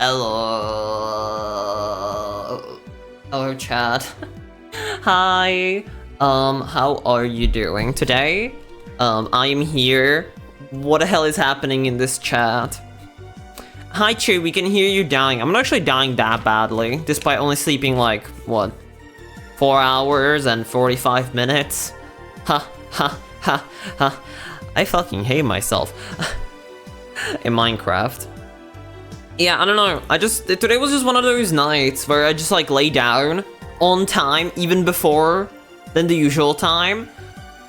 Hello. Hello, chat. Hi. How are you doing today? I am here. What the hell is happening in this chat? Hi, Chew, we can hear you dying. I'm not actually dying that badly, despite only sleeping like, what? 4 hours and 45 minutes? Ha, ha, ha, ha. I fucking hate myself. In Minecraft. Yeah, I don't know. Today was just one of those nights where I just like lay down on time, even before than the usual time,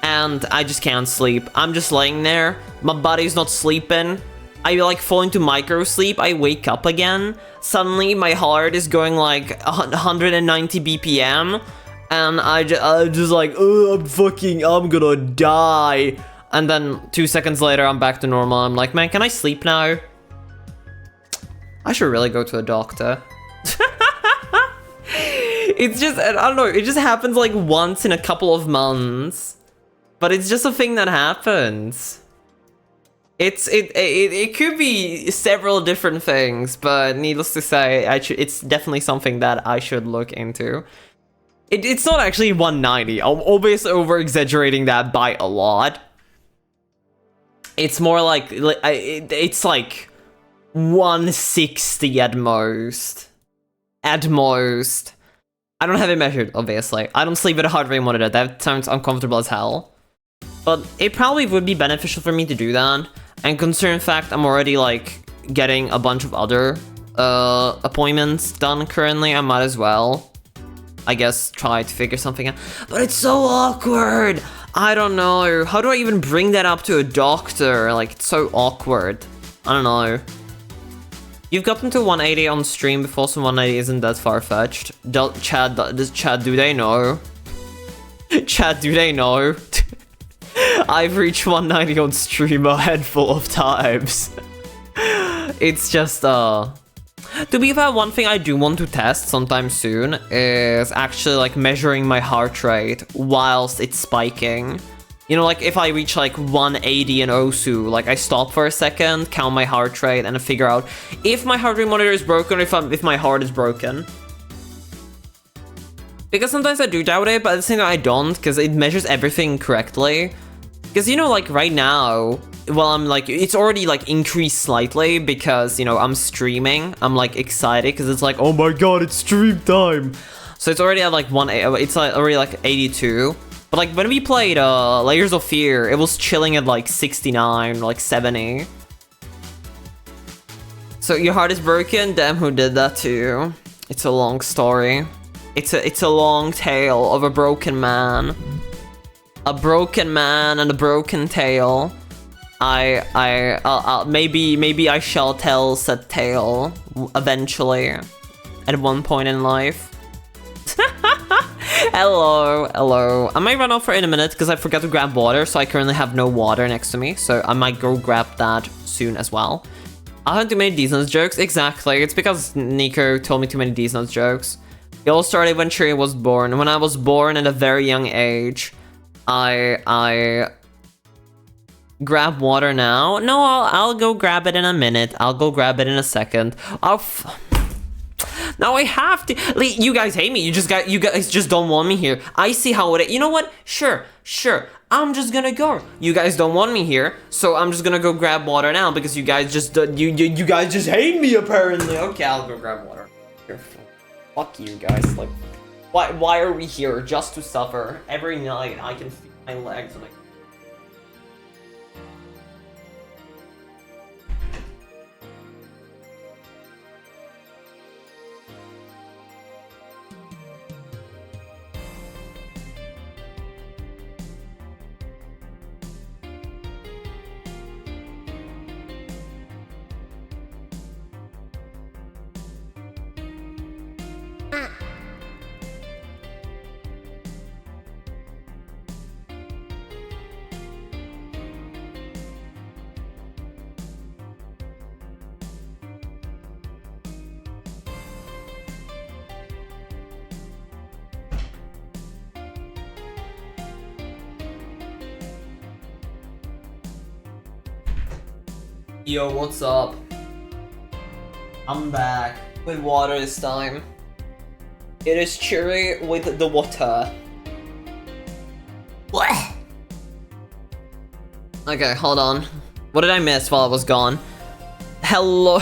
and I just can't sleep. I'm just laying there. My body's not sleeping. I like fall into micro sleep. I wake up again. Suddenly my heart is going like 190 BPM, and I'm just like, oh, I'm gonna die. And then 2 seconds later, I'm back to normal. I'm like, man, can I sleep now? I should really go to a doctor. It's just, I don't know, it just happens like once in a couple of months. But it's just a thing that happens. It could be several different things, but needless to say, it's definitely something that I should look into. It's not actually 190. I'm obviously over-exaggerating that by a lot. It's more like, it's like 160 at most. At most. I don't have it measured, obviously. I don't sleep with a heart rate monitor. That sounds uncomfortable as hell. But it probably would be beneficial for me to do that. And considering fact, I'm already like getting a bunch of other appointments done currently. I might as well, I guess, try to figure something out. But it's so awkward. I don't know. How do I even bring that up to a doctor? Like, it's so awkward. I don't know. You've gotten to 180 on stream before, so 180 isn't that far-fetched. Does Chad, do they know? Chad, do they know? I've reached 190 on stream a handful of times. It's just, To be fair, one thing I do want to test sometime soon is actually like measuring my heart rate whilst it's spiking. You know, like if I reach like 180 in Osu, like I stop for a second, count my heart rate, and figure out if my heart rate monitor is broken or if my heart is broken. Because sometimes I do doubt it, but at the same time I don't, because it measures everything correctly. Because, you know, like right now, well, I'm like, it's already like increased slightly because, you know, I'm streaming. I'm like excited because it's like, oh my god, it's stream time. So it's already at like it's like already like 82. But like when we played Layers of Fear, it was chilling at like 69, like 70. So your heart is broken? Damn, who did that to you? It's a long story. It's a long tale of a broken man. A broken man and a broken tale. Maybe I shall tell said tale eventually, at one point in life. Hello. I might run off for in a minute because I forgot to grab water, so I currently have no water next to me, so I might go grab that soon as well. I have too many Disney jokes. Exactly. It's because Nico told me too many Disney jokes. It all started when Cheery was born. When I was born at a very young age, I grab water now. No, I'll go grab it in a minute. I'll go grab it in a second. Now I have to. You guys hate me. You guys just don't want me here. I see how it is. You know what? Sure. I'm just gonna go. You guys don't want me here, so I'm just gonna go grab water now because you guys just you guys just hate me apparently. Okay, I'll go grab water. Fuck you guys. Like, why are we here? Just to suffer? Every night I can feel my legs and like. Yo, what's up? I'm back with water this time. It is cheery with the water. Okay, hold on. What did I miss while I was gone? Hello.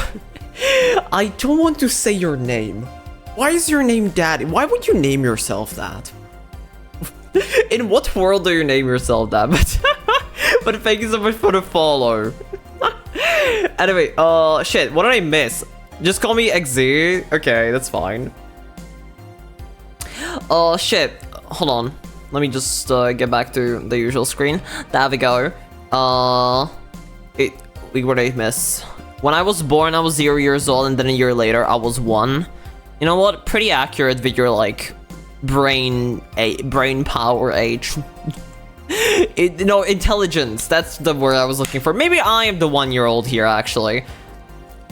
I don't want to say your name. Why is your name Daddy? Why would you name yourself that? In what world do you name yourself that? But thank you so much for the follow. Anyway, shit, what did I miss? Just call me XZ. Okay, that's fine. Shit. Hold on. Let me just get back to the usual screen. There we go. What did I miss? When I was born, I was 0 years old, and then a year later, I was 1. You know what? Pretty accurate with your, like, brain power age. No, intelligence. That's the word I was looking for. Maybe I am the 1-year-old here, actually.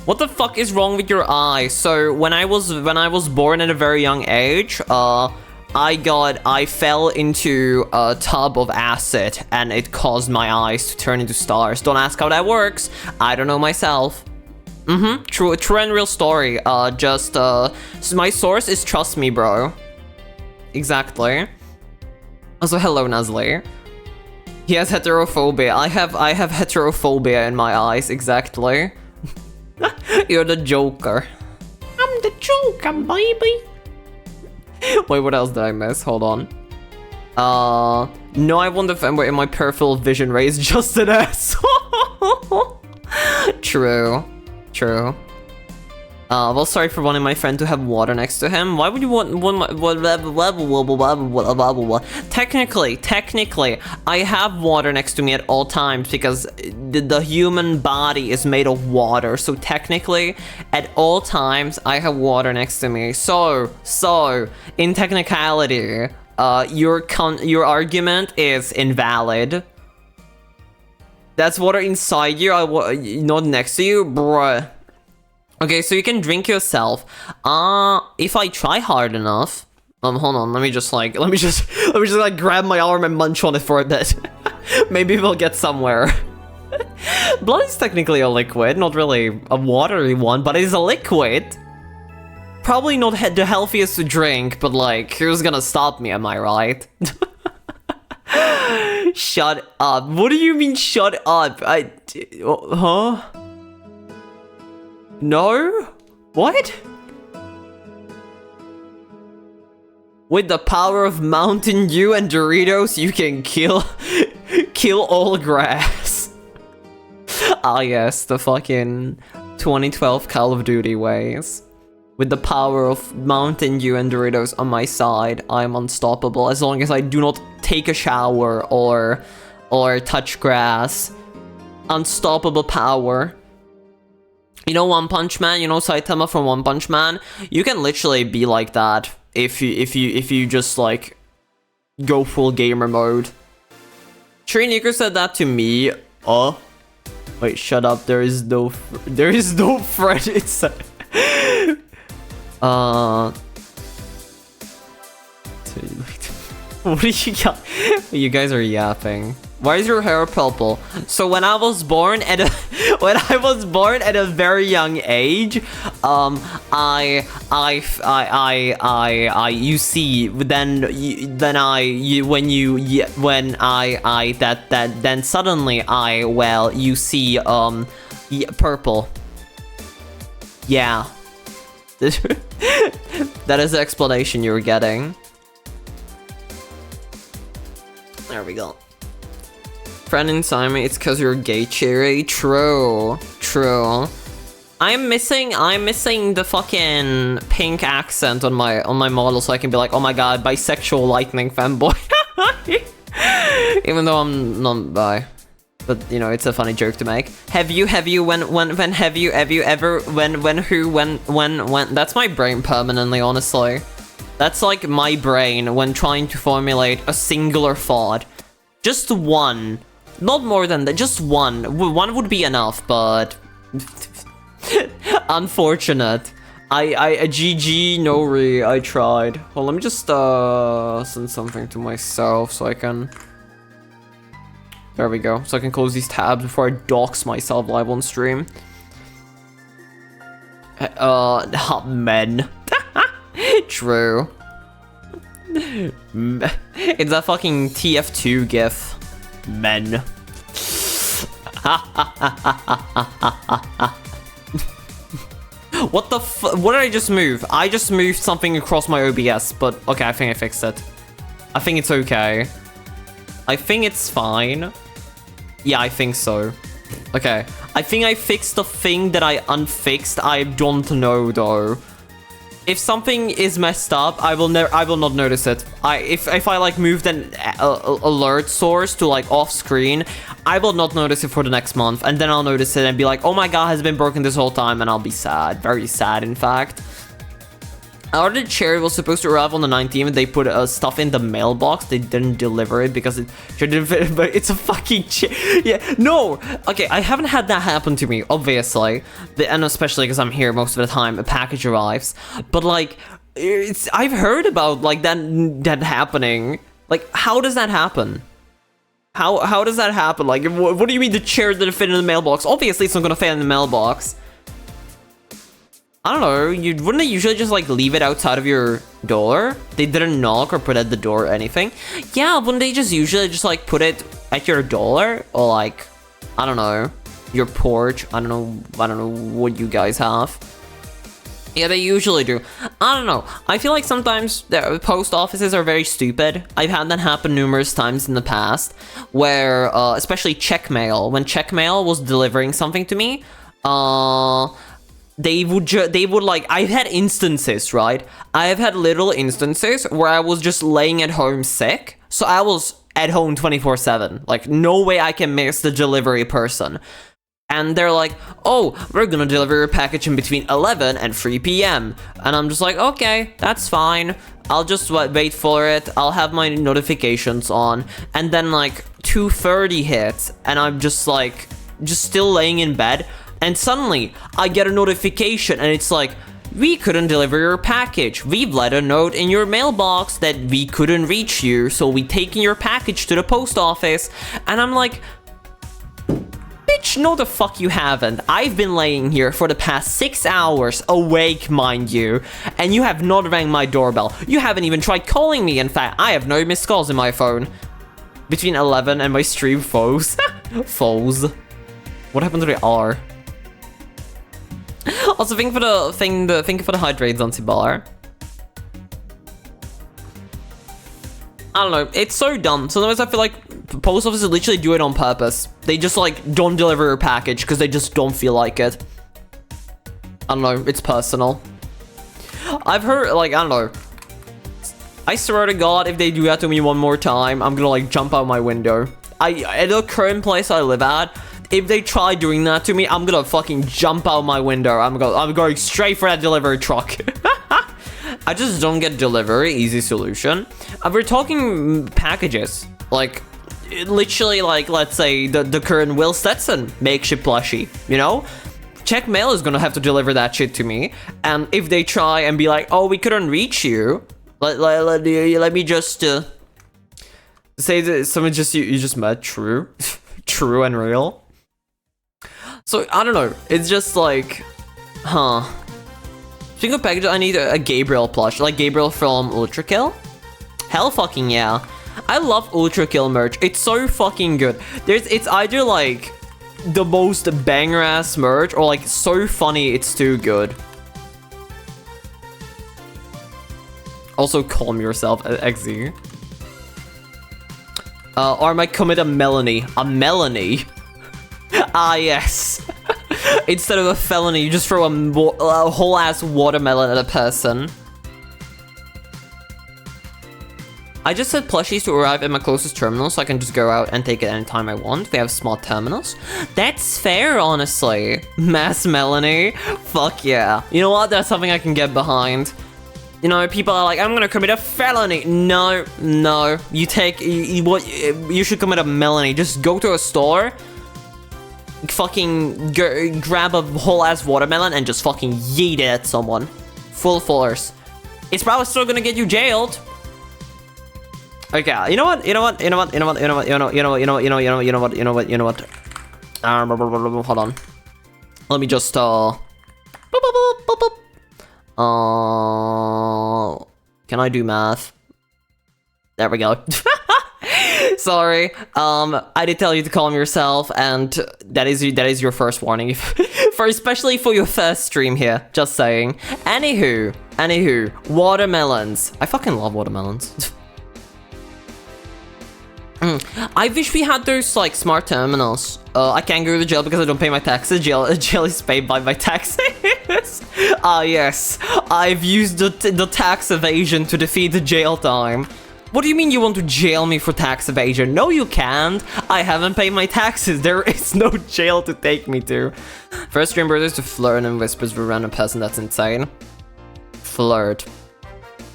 What the fuck is wrong with your eye? So when I was born at a very young age, I fell into a tub of acid and it caused my eyes to turn into stars. Don't ask how that works. I don't know myself. True and real story. So my source is trust me, bro. Exactly. Also, hello, Nazli. He has heterophobia. I have heterophobia in my eyes. Exactly. You're the Joker. I'm the Joker, baby. Wait, what else did I miss? Hold on. No, I won't defend in my peripheral vision rays, just an asshole. True. Well, sorry for wanting my friend to have water next to him. Why would you want Technically, I have water next to me at all times because the human body is made of water. So technically, at all times, I have water next to me. So in technicality, your argument is invalid. That's water inside you, not next to you, bruh. Okay, so you can drink yourself. If I try hard enough. Hold on. Let me just grab my arm and munch on it for a bit. Maybe we'll get somewhere. Blood is technically a liquid, not really a watery one, but it's a liquid. Probably not the healthiest to drink, but like, who's gonna stop me? Am I right? Shut up. What do you mean, shut up? Huh? No? What? With the power of Mountain Dew and Doritos, you can kill all grass. Ah yes, the fucking 2012 Call of Duty ways. With the power of Mountain Dew and Doritos on my side, I'm unstoppable as long as I do not take a shower or touch grass. Unstoppable power. You know One Punch Man? You know Saitama from One Punch Man? You can literally be like that if you just like go full gamer mode. Triniko said that to me. Wait, shut up. There is no thread. It's what do you got? You guys are yapping. Why is your hair purple? So when I was born at a very young age, you see, then suddenly you see, purple. Yeah. That is the explanation you were getting. There we go. Friend inside me, it's cause you're gay, Cherry. True. I'm missing the fucking pink accent on my model, so I can be like, oh my god, bisexual lightning femboy. Even though I'm not bi. But you know, it's a funny joke to make. Have you ever that's my brain permanently, honestly. That's like my brain when trying to formulate a singular thought. Just one. Not more than that, just one. One would be enough, but unfortunate. GG, no re, I tried. Well, let me just send something to myself so I can. There we go. So I can close these tabs before I dox myself live on stream. Men. True. It's that fucking TF2 gif. Men. What the what did I just move? I just moved something across my OBS, but okay, I think I fixed it. I think it's okay. I think it's fine. Yeah, I think so. Okay, I think I fixed the thing that I unfixed. I don't know though. If something is messed up, I will not notice it. If I like moved an alert source to like off screen, I will not notice it for the next month, and then I'll notice it and be like, oh my god, has been broken this whole time, and I'll be sad, very sad in fact. Our chair was supposed to arrive on the 19th. They put stuff in the mailbox. They didn't deliver it because it shouldn't fit, but it's a fucking chair. Yeah, no. Okay, I haven't had that happen to me, obviously. And especially because I'm here most of the time, a package arrives. But like, I've heard about like that happening. Like, how does that happen? How does that happen? Like, what do you mean the chair didn't fit in the mailbox? Obviously, it's not gonna fit in the mailbox. I don't know, wouldn't they usually just like leave it outside of your door? They didn't knock or put it at the door or anything. Yeah, wouldn't they just usually just like put it at your door? Or like, I don't know, your porch? I don't know what you guys have. Yeah, they usually do. I don't know. I feel like sometimes the post offices are very stupid. I've had that happen numerous times in the past, where, especially check mail. When check mail was delivering something to me, they would like, I've had instances, right? I've had little instances where I was just laying at home sick. So I was at home 24/7. Like, no way I can miss the delivery person. And they're like, oh, we're gonna deliver your package in between 11 and 3 p.m. And I'm just like, okay, that's fine. I'll just wait for it. I'll have my notifications on. And then like 2:30 hits and I'm just like, just still laying in bed. And suddenly, I get a notification and it's like, we couldn't deliver your package. We've let a note in your mailbox that we couldn't reach you, so we taken your package to the post office. And I'm like, bitch, no the fuck you haven't. I've been laying here for the past 6 hours, awake mind you, and you have not rang my doorbell. You haven't even tried calling me. In fact, I have no missed calls in my phone. Between 11 and my stream foes. Foes. What happened to the R? Also, thank you for the hydrate, Zanzibar. I don't know, it's so dumb. Sometimes I feel like post offices literally do it on purpose. They just like don't deliver your package because they just don't feel like it. I don't know, it's personal. I've heard, like, I don't know. I swear to God, if they do that to me one more time, I'm gonna like jump out my window. At the current place I live at, if they try doing that to me, I'm gonna fucking jump out my window. I'm going straight for that delivery truck. I just don't get delivery, easy solution. We're talking packages. Like, literally, like, let's say the current Will Stetson makeshift plushie, you know? Check mail is gonna have to deliver that shit to me. And if they try and be like, oh, we couldn't reach you, let me just say that someone you just met, true. True and real. So, I don't know, it's just like, huh. Speaking of packages, I need a Gabriel plush, like Gabriel from Ultra Kill. Hell fucking yeah. I love Ultra Kill merch, it's so fucking good. It's either like the most banger ass merch or like so funny it's too good. Also, calm yourself, XZ. Or I might commit a Melanie. A Melanie? Ah, yes. Instead of a felony, you just throw a whole ass watermelon at a person. I just said plushies to arrive at my closest terminal so I can just go out and take it anytime I want. We have smart terminals. That's fair, honestly. Mass Melanie. Fuck yeah. You know what? That's something I can get behind. You know, people are like, I'm gonna commit a felony. No, no. You should commit a Melanie. Just go to a store, fucking grab a whole ass watermelon and just fucking yeet it at someone. Full force. It's probably still gonna get you jailed. Okay, you know what? Hold on. Let me just, Boop, boop, boop, boop, boop. Can I do math? There we go. Sorry. I did tell you to calm yourself, and that is your first warning, especially for your first stream here. Just saying. Anywho, watermelons. I fucking love watermelons. I wish we had those like smart terminals. I can't go to jail because I don't pay my taxes. Jail is paid by my taxes. Ah yes, I've used the tax evasion to defeat the jail time. What do you mean you want to jail me for tax evasion? No, you can't. I haven't paid my taxes. There is no jail to take me to. First stream brothers to flirt and whispers with a random person. That's insane. Flirt.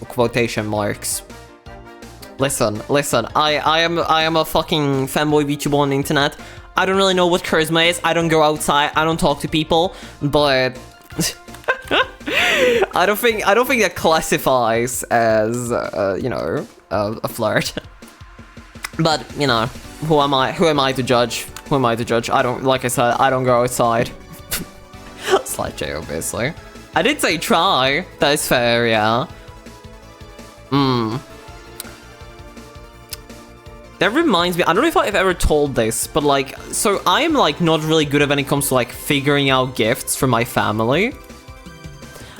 Quotation marks. Listen. I am a fucking femboy VTuber on the internet. I don't really know what charisma is. I don't go outside. I don't talk to people. But I don't think that classifies as you know, a flirt. But you know, who am I to judge? Who am I to judge? I don't, like I said, I don't go outside. Slight J, obviously. I did say try. That is fair, yeah. That reminds me, I don't know if I've ever told this, but like, so I am like not really good at when it comes to like figuring out gifts for my family.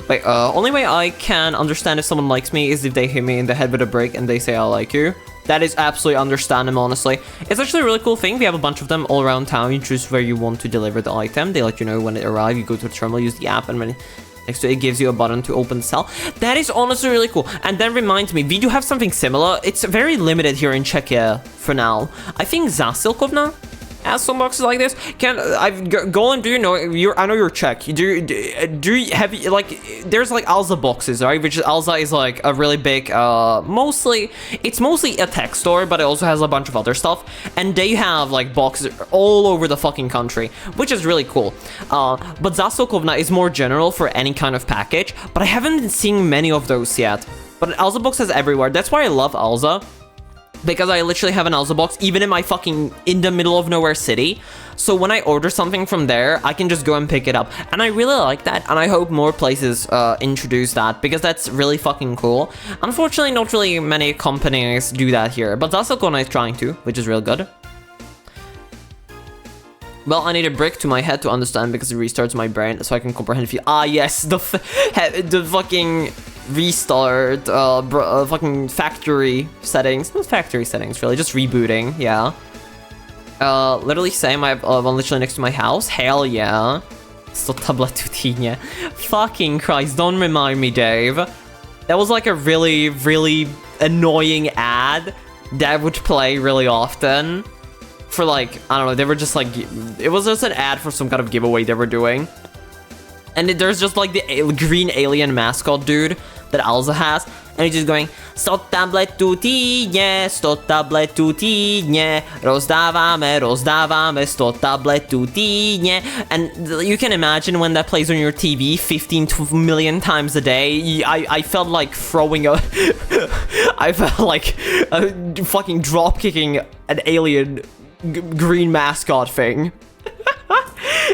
Like, only way I can understand if someone likes me is if they hit me in the head with a brick and they say I like you. That is absolutely understandable, honestly. It's actually a really cool thing. We have a bunch of them all around town. You choose where you want to deliver the item. They let you know when it arrives. You go to the terminal, use the app, and when next to it gives you a button to open the cell. That is honestly really cool. And that reminds me, we do have something similar. It's very limited here in Czechia for now. I think Zásilkovna has some boxes like this. Golan, do you know, I know you're Czech. Do you have, like, there's like Alza boxes, right? Which Alza is like a really big, it's mostly a tech store, but it also has a bunch of other stuff. And they have like boxes all over the fucking country, which is really cool. But Zásilkovna is more general for any kind of package, but I haven't been seeing many of those yet. But Alza box is everywhere. That's why I love Alza. Because I literally have an Alza box, even in my fucking in the middle of nowhere city. So when I order something from there, I can just go and pick it up. And I really like that, and I hope more places introduce that, because that's really fucking cool. Unfortunately, not really many companies do that here, but Zásilkovna is trying to, which is real good. Well, I need a brick to my head to understand, because it restarts my brain so I can comprehend. Ah, yes, the fucking restart, fucking factory settings. Not factory settings, really, just rebooting, yeah. Literally same, I have one literally next to my house. Hell yeah. Sto tabletu týdně. Fucking Christ, don't remind me, Dave. That was like a really, really annoying ad that would play really often. For like, I don't know, they were just like, it was just an ad for some kind of giveaway they were doing. And there's just like the green alien mascot dude that Alza has, and he's just going, sto tabletů týdně, rozdáváme, sto tabletů týdně. And you can imagine when that plays on your TV 15 million times a day, I felt like throwing a, I felt like fucking drop kicking an alien green mascot thing.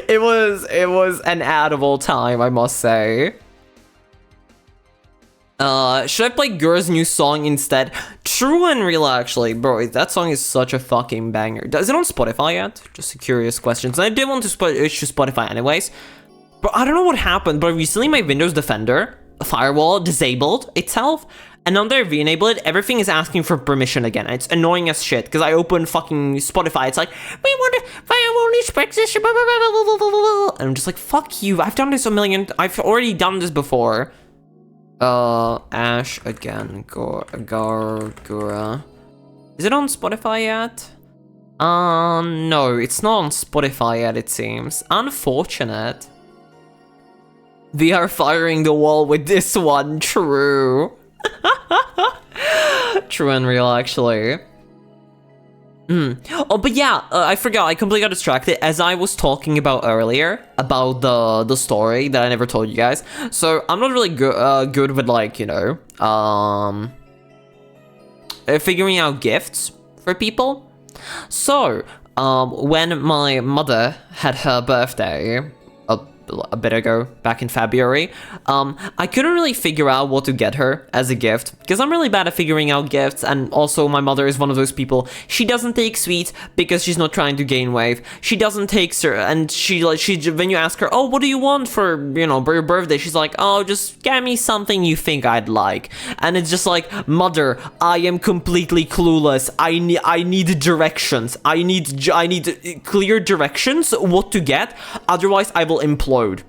It was an ad of all time, I must say. Should I play Gura's new song instead? True and real, actually. Bro, that song is such a fucking banger. Is it on Spotify yet? Just a curious question. I did want to issue Spotify anyways. But I don't know what happened, but recently my Windows Defender firewall disabled itself. And now that I re-enable it, everything is asking for permission again. It's annoying as shit, because I open fucking Spotify, it's like, we want to firewall this practice, blah, blah, blah, blah, blah, blah. And I'm just like, fuck you, I've done this I've already done this before. Ash again, Gura. Is it on Spotify yet? No, it's not on Spotify yet, it seems. Unfortunate. We are firing the wall with this one, true. True and real, actually. Oh, but yeah, I forgot. I completely got distracted as I was talking about earlier about the story that I never told you guys. So I'm not really good with, like, you know, figuring out gifts for people. So when my mother had her birthday a bit ago, back in February. I couldn't really figure out what to get her as a gift, because I'm really bad at figuring out gifts, and also my mother is one of those people. She doesn't take sweets because she's not trying to gain weight. She doesn't take, and she when you ask her, oh, what do you want for, you know, your birthday? She's like, oh, just get me something you think I'd like. And it's just like, mother, I am completely clueless. I need directions. I need clear directions what to get, otherwise I will implode.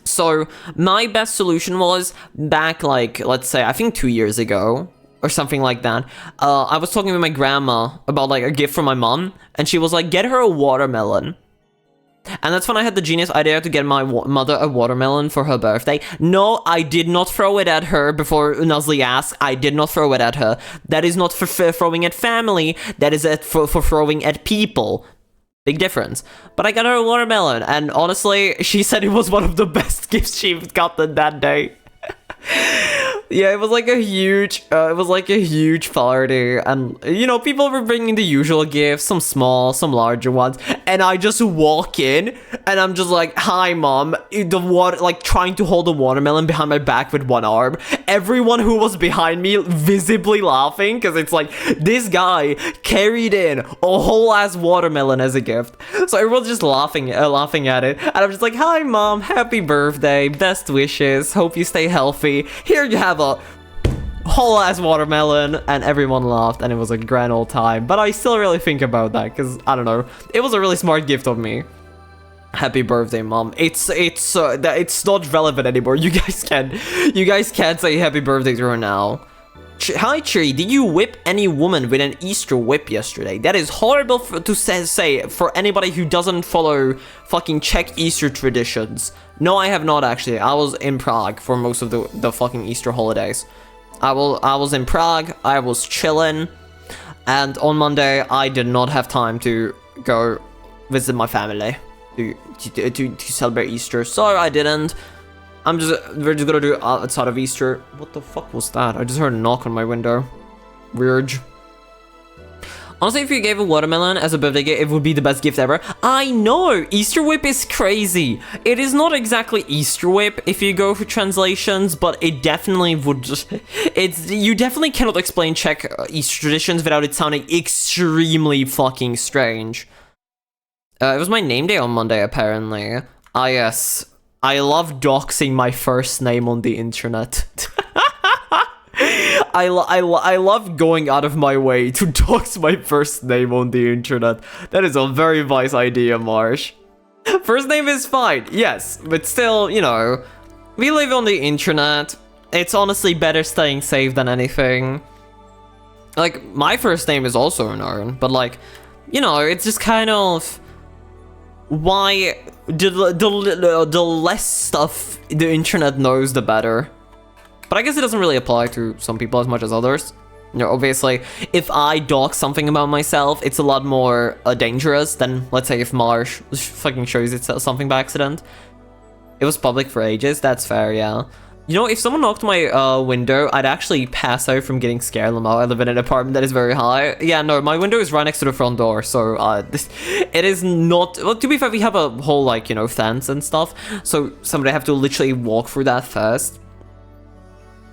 So my best solution was back, like, let's say, I think 2 years ago or something like that. I was talking with my grandma about like a gift from my mom, and she was like, get her a watermelon. And that's when I had the genius idea to get my mother a watermelon for her birthday. No, I did not throw it at her before Nuzly asked. I did not throw it at her. That is not for throwing at family. That is for throwing at people. Big difference. But I got her a watermelon, and honestly, she said it was one of the best gifts she'd gotten that day. Yeah, it was like a huge party, and you know, people were bringing the usual gifts, some small, some larger ones, and I just walk in and I'm just like, hi mom, like trying to hold a watermelon behind my back with one arm. Everyone who was behind me visibly laughing, because it's like, this guy carried in a whole ass watermelon as a gift. So everyone's just laughing at it, and I'm just like, hi mom, happy birthday, best wishes, hope you stay healthy. Here you have a whole ass watermelon, and everyone laughed, and it was a grand old time. But I still really think about that, because I don't know, it was a really smart gift of me. Happy birthday, mom. It's not relevant anymore. You guys can't say happy birthday to her now. Hi Cheery, did you whip any woman with an Easter whip yesterday? That is horrible to say for anybody who doesn't follow fucking Czech Easter traditions. No, I have not actually. I was in Prague for most of the fucking Easter holidays. I was in Prague, I was chilling, and on Monday I did not have time to go visit my family to celebrate Easter, so I didn't. We're just gonna do it outside of Easter. What the fuck was that? I just heard a knock on my window. Weird. Honestly, if you gave a watermelon as a birthday gift, it would be the best gift ever. I know! Easter whip is crazy. It is not exactly Easter whip if you go for translations, but it definitely would just... You definitely cannot explain Czech Easter traditions without it sounding extremely fucking strange. It was my name day on Monday, apparently. Ah, yes. I love doxing my first name on the internet. I love going out of my way to dox my first name on the internet. That is a very wise idea, Marsh. First name is fine, yes, but still, you know, we live on the internet. It's honestly better staying safe than anything. Like, my first name is also unknown, but like, you know, it's just kind of... Why... The less stuff the internet knows, the better. But I guess it doesn't really apply to some people as much as others. You know, obviously, if I dox something about myself, it's a lot more dangerous than, let's say, if Marsh fucking shows itself something by accident. It was public for ages, that's fair, yeah. You know, if someone knocked my window, I'd actually pass out from getting scared. I live in an apartment that is very high. Yeah, no, my window is right next to the front door, so it is not... Well, to be fair, we have a whole, like, you know, fence and stuff, so somebody have to literally walk through that first.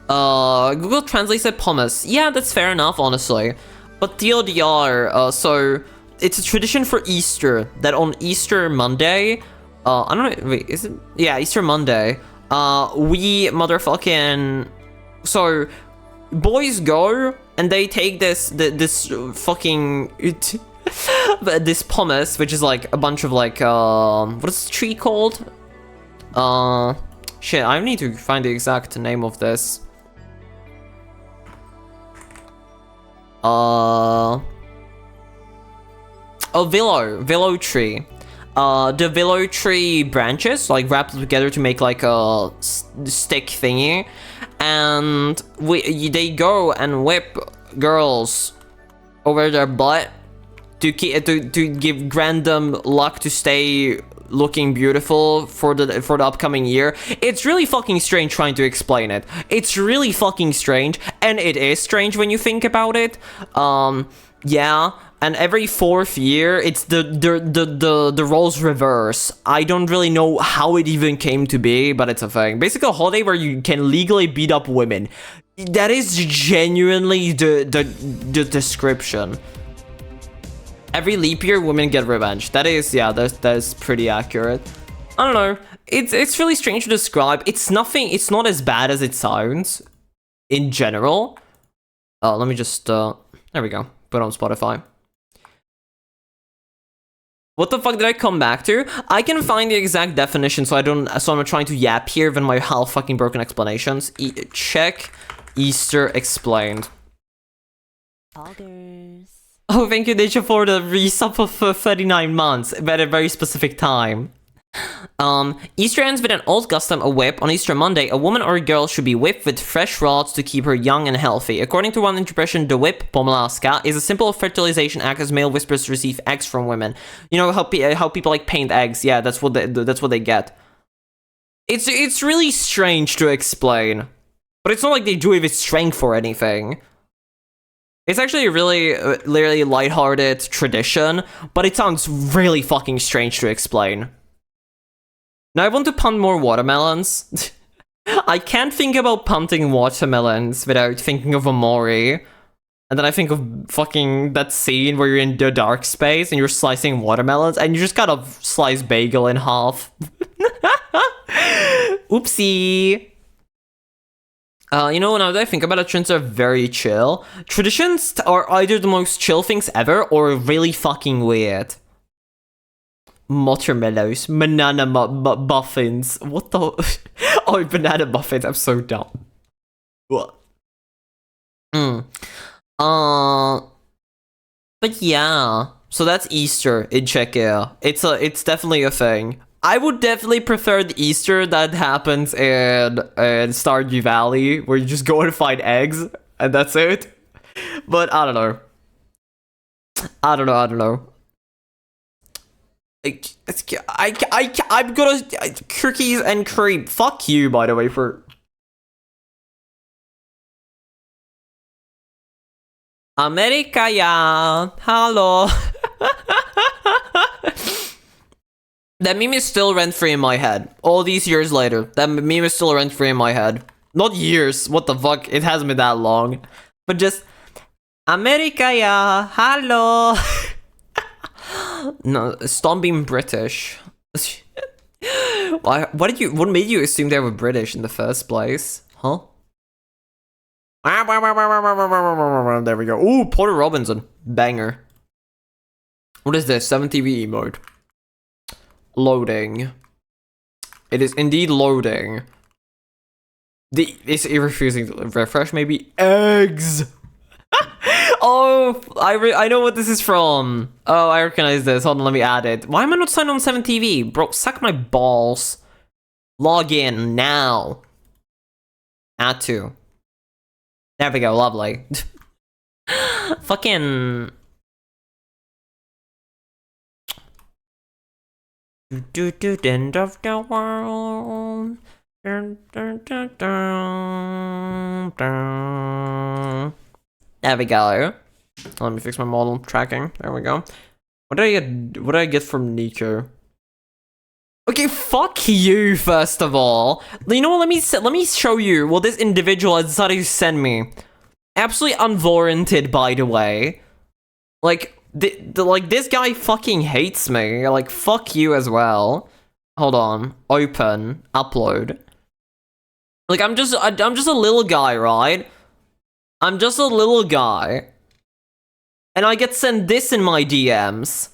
Google Translate said pumice. Yeah, that's fair enough, honestly. But TLDR, so it's a tradition for Easter that on Easter Monday, I don't know, wait, is it? Yeah, Easter Monday. We motherfucking... So, boys go, and they take this fucking... this pumice, which is like a bunch of like, what is the tree called? Shit, I need to find the exact name of this. A willow tree. The willow tree branches, like, wrapped together to make, like, a stick thingy. And they go and whip girls over their butt to give random luck to stay looking beautiful for the upcoming year. It's really fucking strange trying to explain it. It's really fucking strange, and it is strange when you think about it. Yeah, and every 4th year, it's the roles reverse. I don't really know how it even came to be, but it's a thing. Basically, a holiday where you can legally beat up women. That is genuinely the description. Every leap year, women get revenge. That is, yeah, that's pretty accurate. I don't know. It's really strange to describe. It's nothing. It's not as bad as it sounds, in general. Let me just there we go. Put on Spotify. What the fuck did I come back to? I can find the exact definition, so I'm not trying to yap here with my half fucking broken explanations. Check Easter explained. Augers. Oh, thank you, Deja, for the resub for 39 months, but at a very specific time. Easter ends with an old custom, a whip. On Easter Monday, a woman or a girl should be whipped with fresh rods to keep her young and healthy. According to one interpretation, the whip, pomlaska, is a simple fertilization act as male whispers receive eggs from women. You know how people like paint eggs? Yeah, that's what they get. It's really strange to explain, but it's not like they do it with strength or anything. It's actually a really lighthearted tradition, but it sounds really fucking strange to explain. Now I want to punt more watermelons. I can't think about punting watermelons without thinking of Omori. And then I think of fucking that scene where you're in the dark space and you're slicing watermelons and you just kind of slice bagel in half. Oopsie. You know, now that I think about it, traditions are very chill. Traditions are either the most chill things ever or really fucking weird. Muttermellows, banana muffins. What the? Oh, banana muffins. I'm so dumb. What? But yeah. So that's Easter in Czechia. It's definitely a thing. I would definitely prefer the Easter that happens in Stardew Valley, where you just go and find eggs and that's it. But I don't know. I don't know. I'm gonna cookies and cream. Fuck you, by the way, for America, yeah. Hello. That meme is still rent-free in my head. All these years later, that meme is still rent-free in my head. Not years. What the fuck? It hasn't been that long. But just America, yeah. Hello. No, stop being British. What made you assume they were British in the first place? Huh? There we go. Ooh, Porter Robinson. Banger. What is this? 7TV mode. Loading. It is indeed loading. Is it refusing to refresh? Maybe eggs. Oh, I know what this is from. Oh, I recognize this. Hold on, let me add it. Why am I not signed on 7TV? Bro, suck my balls. Log in now. Add to. There we go, lovely. Fucking... End of the world. There we go. Let me fix my model tracking. There we go. What did I get from Nico? Okay, fuck you, first of all. You know what, let me show you what this individual has decided to send me. Absolutely unwarranted, by the way. Like, like, this guy fucking hates me. Like, fuck you as well. Hold on. Open. Upload. Like, I'm just a little guy, right? I'm just a little guy. And I get sent this in my DMs.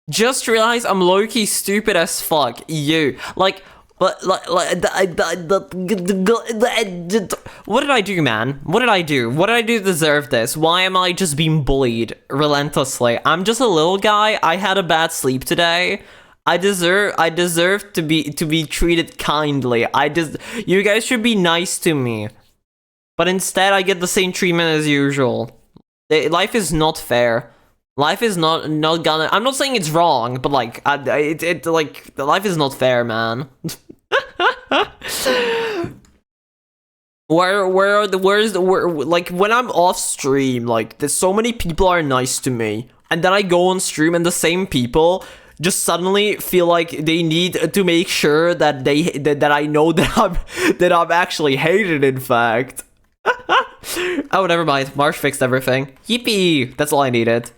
Just realize I'm low-key stupid as fuck. You. Like, what did I do, man? What did I do? What did I do to deserve this? Why am I just being bullied relentlessly? I'm just a little guy. I had a bad sleep today. I deserve to be treated kindly. You guys should be nice to me. But instead, I get the same treatment as usual. Life is not fair. Life is not gonna... I'm not saying it's wrong, but like, like, life is not fair, man. Like, when I'm off stream, like, there's so many people are nice to me, and then I go on stream and the same people just suddenly feel like they need to make sure that that I know that I'm actually hated, in fact. Oh, never mind. Marsh fixed everything. Yippee! That's all I needed.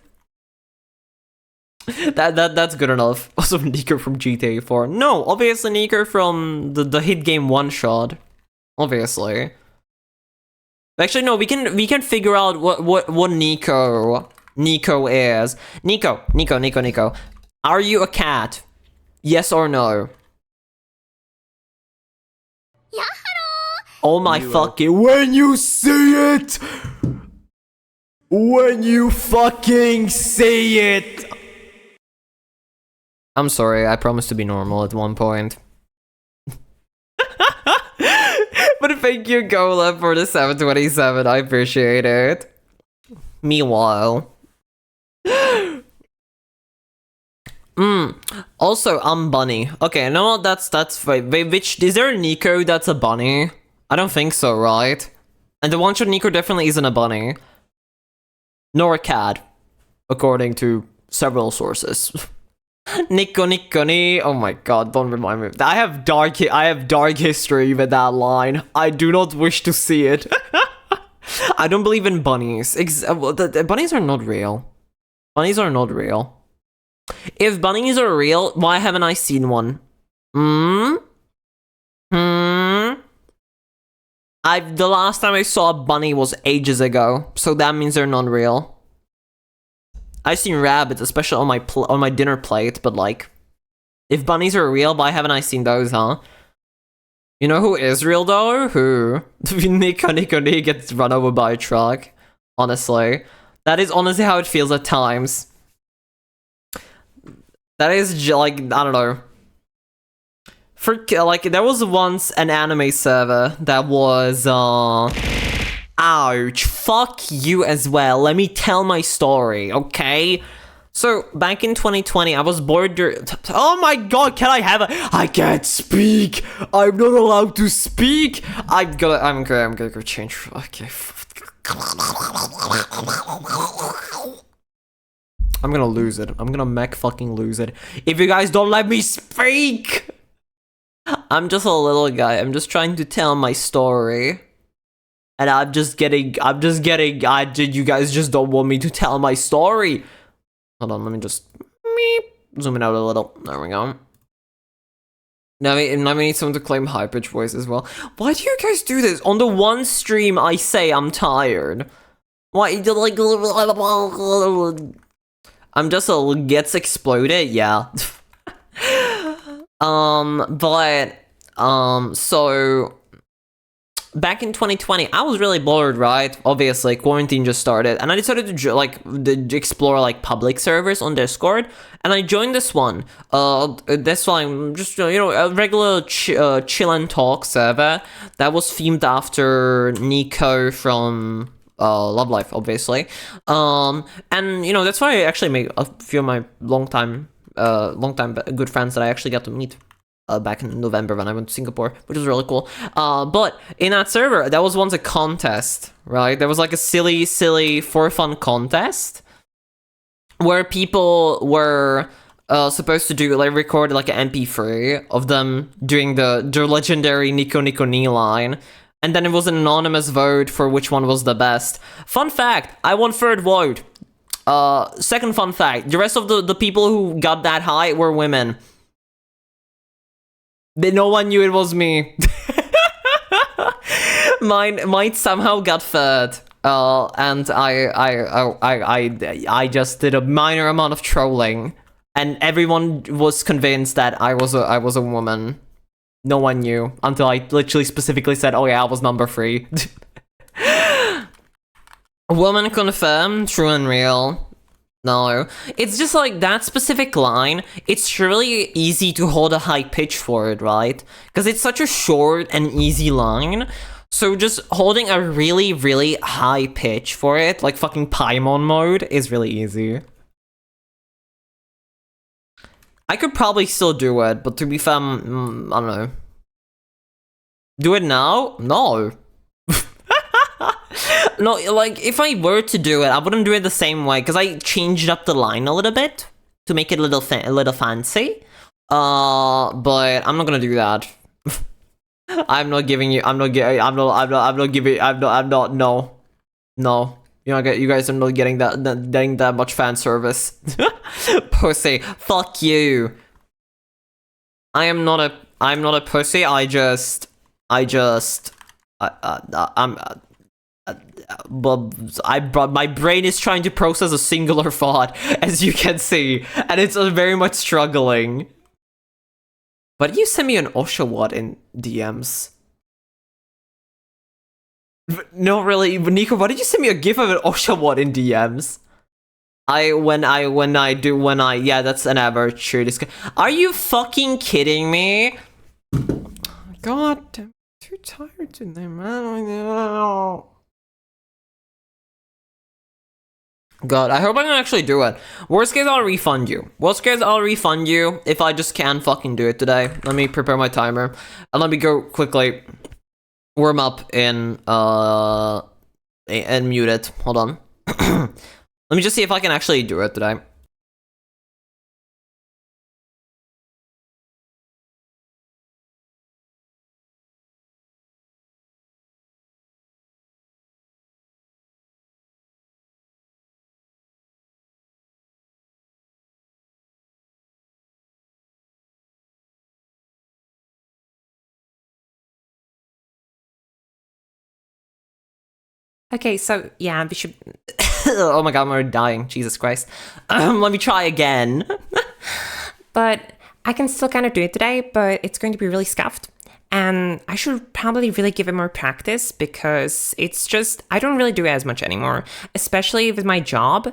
That's good enough. Also, Nico from GTA 4. No, obviously Nico from the hit game One Shot. Obviously. Actually, no. We can figure out what Nico is. Nico. Are you a cat? Yes or no? Oh my fucking! When you see it, when you fucking see it. I'm sorry. I promised to be normal at one point. But thank you, Gola, for the 727. I appreciate it. Meanwhile. Also, I'm bunny. Okay, no, that's fine. Wait, which is there a Nico that's a bunny? I don't think so, right? And the one-shot Nico definitely isn't a bunny. Nor a cat, according to several sources. Nico. Oh my god, don't remind me. I have dark history with that line. I do not wish to see it. I don't believe in bunnies. The bunnies are not real. Bunnies are not real. If bunnies are real, why haven't I seen one? The last time I saw a bunny was ages ago, so that means they're not real. I've seen rabbits, especially on my dinner plate, but like, if bunnies are real, why haven't I seen those, huh? You know who is real though? Who? Nico gets run over by a truck. Honestly, that is honestly how it feels at times. That is like, I don't know. Like, there was once an anime server that was, ouch, fuck you as well. Let me tell my story, okay? So, back in 2020, I was bored oh my god, I can't speak! I'm not allowed to speak! I'm gonna go change, okay. I'm gonna lose it. I'm gonna mech fucking lose it. If you guys don't let me speak! I'm just a little guy. I'm just trying to tell my story. And you guys just don't want me to tell my story. Hold on, let me just zoom it out a little. There we go. Now we need someone to claim high-pitched voice as well. Why do you guys do this? On the one stream I say I'm tired. Why, like, I'm just a gets exploded, yeah. So back in 2020, I was really bored, right? Obviously, quarantine just started, and I decided to explore like public servers on Discord, and I joined this one. This one, just a regular chill and talk server that was themed after Nico from Love Life, obviously. And that's why I actually made a few of my long time good friends that I actually got to meet back in November when I went to Singapore, which was really cool. But in that server, there was once a contest, right? There was like a silly for fun contest where people were supposed to do like record like an MP3 of them doing the legendary Nico Ni line. And then it was an anonymous vote for which one was the best. Fun fact, I won third vote. Second fun fact, the rest of the people who got that high were women. No one knew it was me. Mine somehow got third. And I just did a minor amount of trolling, and everyone was convinced that I was a woman. No one knew until I literally specifically said, "Oh yeah, I was number 3." Woman confirmed, true and real. No, it's just like that specific line, it's really easy to hold a high pitch for it, right? Because it's such a short and easy line, so just holding a really, really high pitch for it, like fucking Paimon mode, is really easy. I could probably still do it, but to be fair, I don't know. Do it now? No. No, like, if I were to do it, I wouldn't do it the same way, because I changed up the line a little bit to make it a little fancy. But I'm not gonna do that. I'm not giving you, no. You guys are not getting that much fan service. Pussy. Fuck you. I'm not a pussy, I'm my brain is trying to process a singular thought, as you can see, and it's very much struggling. But you send me an Oshawott in DMs. No, really, Nico, why did you send me a gif of an Oshawott in DMs? Yeah, that's an average. Are you fucking kidding me? God, I'm too tired today, man. God, I hope I can actually do it. Worst case, I'll refund you. If I just can't fucking do it today. Let me prepare my timer. And let me go quickly warm up and mute it. Hold on. Let me just see if I can actually do it today. Okay, so yeah, we should. Oh my god, I'm already dying. Jesus Christ. Let me try again. But I can still kind of do it today, but it's going to be really scuffed. And I should probably really give it more practice, because it's just, I don't really do it as much anymore, especially with my job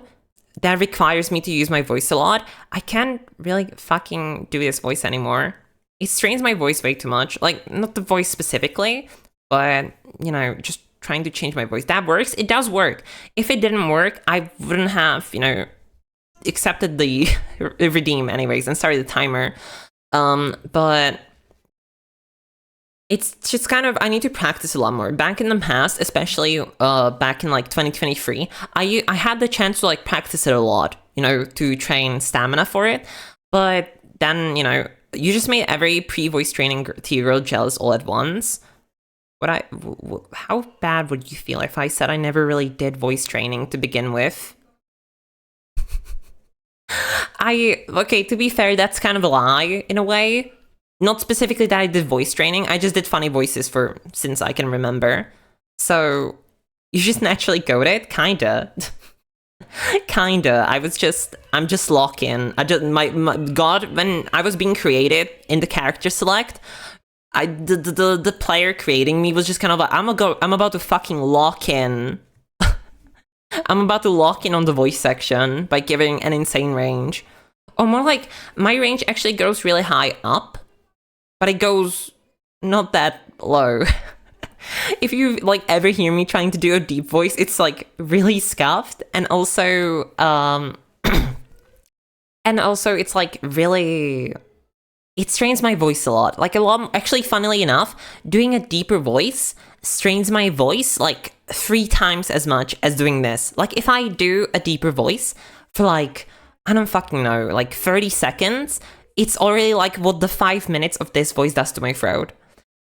that requires me to use my voice a lot. I can't really fucking do this voice anymore. It strains my voice way too much. Like, not the voice specifically, but, you know, just trying to change my voice. That works. It does work. If it didn't work, I wouldn't have, you know, accepted the redeem anyways and started the timer. But it's just kind of, I need to practice a lot more. Back in the past, especially back in like 2023, I had the chance to like practice it a lot, you know, to train stamina for it. But then, you know, you just made every pre-voice training T-Girl jealous all at once. How bad would you feel if I said I never really did voice training to begin with? Okay, to be fair, that's kind of a lie in a way. Not specifically that I did voice training, I just did funny voices since I can remember. So, you just naturally go to it? Kinda. Kinda. I'm just lock-in. God, when I was being created in the character select, the player creating me was just kind of like, I'm about to fucking lock in. I'm about to lock in on the voice section by giving an insane range. Or more like, my range actually goes really high up, but it goes not that low. If you like ever hear me trying to do a deep voice, it's like really scuffed, and also it's like really, it strains my voice a lot. Like a lot, actually, funnily enough, doing a deeper voice strains my voice like 3 times as much as doing this. Like if I do a deeper voice for like, I don't fucking know, like 30 seconds, it's already like what the 5 minutes of this voice does to my throat.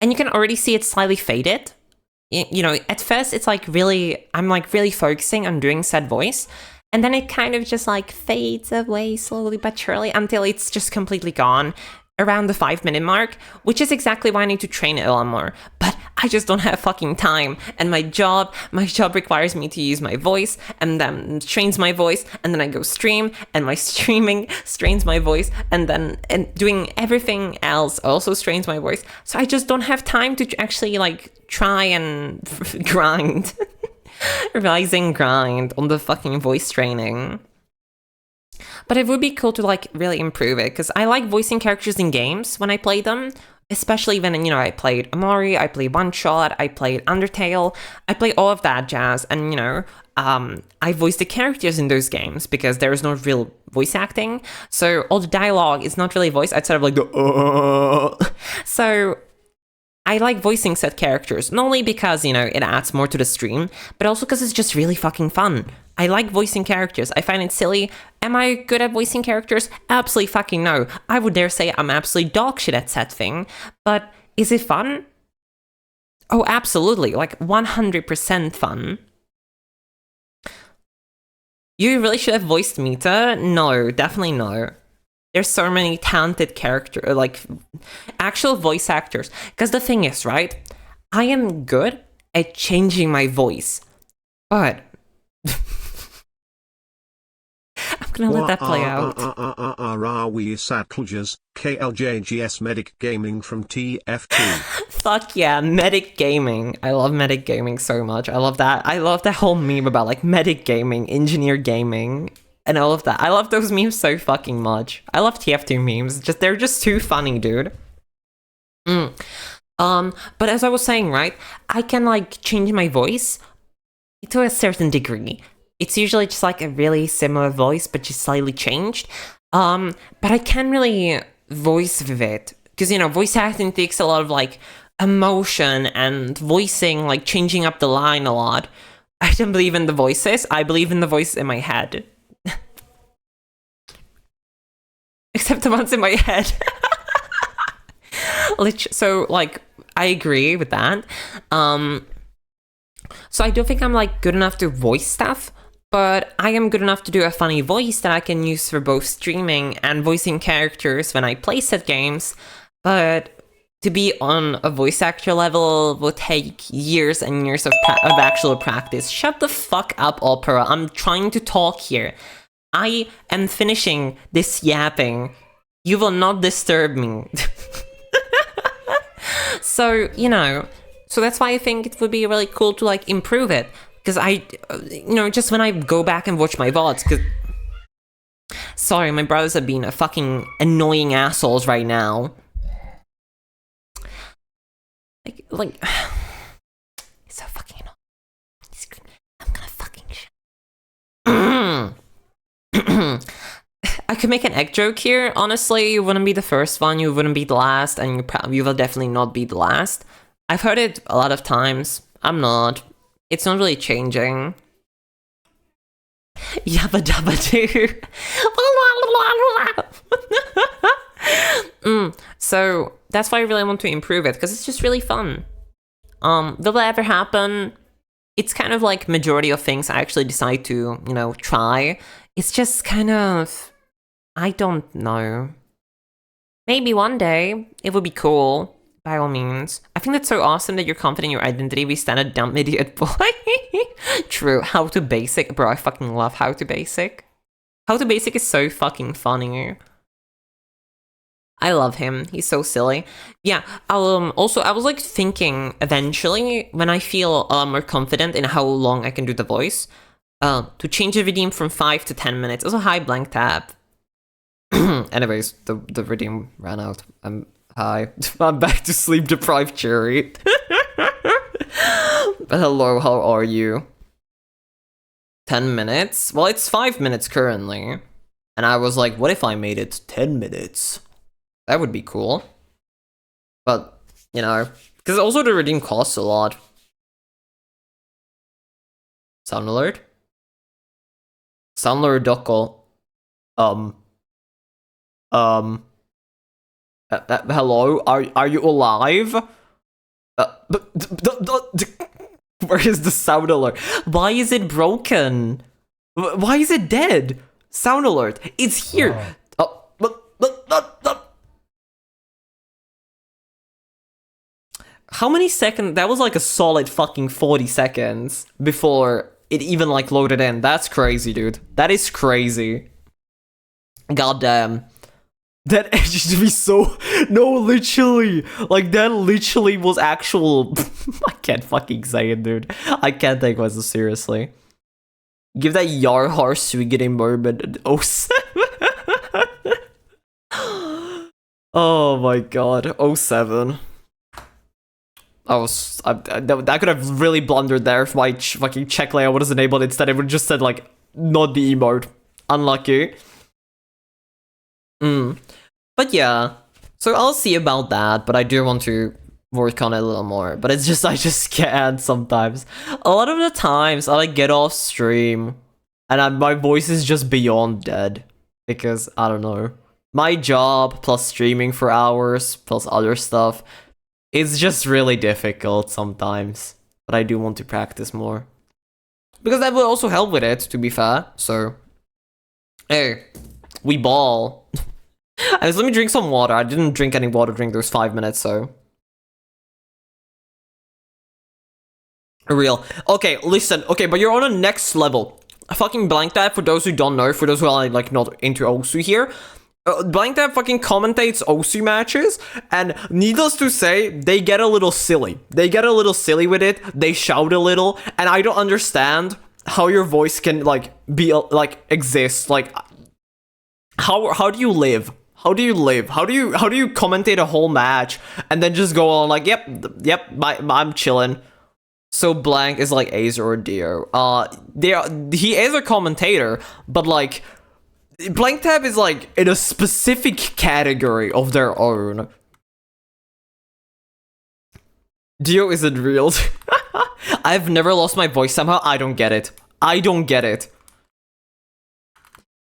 And you can already see it's slightly faded. You know, at first it's like really, I'm like really focusing on doing said voice. And then it kind of just like fades away slowly but surely until it's just completely gone around the 5-minute mark, which is exactly why I need to train it a lot more. But I just don't have fucking time, and my job requires me to use my voice, and then strains my voice, and then I go stream, and my streaming strains my voice, and doing everything else also strains my voice. So I just don't have time to actually like try and grind, rising grind on the fucking voice training. But it would be cool to like really improve it, because I like voicing characters in games when I play them, especially when, you know, I played Amori, I played One Shot, I played Undertale, I play all of that jazz, and, you know, I voice the characters in those games because there is no real voice acting, so all the dialogue is not really voiced outside of like the So I like voicing set characters, not only because, you know, it adds more to the stream, but also because it's just really fucking fun. I like voicing characters. I find it silly. Am I good at voicing characters? Absolutely fucking no. I would dare say I'm absolutely dog shit at said thing. But is it fun? Oh, absolutely. Like 100% fun. You really should have voiced Mita? No, definitely no. There's so many talented characters, like actual voice actors. Because the thing is, right? I am good at changing my voice, but I'm gonna let that play out. We Sattleges, KLJGS Medic Gaming from TF2. Fuck yeah, Medic Gaming. I love Medic Gaming so much. I love that. I love that whole meme about like Medic Gaming, Engineer Gaming. And all of that. I love those memes so fucking much. I love TF2 memes. They're just too funny, dude. But as I was saying, right, I can like change my voice to a certain degree. It's usually just like a really similar voice, but just slightly changed. But I can't really voice with it. Because, you know, voice acting takes a lot of like emotion and voicing, like changing up the line a lot. I don't believe in the voices. I believe in the voice in my head. Except the ones in my head. So, like, I agree with that. So I don't think I'm, like, good enough to voice stuff, but I am good enough to do a funny voice that I can use for both streaming and voicing characters when I play set games. But to be on a voice actor level will take years and years of actual practice. Shut the fuck up, Opera. I'm trying to talk here. I am finishing this yapping. You will not disturb me. So, you know, so that's why I think it would be really cool to, like, improve it. Because you know, just when I go back and watch my VODs, because... Sorry, my brothers are being a fucking annoying assholes right now. Like... It's so fucking annoying. I'm gonna fucking shit. I could make an egg joke here. Honestly, you wouldn't be the first one, you wouldn't be the last, and you will definitely not be the last. I've heard it a lot of times. I'm not. It's not really changing. Yabba dabba doo. So that's why I really want to improve it, because it's just really fun. Will that ever happen? It's kind of like majority of things I actually decide to, you know, try. It's just kind of... I don't know. Maybe one day it would be cool, by all means. I think that's so awesome that you're confident in your identity. We stand a dumb idiot boy. True. How to Basic. Bro, I fucking love How to Basic. How to Basic is so fucking funny. I love him. He's so silly. Yeah, also, I was like thinking eventually, when I feel more confident in how long I can do the voice, to change the redeem from 5 to 10 minutes. Also, hi, blank tab. Anyways, the redeem ran out. Hi. I'm back to sleep deprived, Cherry. But hello, how are you? 10 minutes? Well, it's 5 minutes currently. And I was like, what if I made it 10 minutes? That would be cool. But, you know, because also the redeem costs a lot. Sound alert? Sound alert, Dockel. Hello? Are you alive? Where is the sound alert? Why is it broken? Why is it dead? Sound alert. It's here. How many seconds? That was like a solid fucking 40 seconds before it even like loaded in. That's crazy, dude. That is crazy. Goddamn. That used to be so... No, literally. Like, that literally was actual... I can't fucking say it, dude. I can't take myself seriously. Give that Yarhar Swiggity moment. Oh, 07. Oh my god. 07. I could have really blundered there if my fucking check layout was enabled. Instead, it would have just said, like, not the emote. Unlucky. But yeah, so I'll see about that, but I do want to work on it a little more. But it's just, I just can't sometimes. A lot of the times, I like get off stream, and my voice is just beyond dead. Because, I don't know. My job, plus streaming for hours, plus other stuff, it's just really difficult sometimes. But I do want to practice more. Because that will also help with it, to be fair. So, hey, we ball. Let me drink some water. I didn't drink any water during those 5 minutes, so. Real. Okay, listen. Okay, but you're on a next level. Fucking Blank Dad, for those who don't know, for those who are like not into Osu here, Blank Dad fucking commentates Osu matches, and needless to say, they get a little silly. They get a little silly with it, they shout a little, and I don't understand how your voice can, like, be, like, exist. Like, how do you live? How do you live? How do you commentate a whole match, and then just go on like, yep, I'm chilling. So Blank is like Azer or Dio. He is a commentator, but like, Blank Tab is like in a specific category of their own. Dio isn't real. I've never lost my voice somehow. I don't get it. I don't get it.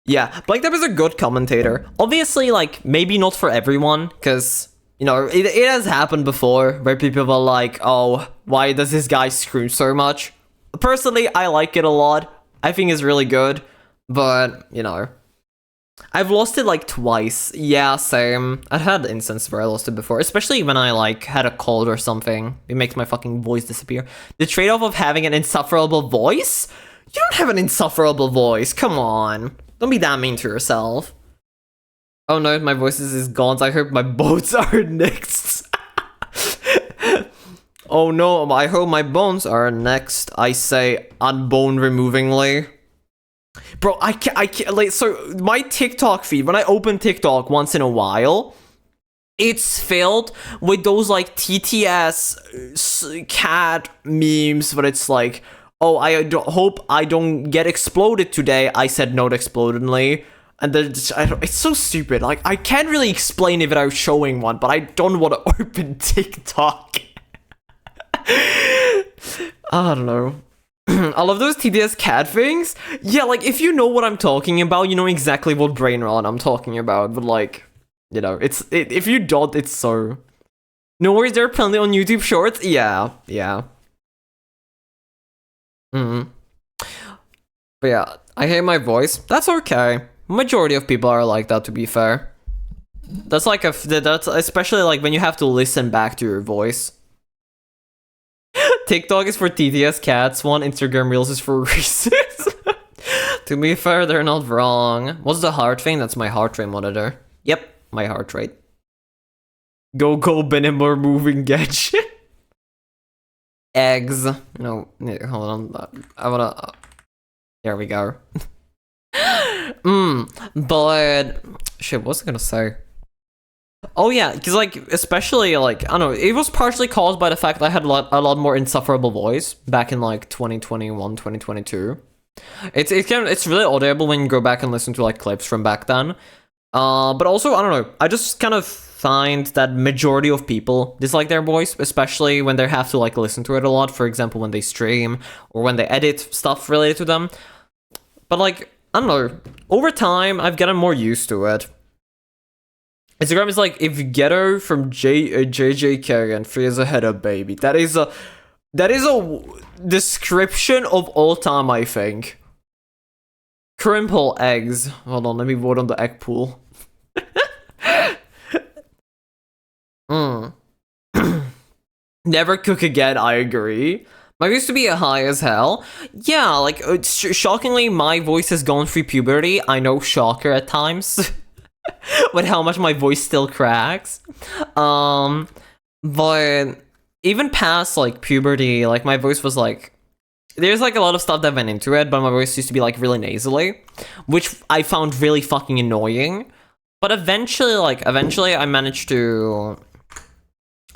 Yeah, Blank Tab is a good commentator. Obviously, like, maybe not for everyone, because, you know, it has happened before where people are like, oh, why does this guy scream so much? Personally, I like it a lot. I think it's really good, but, you know. I've lost it like twice. Yeah, same. I've had instances where I lost it before, especially when I like had a cold or something. It makes my fucking voice disappear. The trade-off of having an insufferable voice? You don't have an insufferable voice, come on. Don't be that mean to yourself. Oh no, my voice is gone. I hope my bones are next. Oh no, I hope my bones are next. I say unbone removingly. Bro, I can't, like, so my TikTok feed, when I open TikTok once in a while, it's filled with those, like, TTS cat memes, but it's like, oh, I hope I don't get exploded today. I said note explodingly. And then it's so stupid. Like, I can't really explain it without showing one, but I don't want to open TikTok. I don't know. I love those TTS cat things. Yeah, like, if you know what I'm talking about, you know exactly what brain rot I'm talking about. But, like, you know, if you don't, it's so... No worries, there are plenty on YouTube Shorts. Yeah. But yeah, I hate my voice. That's okay. Majority of people are like that, to be fair. That's like that's especially like when you have to listen back to your voice. TikTok is for TTS cats, Instagram Reels is for races. To be fair, they're not wrong. What's the heart thing? That's my heart rate monitor. Yep, my heart rate. Go Benimor moving gadget. Eggs. No, hold on. I wanna... There we go. But... Shit, what was I gonna say? Oh yeah, because like, especially like, I don't know, it was partially caused by the fact that I had a lot more insufferable voice back in like 2021, 2022. It's really audible when you go back and listen to like clips from back then. But also, I don't know, I just kind of find that majority of people dislike their voice, especially when they have to like listen to it a lot, for example, when they stream or when they edit stuff related to them. But like, I don't know, over time, I've gotten more used to it. Instagram is like, if Ghetto from JJK and Free as a Header Baby. That is a description of all time, I think. Crimple eggs. Hold on, let me vote on the egg pool. Never cook again, I agree. My voice used to be high as hell. Yeah, like, shockingly, my voice has gone through puberty. I know, shocker at times. With how much my voice still cracks. But even past, like, puberty, like, my voice was, like... There's, like, a lot of stuff that went into it, but my voice used to be, like, really nasally. Which I found really fucking annoying. But eventually I managed to...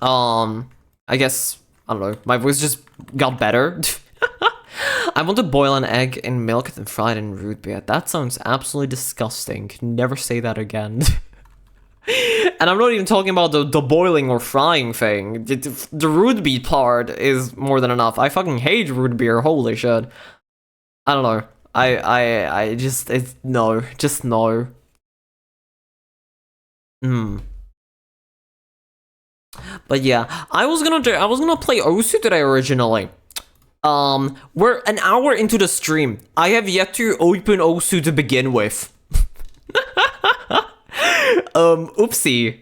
I guess... I don't know. My voice just got better. I want to boil an egg in milk and fry it in root beer. That sounds absolutely disgusting. Never say that again. And I'm not even talking about the boiling or frying thing. The root beer part is more than enough. I fucking hate root beer, holy shit. I don't know. I just, it's no, just no. But yeah, I was gonna play Osu today originally. We're an hour into the stream. I have yet to open Osu to begin with. Oopsie.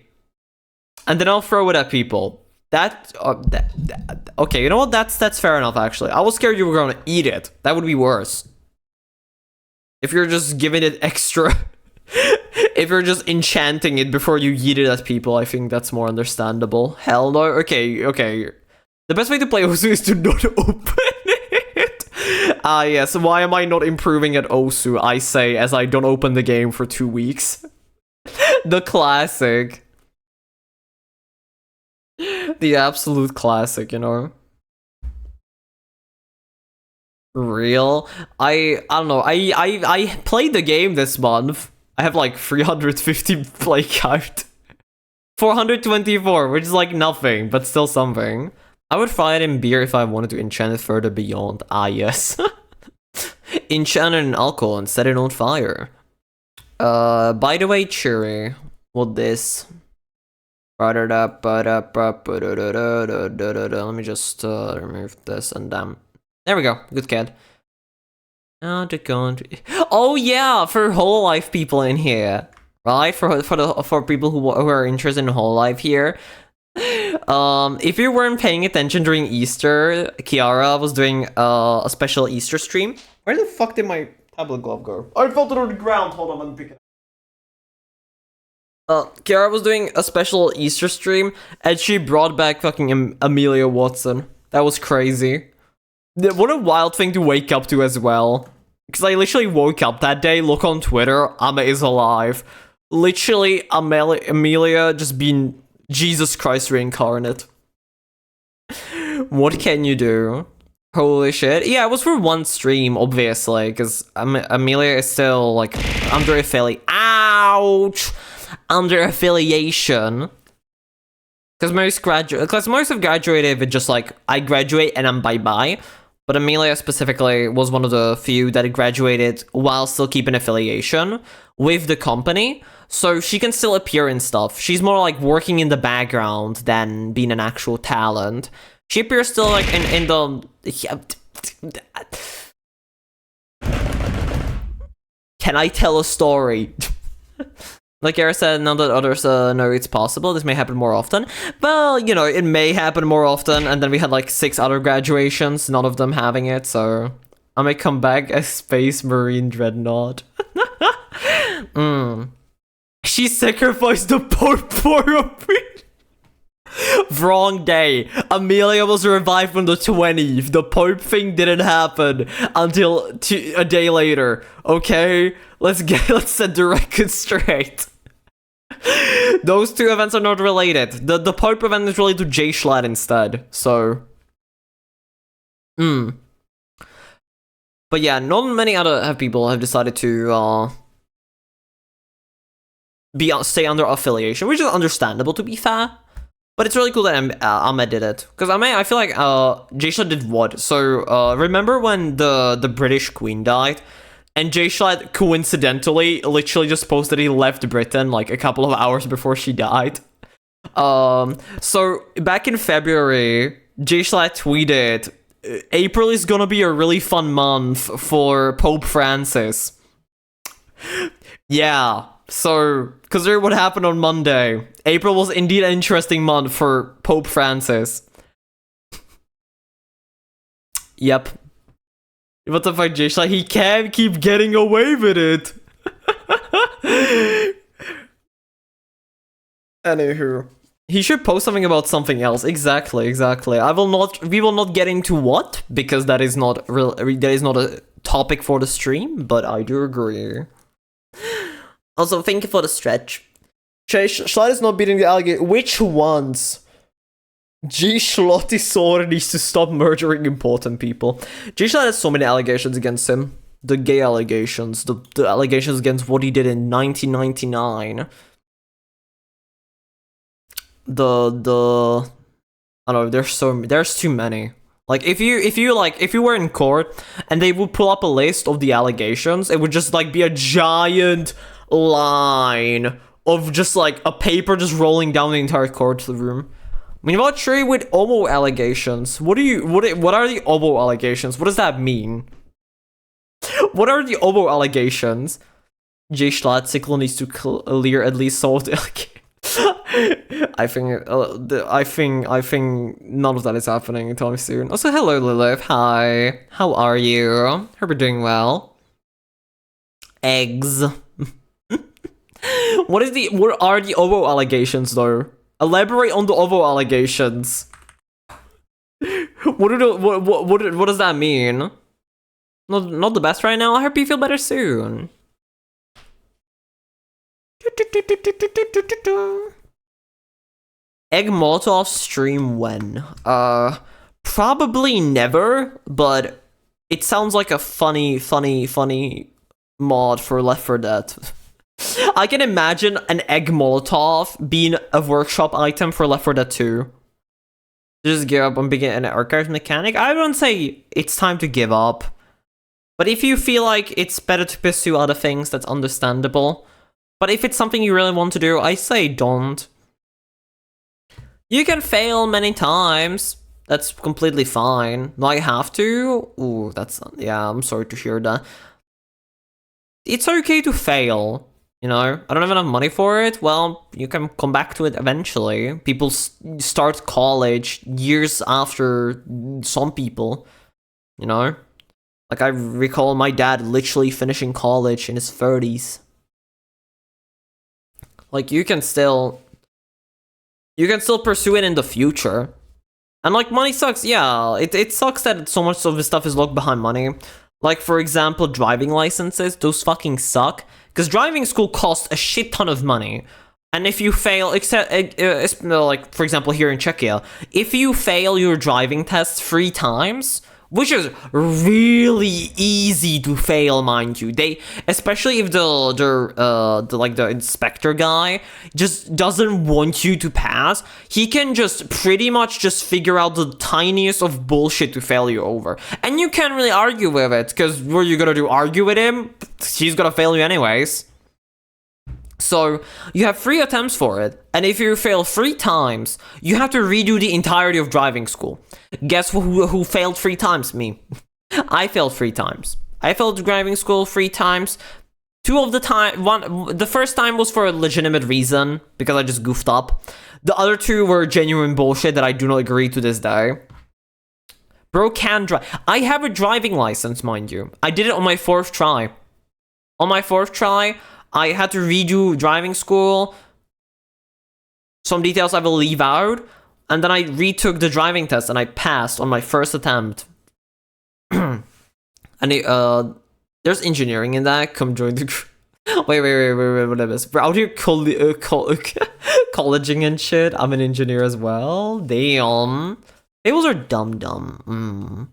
And then I'll throw it at people. Okay, you know what? That's fair enough, actually. I was scared you were gonna eat it. That would be worse. If you're just giving it extra... If you're just enchanting it before you yeet it at people, I think that's more understandable. Hell no. Okay. The best way to play Osu is to not open it. Yes. Why am I not improving at Osu, I say, as I don't open the game for 2 weeks? The classic. The absolute classic, you know? Real? I don't know. I played the game this month. I have like 350 play count. 424, which is like nothing, but still something. I would fry it in beer if I wanted to enchant it further beyond. Ah, yes. Enchant it in alcohol and set it on fire. By the way, Cheery, what this? Let me just remove this and there we go. Good kid. Oh yeah, for whole life people in here, right? For people who are interested in whole life here. If you weren't paying attention during Easter, Kiara was doing a special Easter stream. Where the fuck did my tablet glove go? I felt it on the ground. Hold on, let me pick it up. Kiara was doing a special Easter stream, and she brought back fucking Amelia Watson. That was crazy. What a wild thing to wake up to as well. Because I literally woke up that day, look on Twitter, Amma is alive. Literally, Amelia just being Jesus Christ reincarnate. What can you do? Holy shit. Yeah, it was for one stream, obviously, because Amelia is still, like, under ouch! Under affiliation. Because most have graduated with just, like, I graduate and I'm bye-bye. But Amelia specifically was one of the few that graduated while still keeping affiliation with the company. So she can still appear in stuff. She's more like working in the background than being an actual talent. She appears still like in the... Can I tell a story? Like Era said, now that others know it's possible, this may happen more often. Well, you know, it may happen more often, and then we had like 6 other graduations, none of them having it, so... I may come back as Space Marine Dreadnought. She sacrificed the Pope for a bit. Wrong day. Amelia was revived on the 20th. The Pope thing didn't happen until a day later. Okay? Let's set the record straight. Those two events are not related. The Pope event is related to J Schlatt instead, so... But yeah, not many other people have decided to stay under affiliation, which is understandable to be fair. But it's really cool that Ahmed did it. Because Ahmed, I feel like J Schlatt did what? So remember when the British Queen died? And J Schlatt coincidentally literally just posted he left Britain like a couple of hours before she died. So back in February, J Schlatt tweeted, April is gonna be a really fun month for Pope Francis. Yeah, so consider what happened on Monday. April was indeed an interesting month for Pope Francis. Yep. What the fuck, J Schlatt? He can't keep getting away with it. Anywho. He should post something about something else. Exactly. We will not get into what, because that is not a topic for the stream, but I do agree. Also, thank you for the stretch. J Schlatt is not beating the alligator. Which ones? J Schlottisor needs to stop murdering important people. J Schlatt has so many allegations against him. The gay allegations, the allegations against what he did in 1999. I don't know, there's too many. Like if you were in court and they would pull up a list of the allegations, it would just like be a giant line of just like a paper just rolling down the entire courtroom. I mean, what true with obo allegations? What are the obo allegations? What does that mean? What are the obo allegations? J. Schlatzikl needs to clear at least some of the allegations. I think none of that is happening anytime soon. Also, hello Lilith. Hi. How are you? Hope you're doing well. Eggs. What are the obo allegations though? Elaborate on the obo allegations. What does that mean? Not the best right now. I hope you feel better soon. Egg Molotov stream when? Probably never, but it sounds like a funny mod for Left 4 Dead. I can imagine an Egg Molotov being a workshop item for Left 4 Dead 2. Just give up on being an archive mechanic? I wouldn't say it's time to give up. But if you feel like it's better to pursue other things, that's understandable. But if it's something you really want to do, I say don't. You can fail many times. That's completely fine. Do I have to? Ooh, yeah, I'm sorry to hear that. It's okay to fail, you know? I don't have enough money for it. Well, you can come back to it eventually. People start college years after some people, you know? Like, I recall my dad literally finishing college in his 30s. Like, you can still pursue it in the future. And, like, money sucks. Yeah, it sucks that so much of this stuff is locked behind money. Like, for example, driving licenses. Those fucking suck. Because driving school costs a shit ton of money. And if you fail, like, for example, here in Czechia, if you fail your driving test 3 times... Which is really easy to fail, mind you. Especially if the inspector guy just doesn't want you to pass, he can just pretty much just figure out the tiniest of bullshit to fail you over. And you can't really argue with it, because what are you gonna do, argue with him? He's gonna fail you anyways. So, you have 3 attempts for it, and if you fail 3 times, you have to redo the entirety of driving school. Guess who failed 3 times? Me. I failed 3 times. I failed driving school 3 times. 2 of the time, the first time was for a legitimate reason, because I just goofed up. The other 2 were genuine bullshit that I do not agree to this day. Bro can drive. I have a driving license, mind you. I did it on my 4th try. On my 4th try, I had to redo driving school. Some details I will leave out. And then I retook the driving test and I passed on my 1st attempt. And there's engineering in that. Come join the group. Wait, what is this? Bro, out here colleging and shit. I'm an engineer as well. Damn. Tables are dumb.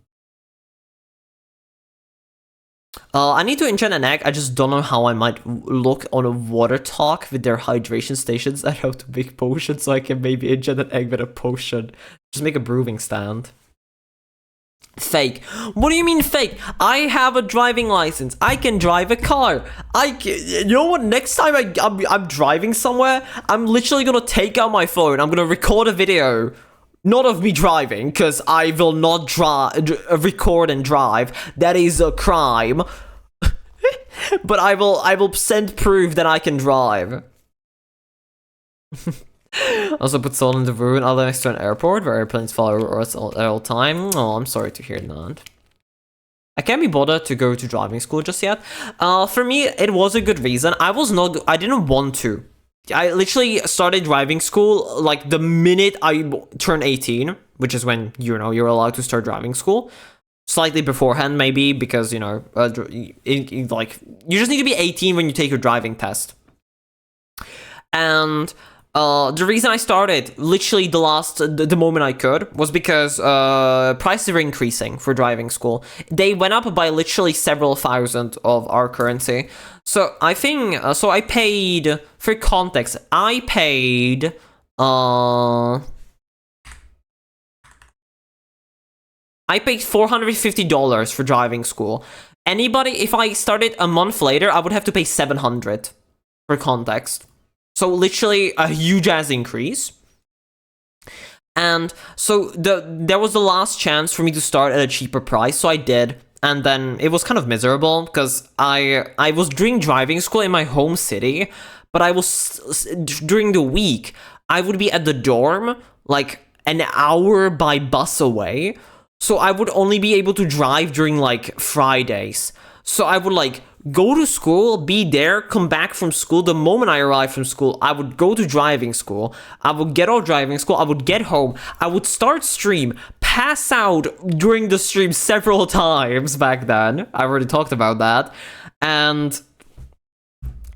I need to enchant an egg. I just don't know how I might look on a water talk with their hydration stations. I have to make potions, so I can maybe enchant an egg with a potion. Just make a brewing stand. Fake. What do you mean fake? I have a driving license. I can drive a car. You know what? Next time I'm driving somewhere, I'm literally gonna take out my phone. I'm gonna record a video. Not of me driving, because I will not record and drive. That is a crime. But I will send proof that I can drive. Also put Seoul in the ruin, other next to an airport where airplanes fly over us at all time. Oh, I'm sorry to hear that. I can't be bothered to go to driving school just yet. For me, it was a good reason. I didn't want to. I literally started driving school like the minute I turned 18, which is when, you know, you're allowed to start driving school. Slightly beforehand, maybe, because, you know, like, you just need to be 18 when you take your driving test. And the reason I started, literally the moment I could, was because prices were increasing for driving school. They went up by literally several thousand of our currency. So I think, I paid, for context, I paid I paid $450 for driving school. Anybody, if I started a month later, I would have to pay $700 for context. So literally a huge ass increase. And so there was the last chance for me to start at a cheaper price, so I did. And then it was kind of miserable because I was doing driving school in my home city, but I was during the week I would be at the dorm like an hour by bus away. So I would only be able to drive during like Fridays. So I would like go to school, be there, come back from school. The moment I arrived from school, I would go to driving school. I would get off driving school. I would get home. I would start stream, pass out during the stream several times back then. I already talked about that. And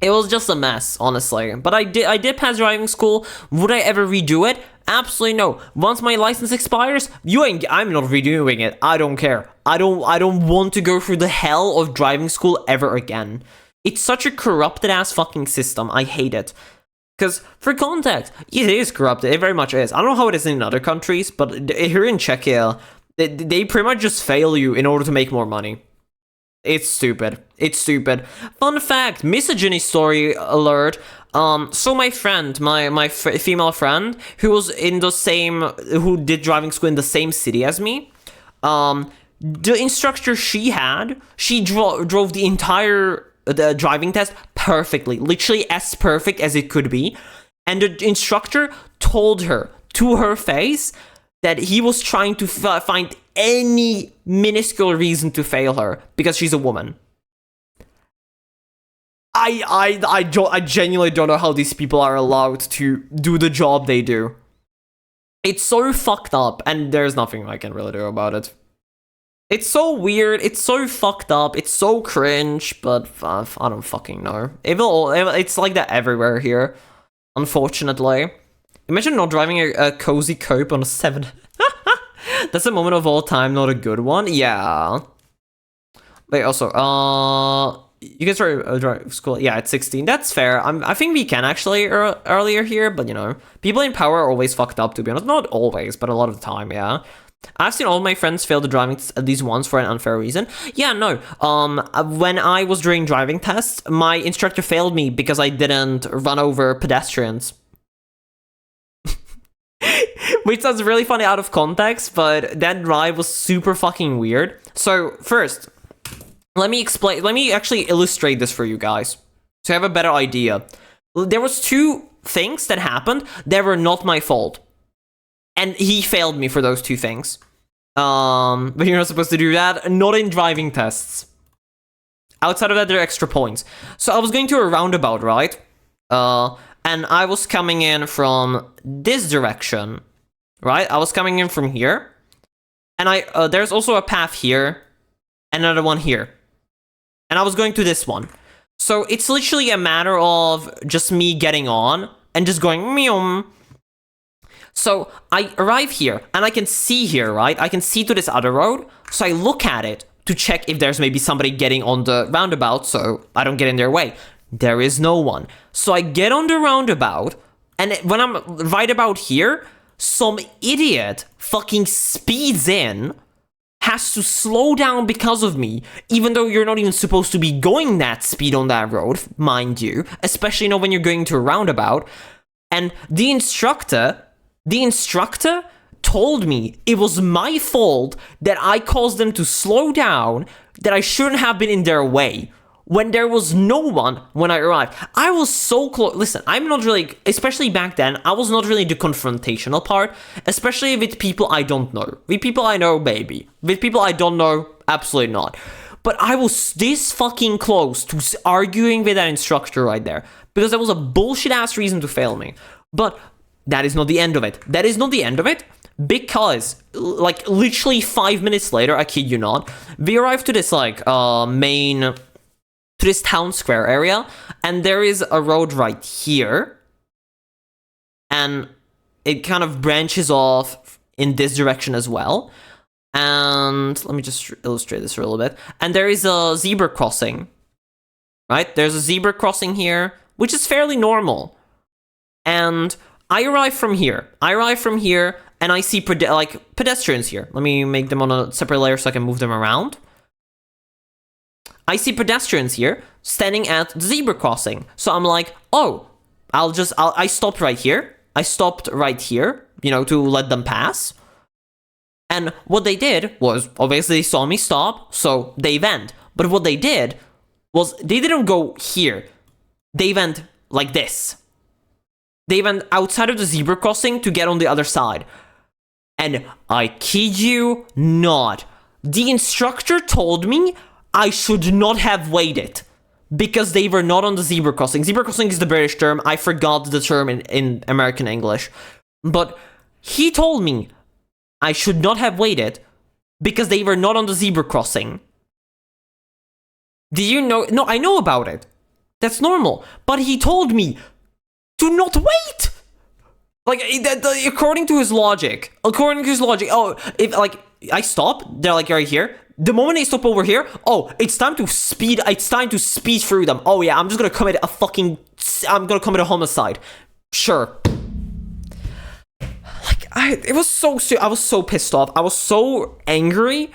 it was just a mess, honestly. But I did pass driving school. Would I ever redo it? Absolutely no. Once my license expires, I'm not redoing it. I don't care. I don't want to go through the hell of driving school ever again. It's such a corrupted ass fucking system. I hate it. Because for context, it is corrupted. It very much is. I don't know how it is in other countries, but here in Czechia, they pretty much just fail you in order to make more money. It's stupid. It's stupid. Fun fact, misogyny story alert. So my friend, my female friend, who was who did driving school in the same city as me, the instructor she drove the entire driving test perfectly, literally as perfect as it could be, and the instructor told her to her face that he was trying to find any minuscule reason to fail her because she's a woman. I genuinely don't know how these people are allowed to do the job they do. It's so fucked up, and there's nothing I can really do about it. It's so weird, it's so fucked up, it's so cringe, but I don't fucking know. It's like that everywhere here, unfortunately. Imagine not driving a cozy cope on a 7. That's a moment of all time, not a good one. Yeah. Wait, also, you guys drive school? Yeah, at 16. That's fair. I think we can actually earlier here, but you know, people in power are always fucked up, to be honest. Not always, but a lot of the time, yeah. I've seen all my friends fail the driving test at least once for an unfair reason. Yeah, no. When I was doing driving tests, my instructor failed me because I didn't run over pedestrians. Which sounds really funny out of context, but that drive was super fucking weird. So, first, let me actually illustrate this for you guys, so you have a better idea. There was 2 things that happened that were not my fault. And he failed me for those 2 things. But you're not supposed to do that, not in driving tests. Outside of that, there are extra points. So I was going to a roundabout, right? And I was coming in from this direction, right? I was coming in from here. And there's also a path here, and another one here. And I was going to this one. So it's literally a matter of just me getting on and just going meow. So I arrive here, and I can see here, right? I can see to this other road. So I look at it to check if there's maybe somebody getting on the roundabout so I don't get in their way. There is no one. So I get on the roundabout, and when I'm right about here, some idiot fucking speeds in, has to slow down because of me, even though you're not even supposed to be going that speed on that road, mind you, especially when you're going to a roundabout. And the instructor told me it was my fault that I caused them to slow down, that I shouldn't have been in their way, when there was no one when I arrived. I was so close. Listen, I'm not really, especially back then, I was not really the confrontational part, especially with people I don't know. With people I know, maybe. With people I don't know, absolutely not. But I was this fucking close to arguing with that instructor right there, because there was a bullshit ass reason to fail me. But that is not the end of it. That is not the end of it, because like literally 5 minutes later, I kid you not, we arrived to this like to this town square area, and there is a road right here, and it kind of branches off in this direction as well. And let me just illustrate this a little bit. And there is a zebra crossing, right? There's a zebra crossing here, which is fairly normal. And I arrive from here, and I see pedestrians here. Let me make them on a separate layer so I can move them around. I see pedestrians here standing at the zebra crossing. So I'm like, oh, I stopped right here. I stopped right here, you know, to let them pass. And what they did was, obviously they saw me stop, so they went. But what they did was, they didn't go here. They went like this. They went outside of the zebra crossing to get on the other side. And I kid you not, the instructor told me I should not have waited because they were not on the zebra crossing. Zebra crossing is the British term. I forgot the term in American English. But he told me I should not have waited because they were not on the zebra crossing. Do you know? No, I know about it. That's normal. But he told me to not wait. Like, according to his logic. Oh, if, like, I stop, they're like right here. The moment they stop over here, oh, it's time to speed through them. Oh yeah, I'm gonna commit a homicide. Sure. Like, I was so pissed off. I was so angry,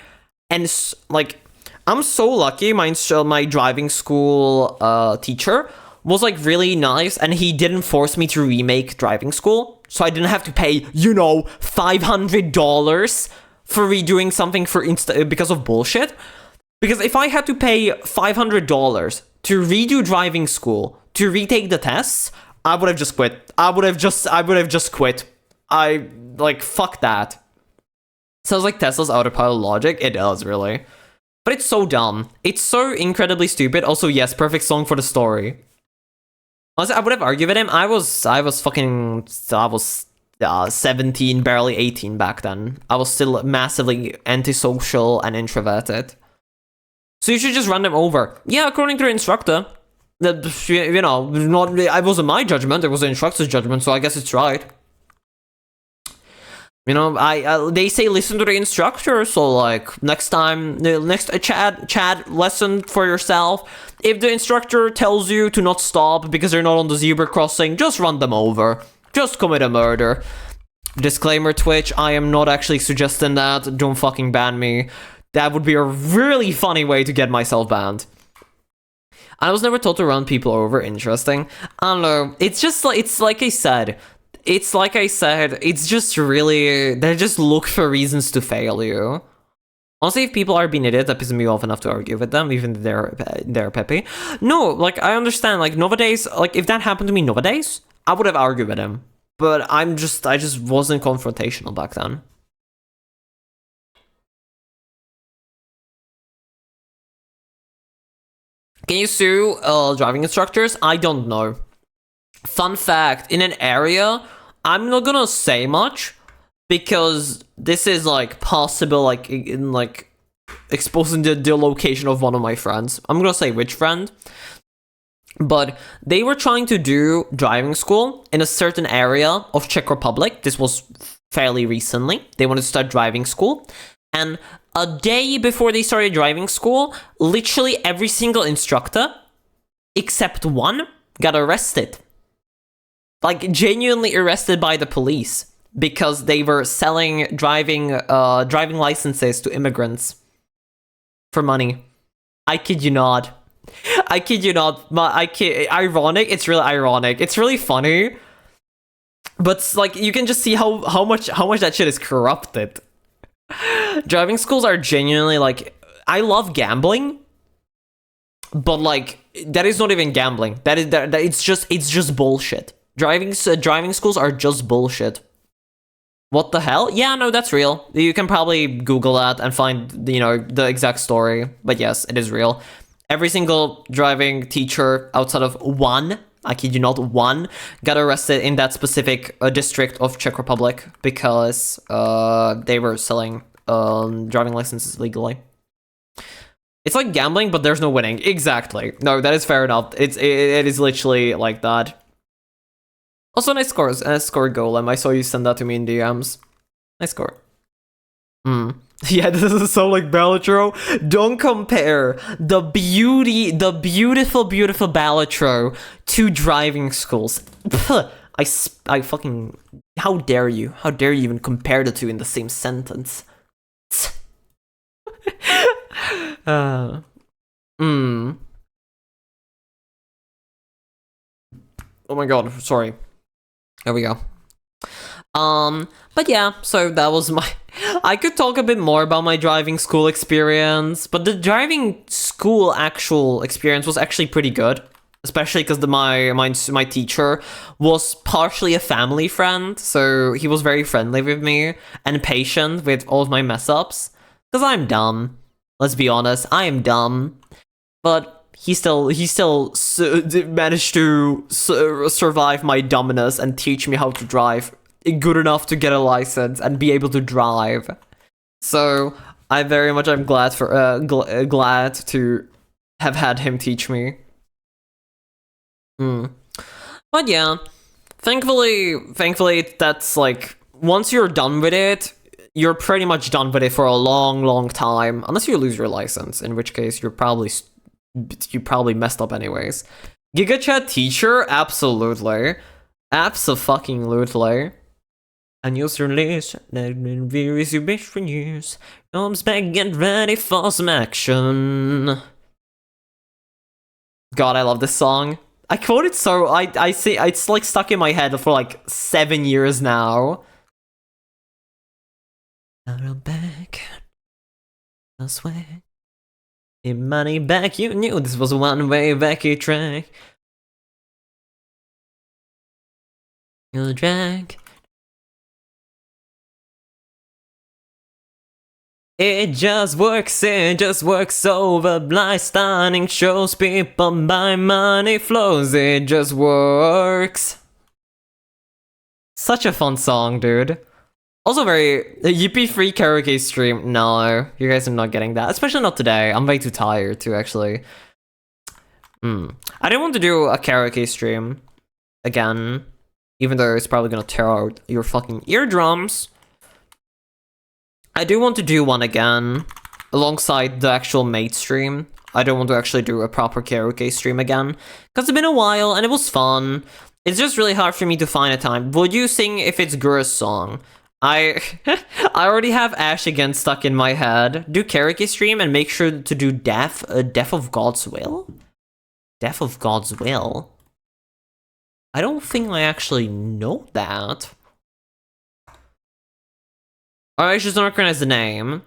and like, I'm so lucky my driving school teacher was like really nice, and he didn't force me to remake driving school, so I didn't have to pay, you know, $500 for redoing something because of bullshit. Because if I had to pay $500 to redo driving school to retake the tests, I would have just quit. I would have just quit. Fuck that. Sounds like Tesla's autopilot logic. It does, really. But it's so dumb. It's so incredibly stupid. Also, yes, perfect song for the story. Honestly, I would have argued with him. I was 17, barely 18 back then. I was still massively antisocial and introverted. So you should just run them over. Yeah, according to the instructor. You know, it wasn't my judgment, it was the instructor's judgment, so I guess it's right. You know, they say listen to the instructor, so like next time, Chad, lesson for yourself. If the instructor tells you to not stop because they're not on the zebra crossing, just run them over. Just commit a murder. Disclaimer, Twitch, I am not actually suggesting that. Don't fucking ban me. That would be a really funny way to get myself banned. I was never told to run people over. Interesting. I don't know. It's just like, it's like I said. It's just really, they just look for reasons to fail you. Honestly, if people are being idiots, that pisses me off enough to argue with them, even if they're peppy. No, like, I understand, like, nowadays, like, if that happened to me nowadays, I would have argued with him. But I just wasn't confrontational back then. Can you sue driving instructors? I don't know. Fun fact, in an area, I'm not gonna say much, because this is, like, possible, like, in, like, exposing the location of one of my friends. I'm gonna say which friend. But they were trying to do driving school in a certain area of Czech Republic. This was fairly recently. They wanted to start driving school. And a day before they started driving school, literally every single instructor, except one, got arrested. Like, genuinely arrested by the police. Because they were selling driving licenses to immigrants. For money. I kid you not. Ironic. It's really ironic. It's really funny. But, like, you can just see how much that shit is corrupted. Driving schools are genuinely, like, I love gambling, but, like, that is not even gambling. It's just bullshit. Driving schools are just bullshit. What the hell? Yeah, no, that's real. You can probably Google that and find, you know, the exact story. But yes, it is real. Every single driving teacher outside of one, I kid you not, one, got arrested in that specific district of Czech Republic because they were selling driving licenses legally. It's like gambling, but there's no winning. Exactly. No, that is fair enough. It is literally like that. Also, nice scores. Score Golem. I saw you send that to me in DMs. Nice score. Yeah, this is so like Balatro. Don't compare the beautiful Balatro to driving schools. I fucking... How dare you? How dare you even compare the two in the same sentence? uh, mm. Oh my god, sorry. There we go. But yeah, so that was my... I could talk a bit more about my driving school experience, but the driving school actual experience was actually pretty good. Especially because my teacher was partially a family friend, so he was very friendly with me and patient with all of my mess-ups. Because I'm dumb. Let's be honest, I am dumb. But he still managed to survive my dumbness and teach me how to drive good enough to get a license and be able to drive. So I'm glad to have had him teach me. But yeah, thankfully that's like, once you're done with it, you're pretty much done with it for a long time, unless you lose your license, in which case you probably messed up anyways. Giga Chat teacher, absolutely. Abso-fucking-lutely. And use your list that varies your best for years. Comes back, get ready for some action. God, I love this song. I quote it so I see it's like stuck in my head for like 7 years now. I'm back. This way. Need money back, you knew this was a one-way backy track. You'll drag. It just works over blind stunning shows people buy money flows, it just works. Such a fun song, dude. Also very Yippee free karaoke stream. No, you guys are not getting that, especially not today. I'm way too tired to actually. I didn't want to do a karaoke stream again, even though it's probably gonna tear out your fucking eardrums. I do want to do one again, alongside the actual mate stream. I don't want to actually do a proper karaoke stream again, because it's been a while and it was fun. It's just really hard for me to find a time. Would you sing if it's Gura's song? I already have Ash again stuck in my head. Do karaoke stream and make sure to do Death of God's Will? Death of God's Will? I don't think I actually know that. I just don't recognize the name.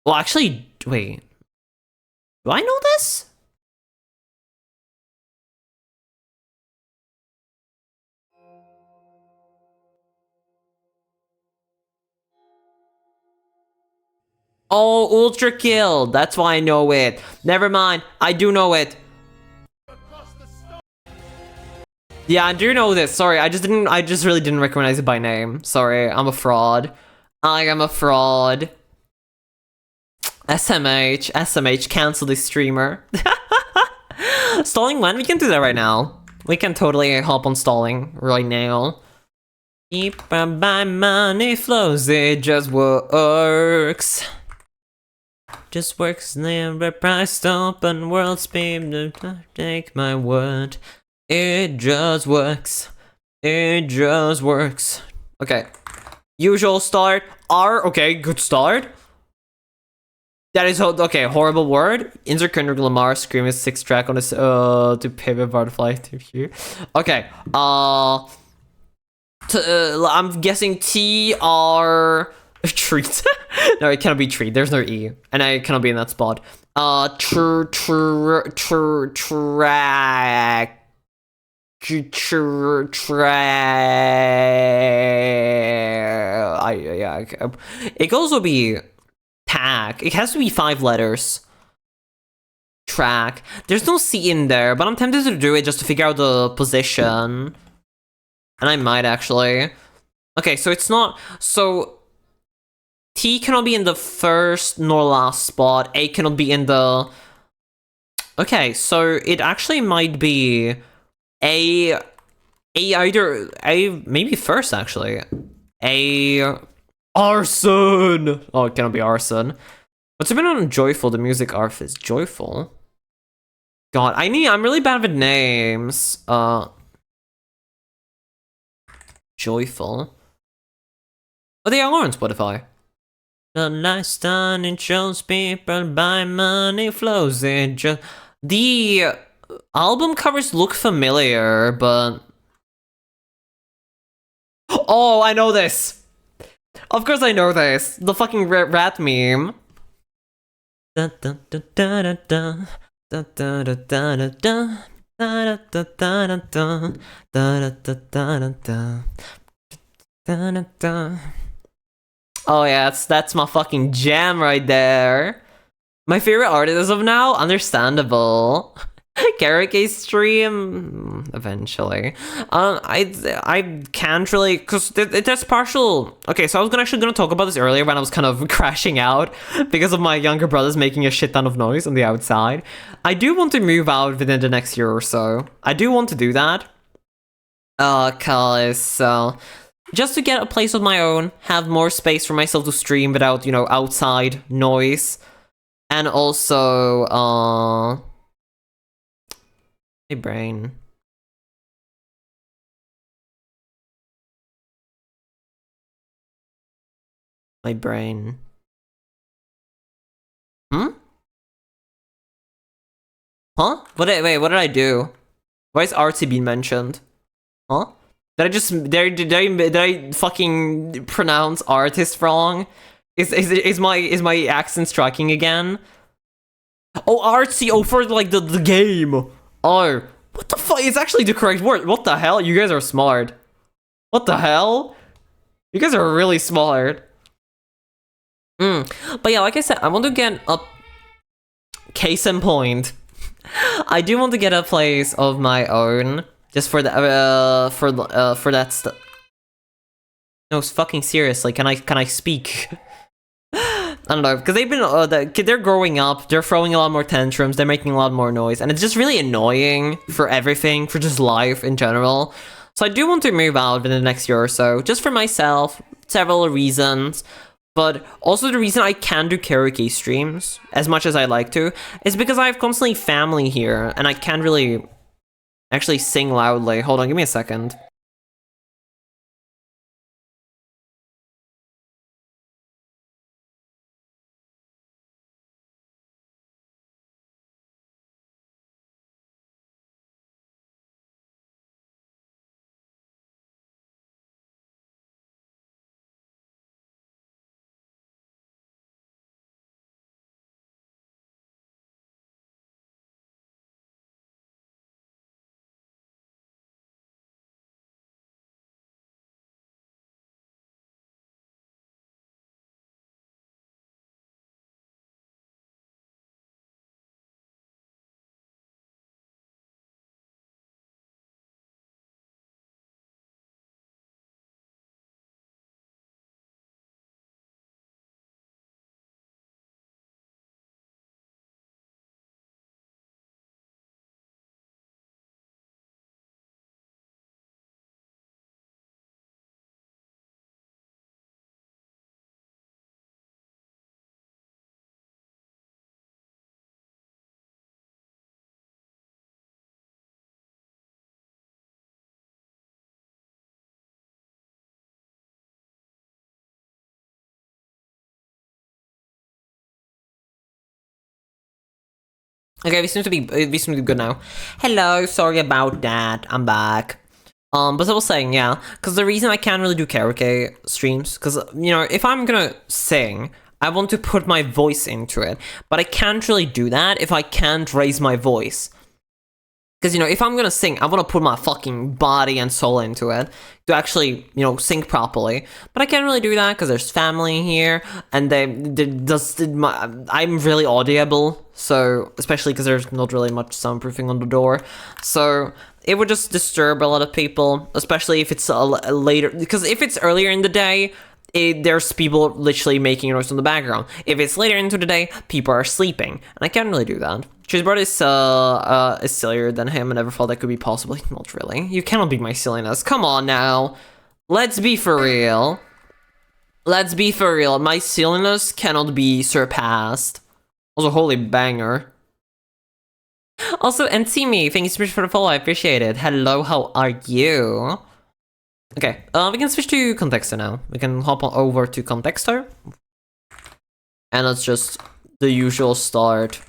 Well, actually, wait. Do I know this? Oh, Ultra Kill. That's why I know it. Never mind. I do know it. Yeah, I do know this. Sorry, I just really didn't recognize it by name. Sorry, I'm a fraud. I am a fraud. SMH, cancel this streamer. Stalling when? We can do that right now. We can totally hop on stalling right now. Keep my money flows, it just works. Just works, never priced open world speed, take my word. It just works. It just works. Okay. Usual start. R. Okay, good start. That is okay. Horrible word. Insert Kendrick Lamar scream is 6th track on this. To pivot butterfly to here. Okay. I'm guessing TR treat. No, it cannot be treat. There's no E, and I cannot be in that spot. Track. It could also be tag. It has to be 5 letters. Track. There's no C in there, but I'm tempted to do it just to figure out the position. And I might actually. Okay, so it's not. So T cannot be in the first nor last spot. A cannot be in the. Okay, so it actually might be. Maybe first actually. Arson! Oh, it cannot be arson. What's a bit on joyful? The music arf is joyful. God, I'm really bad with names. joyful. But they are on Spotify. The last time it shows people buy money flows. It just the album covers look familiar, but oh, I know this. Of course, I know this. The fucking rat meme. Da da da da da da da da da da da. Da da da da da da da da da da da. Oh yeah, that's my fucking jam right there. My favorite artist as of now, understandable. Karaoke stream eventually. I can't really because there's partial. Okay, so I was actually gonna talk about this earlier when I was kind of crashing out because of my younger brothers making a shit ton of noise on the outside. I do want to move out within the next year or so. I do want to do that. Cause just to get a place of my own, have more space for myself to stream without, you know, outside noise, and also my brain. My brain. Huh? What did I do? Why is artsy being mentioned? Huh? Did I fucking pronounce artist wrong? Is my accent striking again? Oh, artsy. Oh, for like the game. Oh, what the fuck? It's actually the correct word. What the hell? You guys are smart. What the hell? You guys are really smart. But yeah, like I said, I want to get a case in point. I do want to get a place of my own, just for the for that stuff. No, fucking seriously, can I speak? I don't know, because they've been they're growing up, they're throwing a lot more tantrums, they're making a lot more noise, and it's just really annoying for everything, for just life in general. So I do want to move out in the next year or so, just for myself, several reasons. But also the reason I can do karaoke streams as much as I like to is because I have constantly family here and I can't really actually sing loudly. Hold on, give me a second. Okay, we seem to be good now. Hello, sorry about that. I'm back. But as I was saying, yeah, because the reason I can't really do karaoke streams, because, you know, if I'm gonna sing, I want to put my voice into it, but I can't really do that if I can't raise my voice. Because, you know, if I'm gonna sing, I want to put my fucking body and soul into it to actually, you know, sing properly. But I can't really do that because there's family here, and I'm really audible, so, especially because there's not really much soundproofing on the door. So, it would just disturb a lot of people, especially if it's later, because if it's earlier in the day, there's people literally making noise in the background. If it's later into the day, people are sleeping, and I can't really do that. Cheesebrot is sillier than him. I never thought that could be possible. Not really. You cannot beat my silliness. Come on now. Let's be for real. Let's be for real. My silliness cannot be surpassed. Also, holy banger. Also, and see me. Thank you so much for the follow. I appreciate it. Hello, how are you? Okay, we can switch to Contexto now. We can hop on over to Contexto. And let's just the usual start.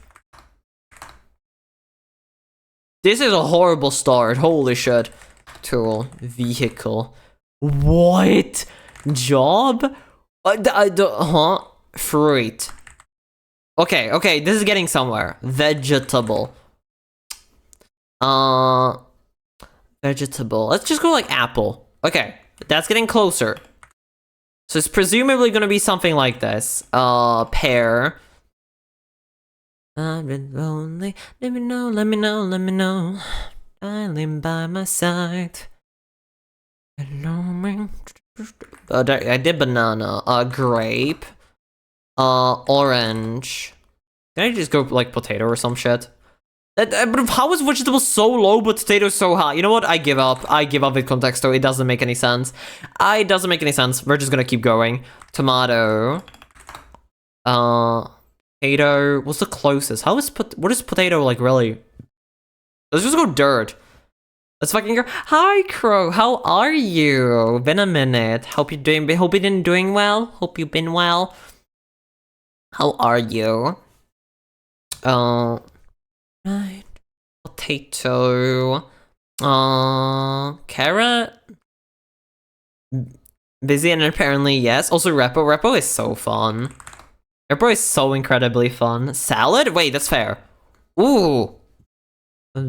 This is a horrible start. Holy shit. Tool. Vehicle. What? Job? Huh? Fruit. Okay, this is getting somewhere. Vegetable. Vegetable. Let's just go like apple. Okay, that's getting closer. So it's presumably gonna be something like this. Pear. I've been lonely. Let me know, let me know, let me know. Darling by my side. I did banana. Grape. Orange. Can I just go like potato or some shit? But how is vegetable so low but potato so high? You know what? I give up. I give up with Contexto. It doesn't make any sense. It doesn't make any sense. We're just gonna keep going. Tomato. Potato. What's the closest? What is potato like really? Let's just go dirt. Let's fucking go. Hi Crow, how are you? Been a minute. Hope you've been doing well. Hope you've been well. How are you? Right. Potato. Carrot. Busy and apparently yes. Also Repo. Repo is so fun. Repo is so incredibly fun. Salad? Wait, that's fair. Ooh. Let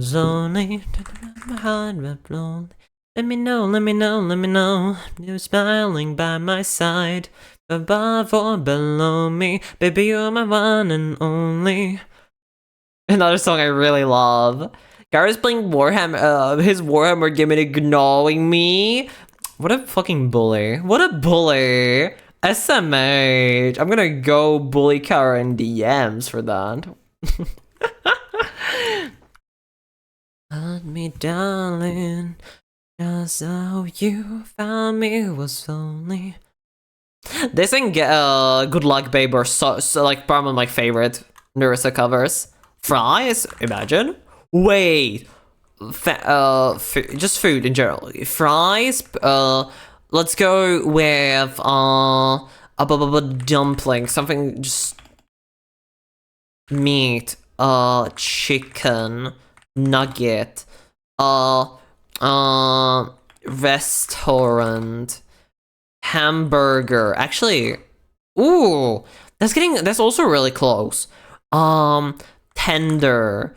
me know, let me know, let me know. You're smiling by my side. Above or below me. Baby, you're my one and only. Another song I really love. Garrett's playing Warhammer, his Warhammer gimmick gnawing me. What a fucking bully. What a bully. SMH. I'm gonna go bully Kara in DMs for that. Hold me, darling. Just how you found me was only. This and Good Luck Babe are so like probably my favorite Nerissa covers. Fries, imagine. Wait, just food in general. Fries. Let's go with dumpling. Something just meat. Chicken nugget. Restaurant. Hamburger. Actually, ooh, that's also really close. Tender,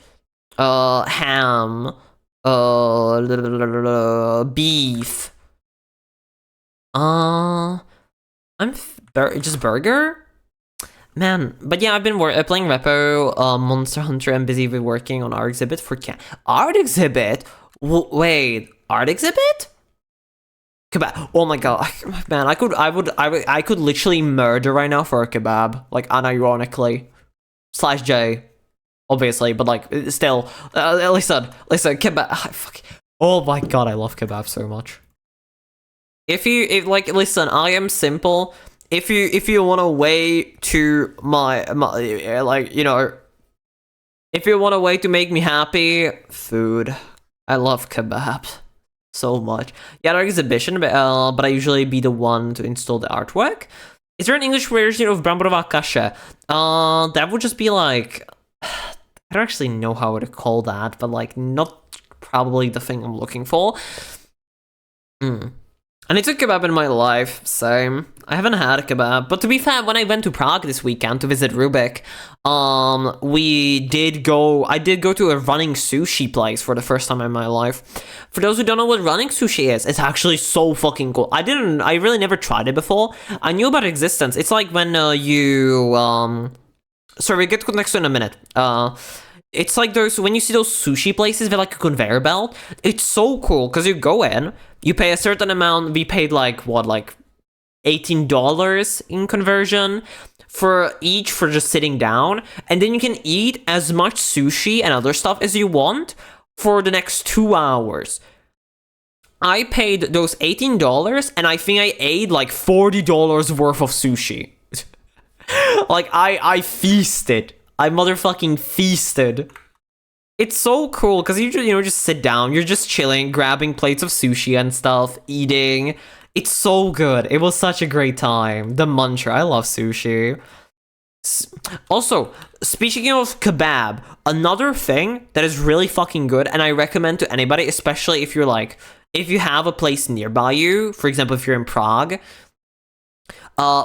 ham, beef. Just burger? Man, but yeah, I've been playing Repo, Monster Hunter, and busy with working on art exhibit for art exhibit? Wait, art exhibit? Kebab. Oh my god, man, I could literally murder right now for a kebab, like unironically. /J, obviously, but like still. Listen, kebab. Fuck. Oh my god, I love kebab so much. Listen, I am simple. If you want a way to like, you know, if you want a way to make me happy, food. I love kebab so much. Yeah, there is exhibition, but I usually be the one to install the artwork. Is there an English version of Bramborová kaše? That would just be like, I don't actually know how to call that, but like not probably the thing I'm looking for. I need a kebab in my life, so I haven't had a kebab. But to be fair, when I went to Prague this weekend to visit Rubik, I did go to a running sushi place for the first time in my life. For those who don't know what running sushi is, it's actually so fucking cool. I really never tried it before. I knew about its existence. It's like when sorry, we get to next in a minute. It's like when you see those sushi places with like a conveyor belt. It's so cool because you go in, you pay a certain amount. We paid like $18 in conversion for just sitting down, and then you can eat as much sushi and other stuff as you want for the next 2 hours. I paid those $18, and I think I ate like $40 worth of sushi. Like I feasted. I motherfucking feasted. It's so cool because you just sit down, you're just chilling, grabbing plates of sushi and stuff, eating. It's so good. It was such a great time. The muncher, I love sushi. Also, speaking of kebab, another thing that is really fucking good, and I recommend to anybody, especially if you have a place nearby you, for example, if you're in Prague,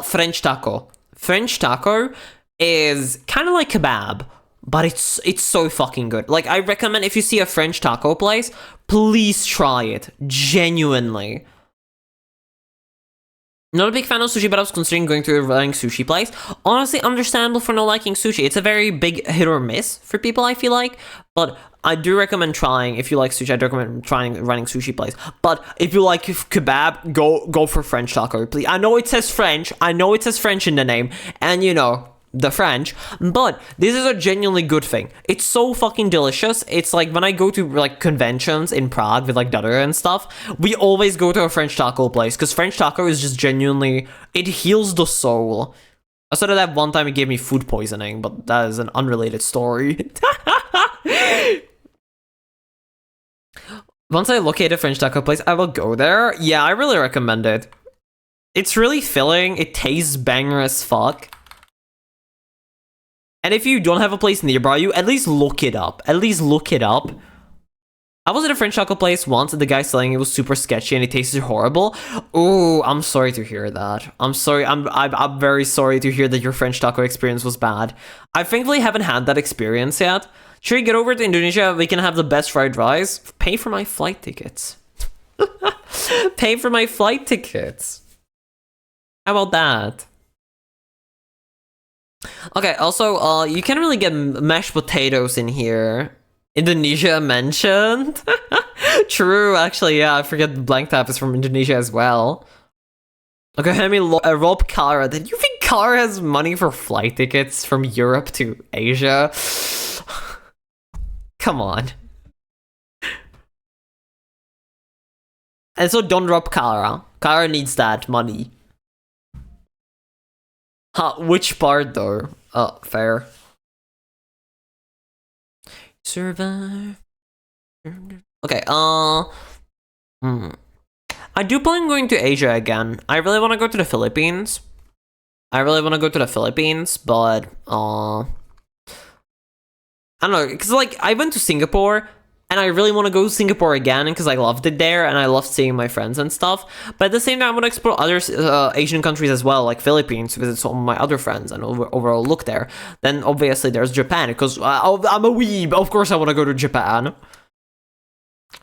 French taco. French taco is kind of like kebab, but it's so fucking good. Like, I recommend if you see a French taco place, please try it. Genuinely. Not a big fan of sushi, but I was considering going to a running sushi place. Honestly, understandable for not liking sushi. It's a very big hit or miss for people, I feel like. But I do recommend trying, if you like sushi, I do recommend trying a running sushi place. But if you like kebab, go for French taco, please. I know it says French. I know it says French in the name. And you know, the French, but this is a genuinely good thing. It's so fucking delicious. It's like when I go to like conventions in Prague with like Dada and stuff, we always go to a French taco place because French taco is just genuinely, it heals the soul. Aside of that one time it gave me food poisoning, but that is an unrelated story. Once I locate a French taco place, I will go there. Yeah, I really recommend it. It's really filling. It tastes banger as fuck. And if you don't have a place nearby you, at least look it up. At least look it up. I was at a French taco place once and the guy selling it was super sketchy and it tasted horrible. Oh, I'm sorry to hear that. I'm sorry. I'm very sorry to hear that your French taco experience was bad. I thankfully haven't had that experience yet. Should we get over to Indonesia? We can have the best fried rice. Pay for my flight tickets. Pay for my flight tickets. How about that? Okay, also, you can't really get mashed potatoes in here. Indonesia mentioned? True, actually, yeah, I forget Blank Tap is from Indonesia as well. Okay, let me rob Kara. Did you think Kara has money for flight tickets from Europe to Asia? Come on. And so don't rob Kara. Kara needs that money. Huh, which part though? Oh, fair. Survive. Okay, I do plan on going to Asia again. I really want to go to the Philippines. But, I don't know, because, like, I went to Singapore, and I really want to go to Singapore again, because I loved it there, and I loved seeing my friends and stuff. But at the same time, I want to explore other Asian countries as well, like Philippines, visit some of my other friends, and overall look there. Then, obviously, there's Japan, because I'm a weeb. Of course I want to go to Japan.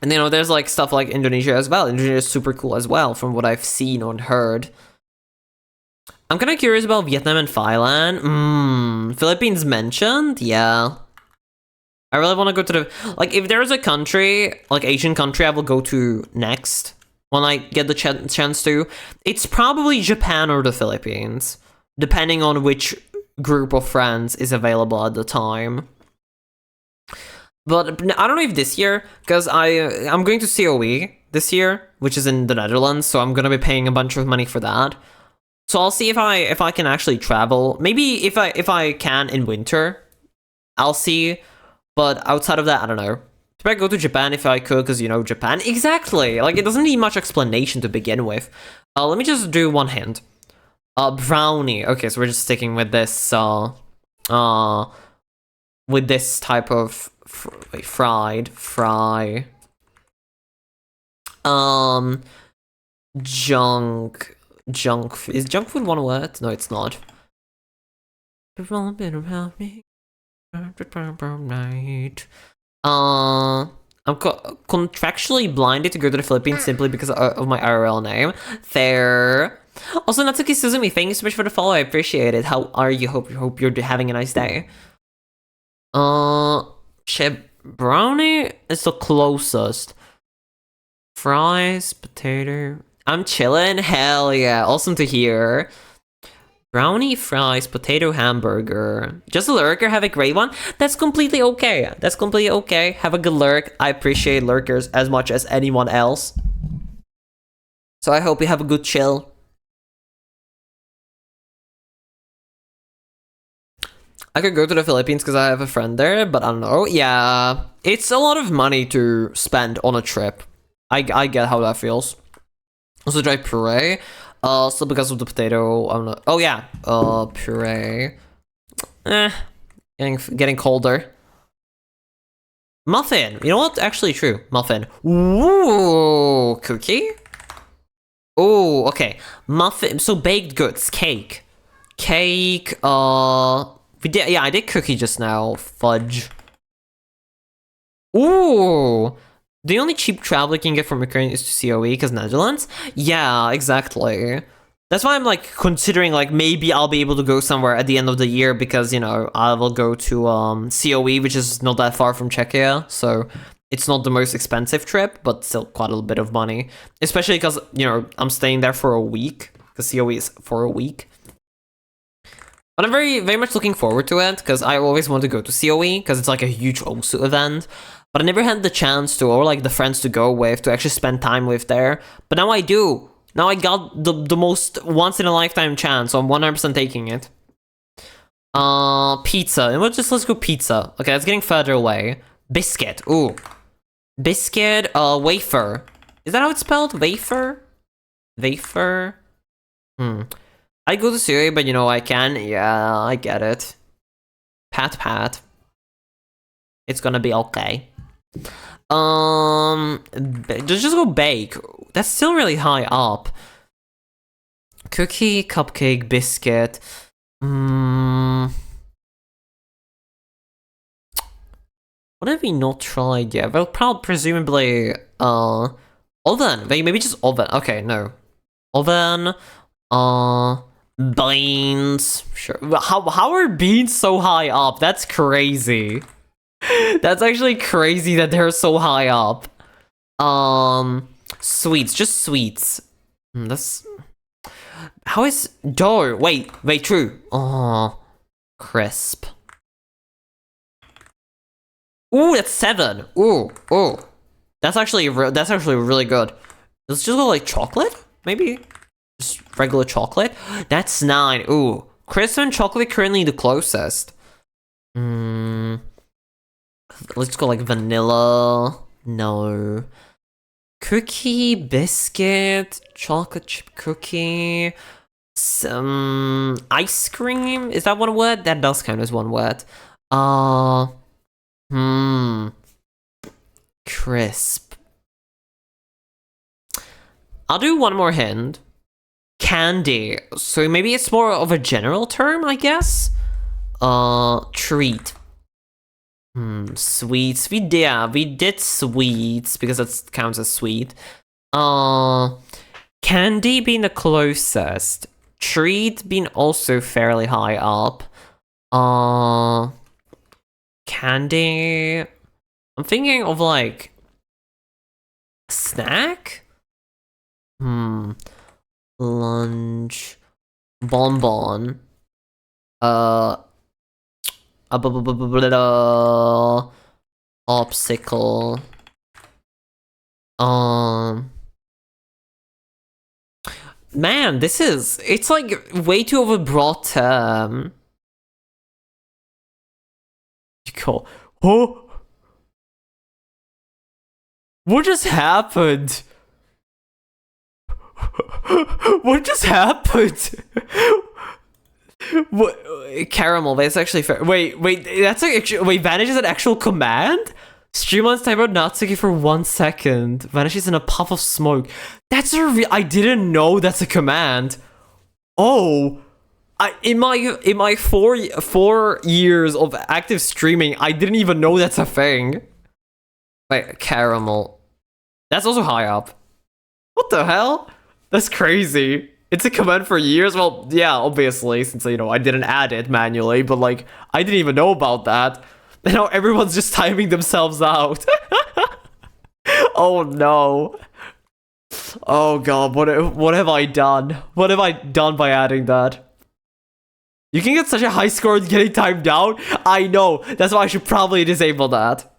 And, you know, there's, like, stuff like Indonesia as well. Indonesia is super cool as well, from what I've seen or heard. I'm kind of curious about Vietnam and Thailand. Philippines mentioned? Yeah. I really want to go to the... Like, if there's a country, like Asian country, I will go to next when I get the chance to. It's probably Japan or the Philippines, depending on which group of friends is available at the time. But I don't know if this year, because I'm going to COE this year, which is in the Netherlands, so I'm going to be paying a bunch of money for that. So I'll see if I can actually travel. Maybe if I can in winter, I'll see. But outside of that, I don't know. If I go to Japan if I could, because, you know, Japan. Exactly. Like, it doesn't need much explanation to begin with. Let me just do one hint. Brownie. Okay, so we're just sticking with this, with this type of fry. Junk. Is junk food one word? No, it's not. I'm contractually blinded to go to the Philippines simply because of my IRL name. Fair. Also, Natsuki Suzumi, thank you so much for the follow. I appreciate it. How are you? Hope you're having a nice day. Shit, brownie is the closest. Fries, potato. I'm chilling. Hell yeah. Awesome to hear. Brownie, fries, potato hamburger. Just a lurker, have a great one? That's completely okay. That's completely okay. Have a good lurk. I appreciate lurkers as much as anyone else. So I hope you have a good chill. I could go to the Philippines because I have a friend there, but I don't know. Yeah, it's a lot of money to spend on a trip. I get how that feels. Also try puree. Still because of the potato. I'm not. Oh yeah. Puree. Getting colder. Muffin. You know what? Actually, true. Muffin. Ooh, cookie. Oh, okay. Muffin. So baked goods. Cake. Cake. We did. Yeah, I did cookie just now. Fudge. Ooh. The only cheap travel you can get from Ukraine is to COE, because Netherlands? Yeah, exactly. That's why I'm, like, considering, like, maybe I'll be able to go somewhere at the end of the year, because, you know, I will go to, COE, which is not that far from Czechia, so it's not the most expensive trip, but still quite a little bit of money. Especially because, you know, I'm staying there for a week, because COE is for a week. But I'm very, very much looking forward to it, because I always want to go to COE, because it's, like, a huge OSU event. But I never had the chance to, or like the friends to go with, to actually spend time with there. But now I do. Now I got the most once-in-a-lifetime chance, so I'm 100% taking it. Pizza. And let's go pizza. Okay, that's getting further away. Biscuit. Ooh. Biscuit, wafer. Is that how it's spelled? Wafer? Wafer? I go to Syria, but you know I can. Yeah, I get it. Pat. It's gonna be okay. Just go bake. That's still really high up. Cookie, cupcake, biscuit. What have we not tried yet? Well, presumably, oven. Maybe just oven. Okay, no. Oven, beans. Sure. How are beans so high up? That's crazy. That's actually crazy that they're so high up. Sweets, just sweets. That's... How is... Dough? Wait, true. Crisp. Ooh, that's 7. Ooh. That's actually really good. Let's just go like chocolate? Maybe? Just regular chocolate? That's 9. Ooh. Crisp and chocolate currently the closest. Let's go like vanilla. No. Cookie, biscuit, chocolate chip cookie, some ice cream. Is that one word? That does count as one word. Crisp. I'll do one more hint. Candy. So maybe it's more of a general term, I guess. Treat. Sweets. We did sweets because that counts as sweet. Candy being the closest. Treat being also fairly high up. Candy. I'm thinking of like snack. Lunch. Bonbon. Obstacle. Man, it's like way too of a broad term. You call, oh, what just happened? What just happened? What? Caramel, that's actually fair. Wait, that's like vanish is an actual command? Streamlines timer Natsuki for 1 second. Vanishes in a puff of smoke. That's I didn't know that's a command. Oh, in my 4 years of active streaming, I didn't even know that's a thing. Wait, caramel. That's also high up. What the hell? That's crazy. It's a command for years? Well, yeah, obviously, since, you know, I didn't add it manually, but, like, I didn't even know about that. And now everyone's just timing themselves out. Oh, no. Oh, God, what have I done? What have I done by adding that? You can get such a high score getting timed out? I know. That's why I should probably disable that.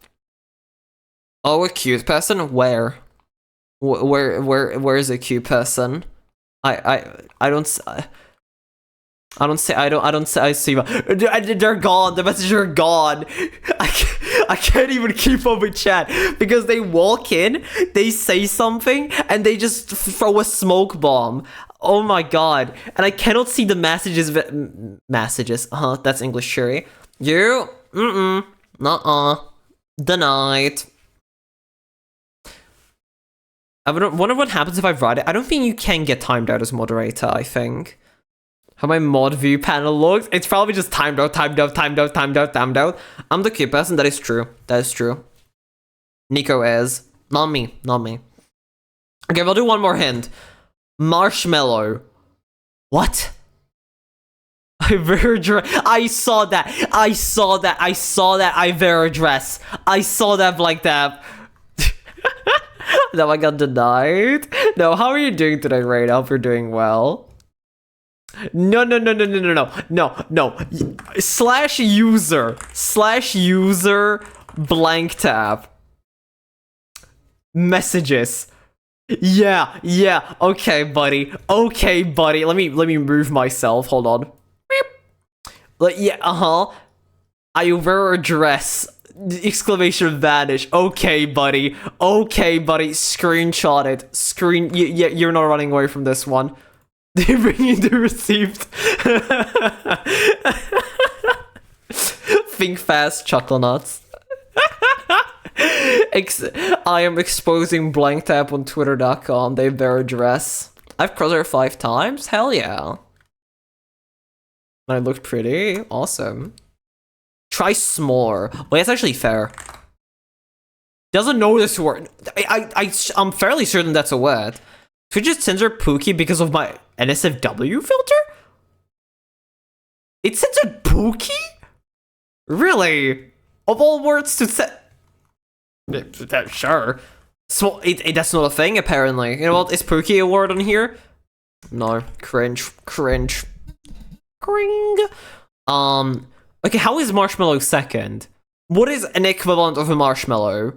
Oh, a cute person? Where? Where is a cute person? I don't... I see. They're gone. The messages are gone. I can't even keep up with chat because they walk in, they say something, and they just throw a smoke bomb. Oh my god. And I cannot see the messages. Messages. That's English, Sherry. You? Nuh-uh. Denied. I wonder what happens if I write it. I don't think you can get timed out as moderator, I think. How my mod view panel looks? It's probably just timed out. I'm the key person. That is true. Nico is. Not me. Okay, we'll do one more hint. Marshmallow. What? I saw that. I wear a dress. I saw that like that. No, I got denied. No, how are you doing today, Rain? I hope you're doing well. No. /user blank tab. Messages. Yeah. Okay, buddy. Let me move myself. Hold on. Yeah, I wear a dress. Exclamation vanish. Okay, buddy. Screenshot it. You're not running away from this one. They bring you the received. Think fast, chuckle nuts. I am exposing blank tap on twitter.com. They bear a dress. I've crossed her 5 times? Hell yeah. I looked pretty. Awesome. Try s'more. Well, that's actually fair. Doesn't know this word. I'm fairly certain that's a word. Twitch just censor Pookie because of my NSFW filter? It censored Pookie? Really? Of all words to set. Sure. So that's not a thing, apparently. You know what? Is Pookie a word on here? No. Cringe. Okay, how is marshmallow second? What is an equivalent of a marshmallow?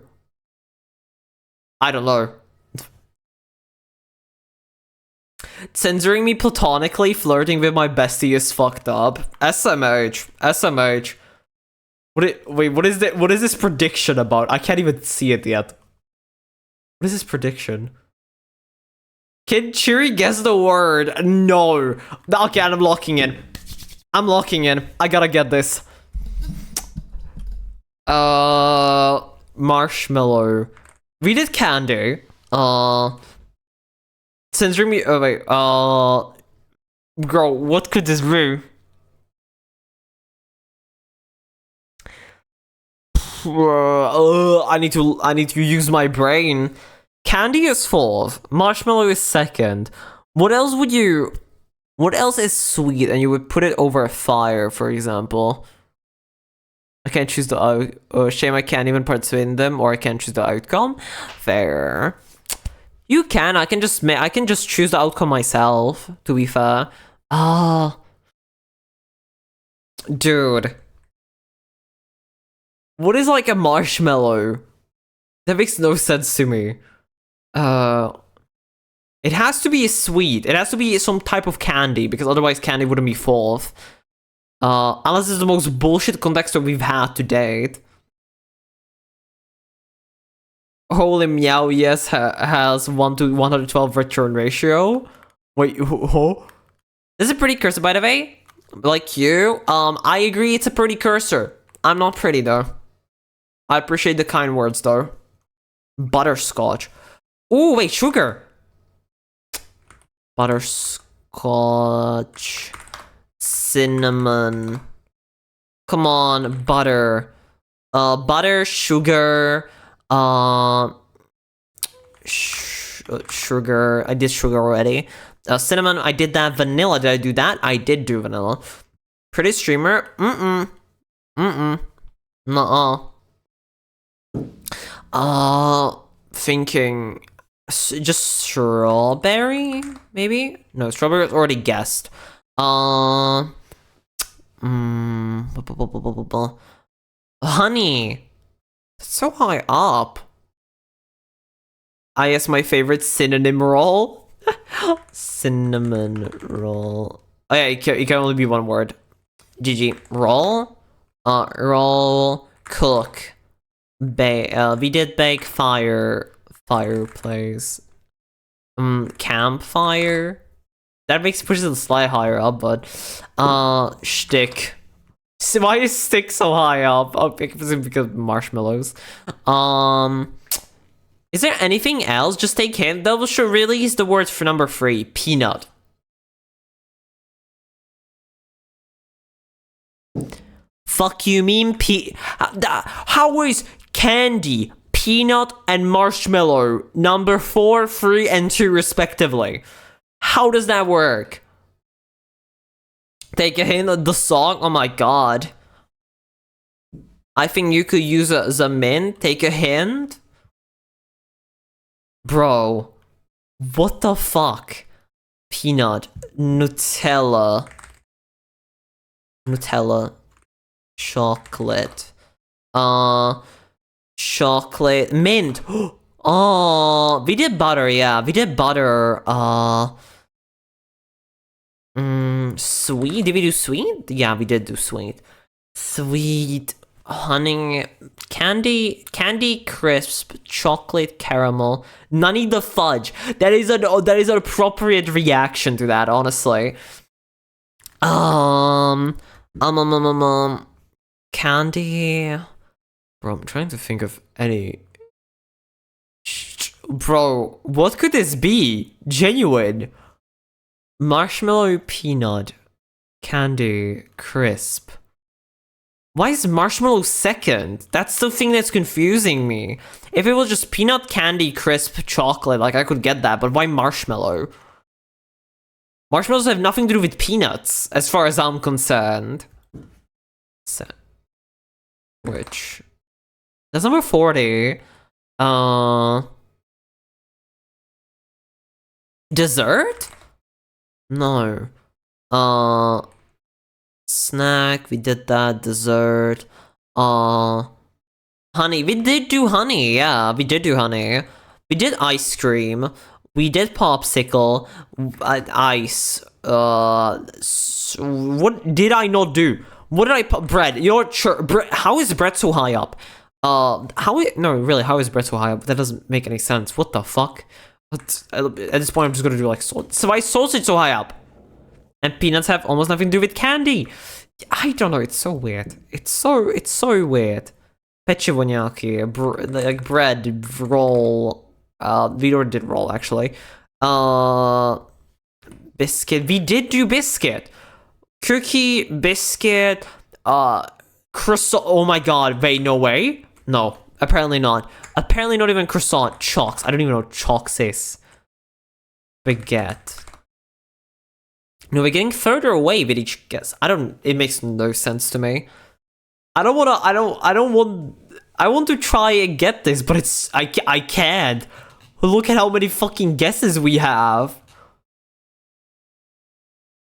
I don't know. Censoring me platonically, flirting with my bestie is fucked up. SMH. What is this prediction about? I can't even see it yet. What is this prediction? Can Chiri guess the word? No. Okay, I'm locking in. I gotta get this. Marshmallow. We did candy. Censoring me. Oh wait. Girl, what could this be? I need to use my brain. Candy is 4th. Marshmallow is 2nd. What else is sweet and you would put it over a fire, for example? I can't choose the shame I can't even participate in them, or I can't choose the outcome. Fair. You can. I can just choose the outcome myself, to be fair. Dude. What is like a marshmallow? That makes no sense to me. It has to be sweet. It has to be some type of candy, because otherwise candy wouldn't be 4th. Unless it's the most bullshit context that we've had to date. Holy meow, yes, has 1 to 112 return ratio. Wait, oh? This is a pretty cursor, by the way. Like you. I agree it's a pretty cursor. I'm not pretty, though. I appreciate the kind words, though. Butterscotch. Oh, wait, sugar. Butterscotch. Cinnamon. Come on, butter. Butter, sugar. Sugar. I did sugar already. Cinnamon, I did that. Vanilla, did I do that? I did do vanilla. Pretty streamer. Nuh-uh. Thinking. Just strawberry, maybe? No, strawberry was already guessed. Honey. That's so high up. I guess my favorite synonym roll. Cinnamon roll. Oh yeah, it can only be one word. GG. Roll. Roll. Cook. We did bake. Fire. Fireplace. Campfire. That pushes it slightly higher up, but shtick. So why is stick so high up? Oh, because marshmallows. Is there anything else? Just take hint. That should release the word for number 3. Peanut. Fuck you mean how is candy, peanut, and marshmallow number 4, 3, and 2 respectively? How does that work? Take a hint of the song? Oh my god. I think you could use the mint. Take a hint? Bro. What the fuck? Peanut. Nutella. Chocolate. Chocolate. Mint. Oh, we did butter, yeah. We did butter. Sweet? Did we do sweet? Yeah, we did do sweet. Sweet. Honey. Candy crisp. Chocolate caramel. Nutty the fudge. That is an appropriate reaction to that, honestly. Candy. Bro, I'm trying to think of any. Bro, what could this be? Genuine. Marshmallow, peanut, candy, crisp. Why is marshmallow second? That's the thing that's confusing me. If it was just peanut, candy, crisp, chocolate, like I could get that, but why marshmallow? Marshmallows have nothing to do with peanuts, as far as I'm concerned. Which? That's number 40. Dessert? No. Snack, we did that. Dessert. Honey, we did do honey. Yeah, we did do honey. We did ice cream. We did popsicle. Ice. What did I not do? What did I put? Bread. How is bread so high up? How is bread so high up? That doesn't make any sense. What the fuck? At this point, I'm just gonna do like salt. So why is sausage so high up? And peanuts have almost nothing to do with candy. I don't know. It's so weird. It's so weird. Pechivonyaki, like bread, roll. We already did roll actually. Biscuit. We did do biscuit. Cookie, biscuit, croissant. Oh my god, wait, no way? No, apparently not. Apparently not even croissant. Chalks. I don't even know what chalks is. Baguette. No, we're getting further away with each guess. It makes no sense to me. I want to try and get this, but I can't. Look at how many fucking guesses we have.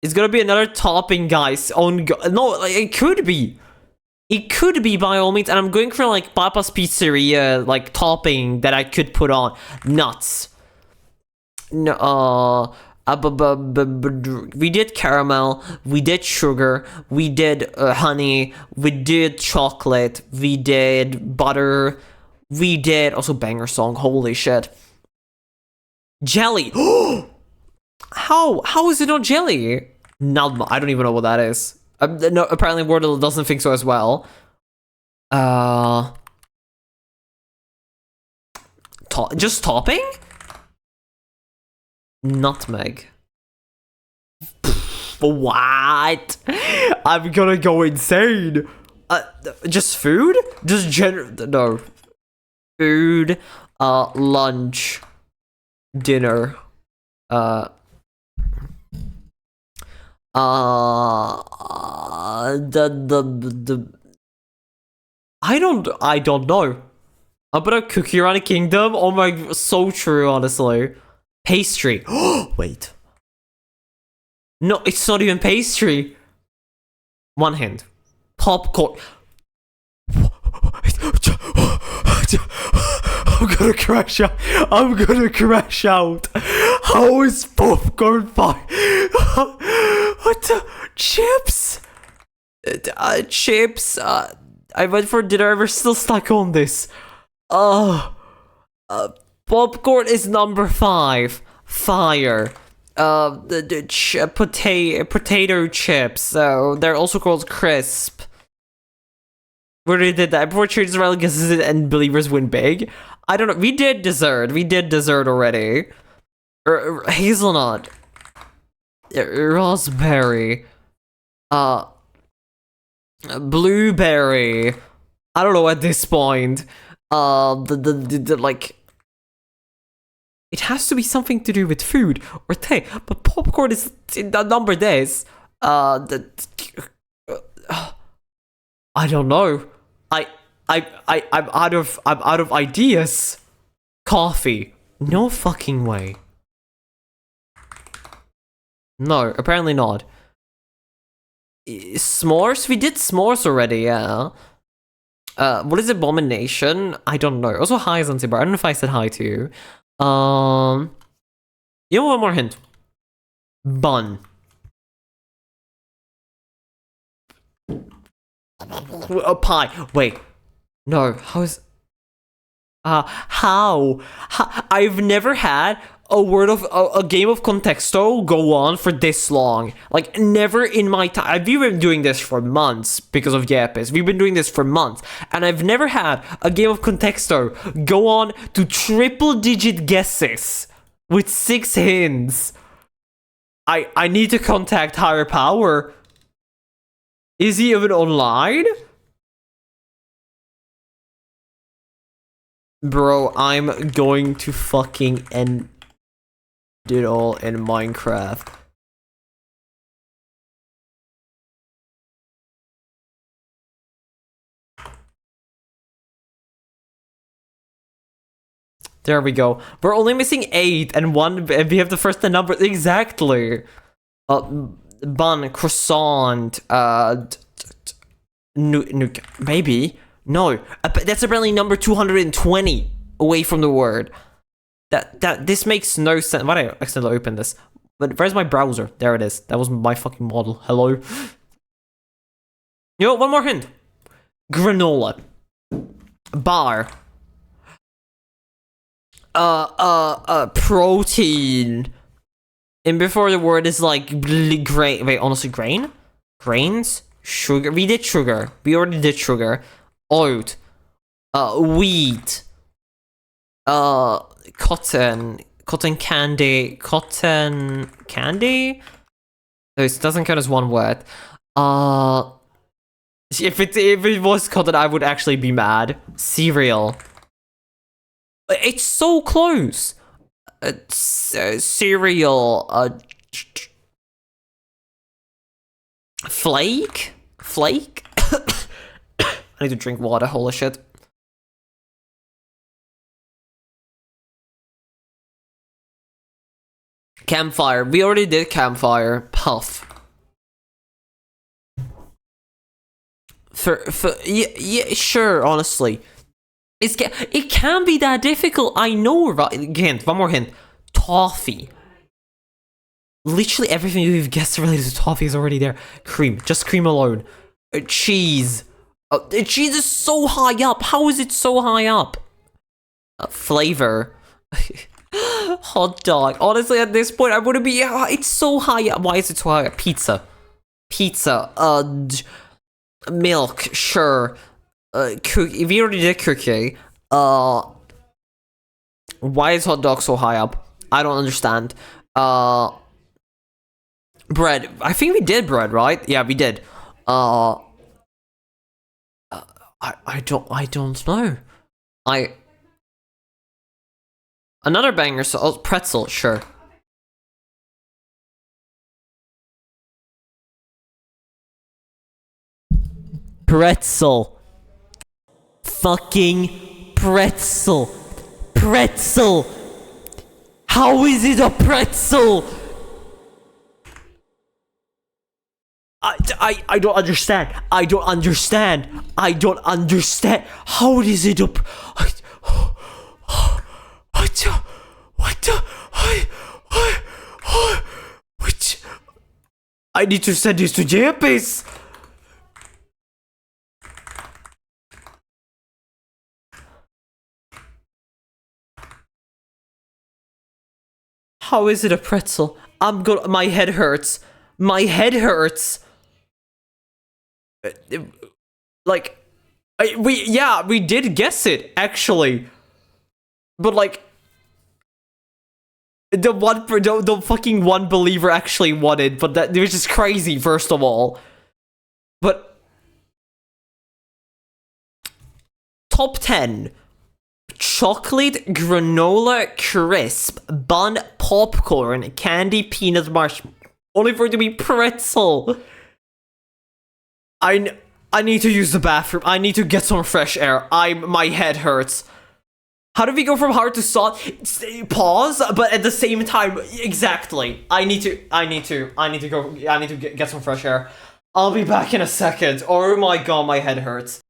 It's gonna be another topping, guys. No, it could be. It could be by all means, and I'm going for like Papa's Pizzeria, like topping that I could put on. Nuts. No, we did caramel, we did sugar, we did honey, we did chocolate, we did butter, we did also banger song. Holy shit. Jelly. How is it not jelly? Nalma, I don't even know what that is. No, apparently Wordle doesn't think so as well. Just topping? Nutmeg. What? I'm gonna go insane. Just food? Just no. Food, lunch, dinner, I don't know. How about a cookie around a kingdom? Oh my, so true, honestly. Pastry. Wait. No, it's not even pastry. One hint. Popcorn. I'm gonna crash out. I'm gonna crash out. How is popcorn fine? What the? Chips? Chips. I went for dinner. We're still stuck on this. Popcorn is number 5. Fire. Potato chips. So they're also called crisp. We already did that. Before Cheers Israel guesses it and Believers win big. I don't know. We did dessert. We did dessert already. Hazelnut. Raspberry. Blueberry. I don't know at this point. Like, it has to be something to do with food or tea, but popcorn is the number this. I don't know. I'm out of ideas. Coffee. No fucking way. No, apparently not. S'mores? We did s'mores already, yeah. What is abomination? I don't know. Also, hi Zanzibar. I don't know if I said hi to you. You know, one more hint. Bun. A pie. Wait. No. How is... how? I've never had a word of a game of Contexto go on for this long. Like, never in my time. We've been doing this for months because of Yapping. We've been doing this for months, and I've never had a game of Contexto go on to triple-digit guesses with 6 hints. I need to contact higher power. Is he even online? Bro, I'm going to fucking end it all in Minecraft. There we go. We're only missing 8 and 1, and we have the first number exactly. Bun, croissant, maybe. No, that's apparently number 220 away from the word. This makes no sense. Why did I accidentally open this? But where's my browser? There it is. That was my fucking model. Hello. You know, one more hint. Granola. Bar. Protein. And before the word is like grain. Wait, honestly, grain? Grains? Sugar. We did sugar. We already did sugar. Oat. Wheat. Cotton candy. No, it doesn't count as one word. If it was cotton, I would actually be mad. Cereal. It's so close. Cereal. Flake. I need to drink water. Holy shit. Campfire. We already did campfire. Puff. Yeah, sure, honestly. It can be that difficult. I know, right? Hint. One more hint. Toffee. Literally everything you've guessed related to toffee is already there. Cream. Just cream alone. Cheese. Cheese is so high up. How is it so high up? Flavor. Hot dog. Honestly, at this point, I wouldn't be. It's so high up. Why is it so high up? Pizza. Milk. Sure. Cookie. We already did cookie. Why is hot dog so high up? I don't understand. Bread. I think we did bread, right? Yeah, we did. I don't know. Another banger, so pretzel, sure. Pretzel. Fucking pretzel. Pretzel. How is it a pretzel? I don't understand. I don't understand. How is it a... I need to send this to Yapping. How is it a pretzel? My head hurts. My head hurts. Like, we did guess it, actually. But like, the fucking one believer actually won it, but that which is crazy, first of all. But top 10. Chocolate granola crisp bun popcorn candy peanut marshmallow. Only for it to be pretzel. I need to use the bathroom. I need to get some fresh air. My head hurts. How do we go from hard to soft? Pause, but at the same time, exactly. I need to get some fresh air. I'll be back in a second. Oh my god, my head hurts.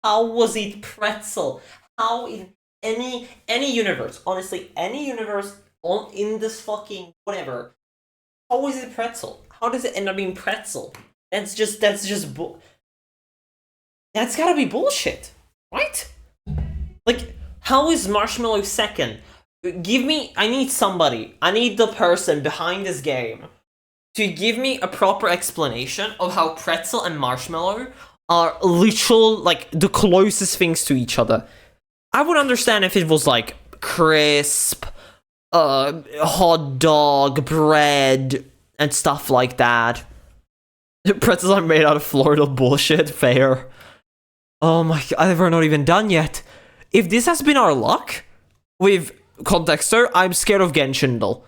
How was it pretzel? How in any universe, honestly, any universe in this fucking whatever, how is it pretzel? How does it end up being pretzel? That's gotta be bullshit, right? Like, how is marshmallow second? I need the person behind this game to give me a proper explanation of how pretzel and marshmallow are literal, like, the closest things to each other. I would understand if it was like crisp, hot dog, bread, and stuff like that. Pretzels are made out of Florida bullshit, fair. Oh my god, we're not even done yet. If this has been our luck with Contexter, I'm scared of Genshin though.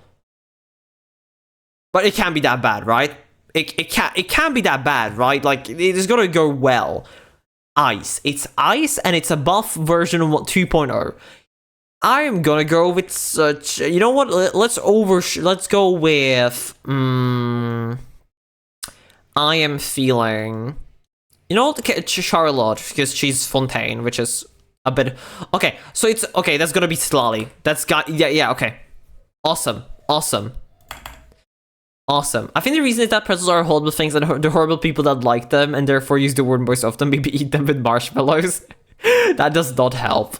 But it can't be that bad, right? It can't be that bad, right? Like, it's gonna go well. Ice. It's ice, and it's a buff version of 2.0. I am gonna go with such... You know what? Let's go with... I am feeling... You know what? Charlotte, because she's Fontaine, which is a bit... Okay, so it's... Okay, that's gonna be Slally. That's got... Yeah, okay. Awesome. I think the reason is that pretzels are horrible things and the horrible people that like them and therefore use the word more often maybe eat them with marshmallows. That does not help.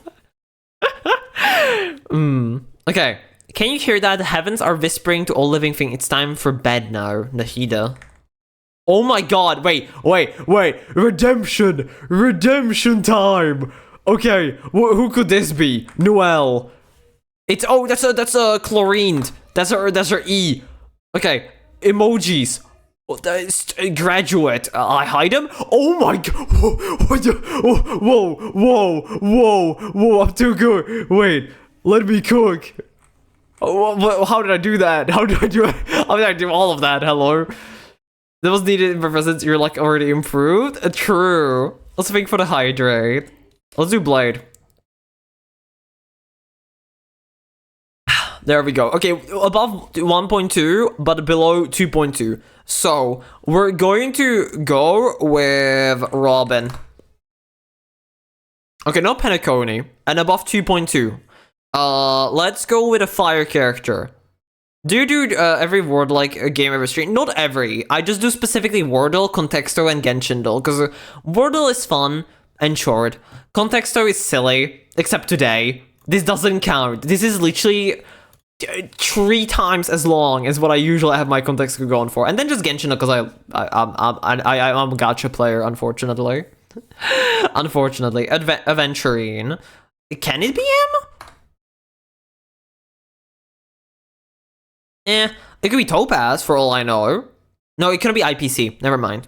Okay. Can you hear that? The heavens are whispering to all living things. It's time for bed now, Nahida. Oh my god, wait. Redemption time. Okay, who could this be? Noelle. It's... Oh, that's a chlorine. That's her E. Okay, emojis. Graduate. I hide him? Oh my god. Whoa. I'm too good. Wait, let me cook. How did I do that? How did I do it? How did I do all of that? Hello? That was needed since you're like already improved? True. Let's think for the hydrate. Let's do blade. There we go. Okay, above 1.2, but below 2.2. So, we're going to go with Robin. Okay, no Penacony. And above 2.2. Let's go with a fire character. Do you do every word like a game every stream? Not every. I just do specifically Wordle, Contexto, and Genshindo. Because Wordle is fun and short. Contexto is silly, except today. This doesn't count. This is literally 3 times as long as what I usually have my Contexto going for. And then just Genshindo because I'm a gacha player, unfortunately. Unfortunately. Aventurine. Can it be him? It could be Topaz for all I know. No, it couldn't be IPC. Never mind.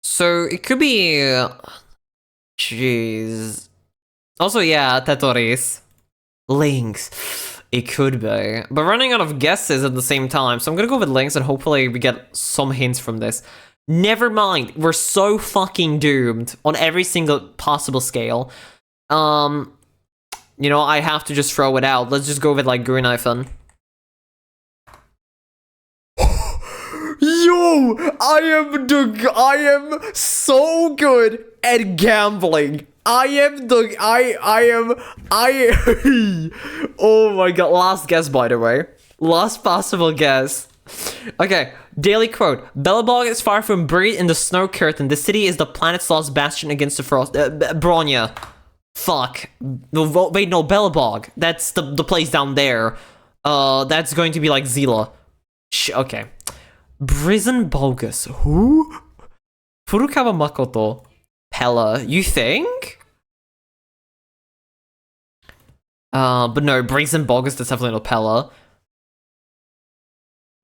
So it could be. Jeez. Also, yeah, Tetoris. Lynx. It could be. But running out of guesses at the same time, so I'm gonna go with Lynx and hopefully we get some hints from this. Never mind. We're so fucking doomed on every single possible scale. You know, I have to just throw it out. Let's just go with like Green Iphone. Yo, I am so good at gambling. Oh my god, last guess by the way. Last possible guess. Okay, daily quote. Belobog is far from buried in the snow curtain. The city is the planet's lost bastion against the frost. Bronya. Fuck. No, wait, no, Belobog. That's the place down there. That's going to be like Zila. Okay. Brazen Bogus. Who? Furukawa Makoto. Pella. You think? But no, Brazen Bogus, that's definitely not Pella.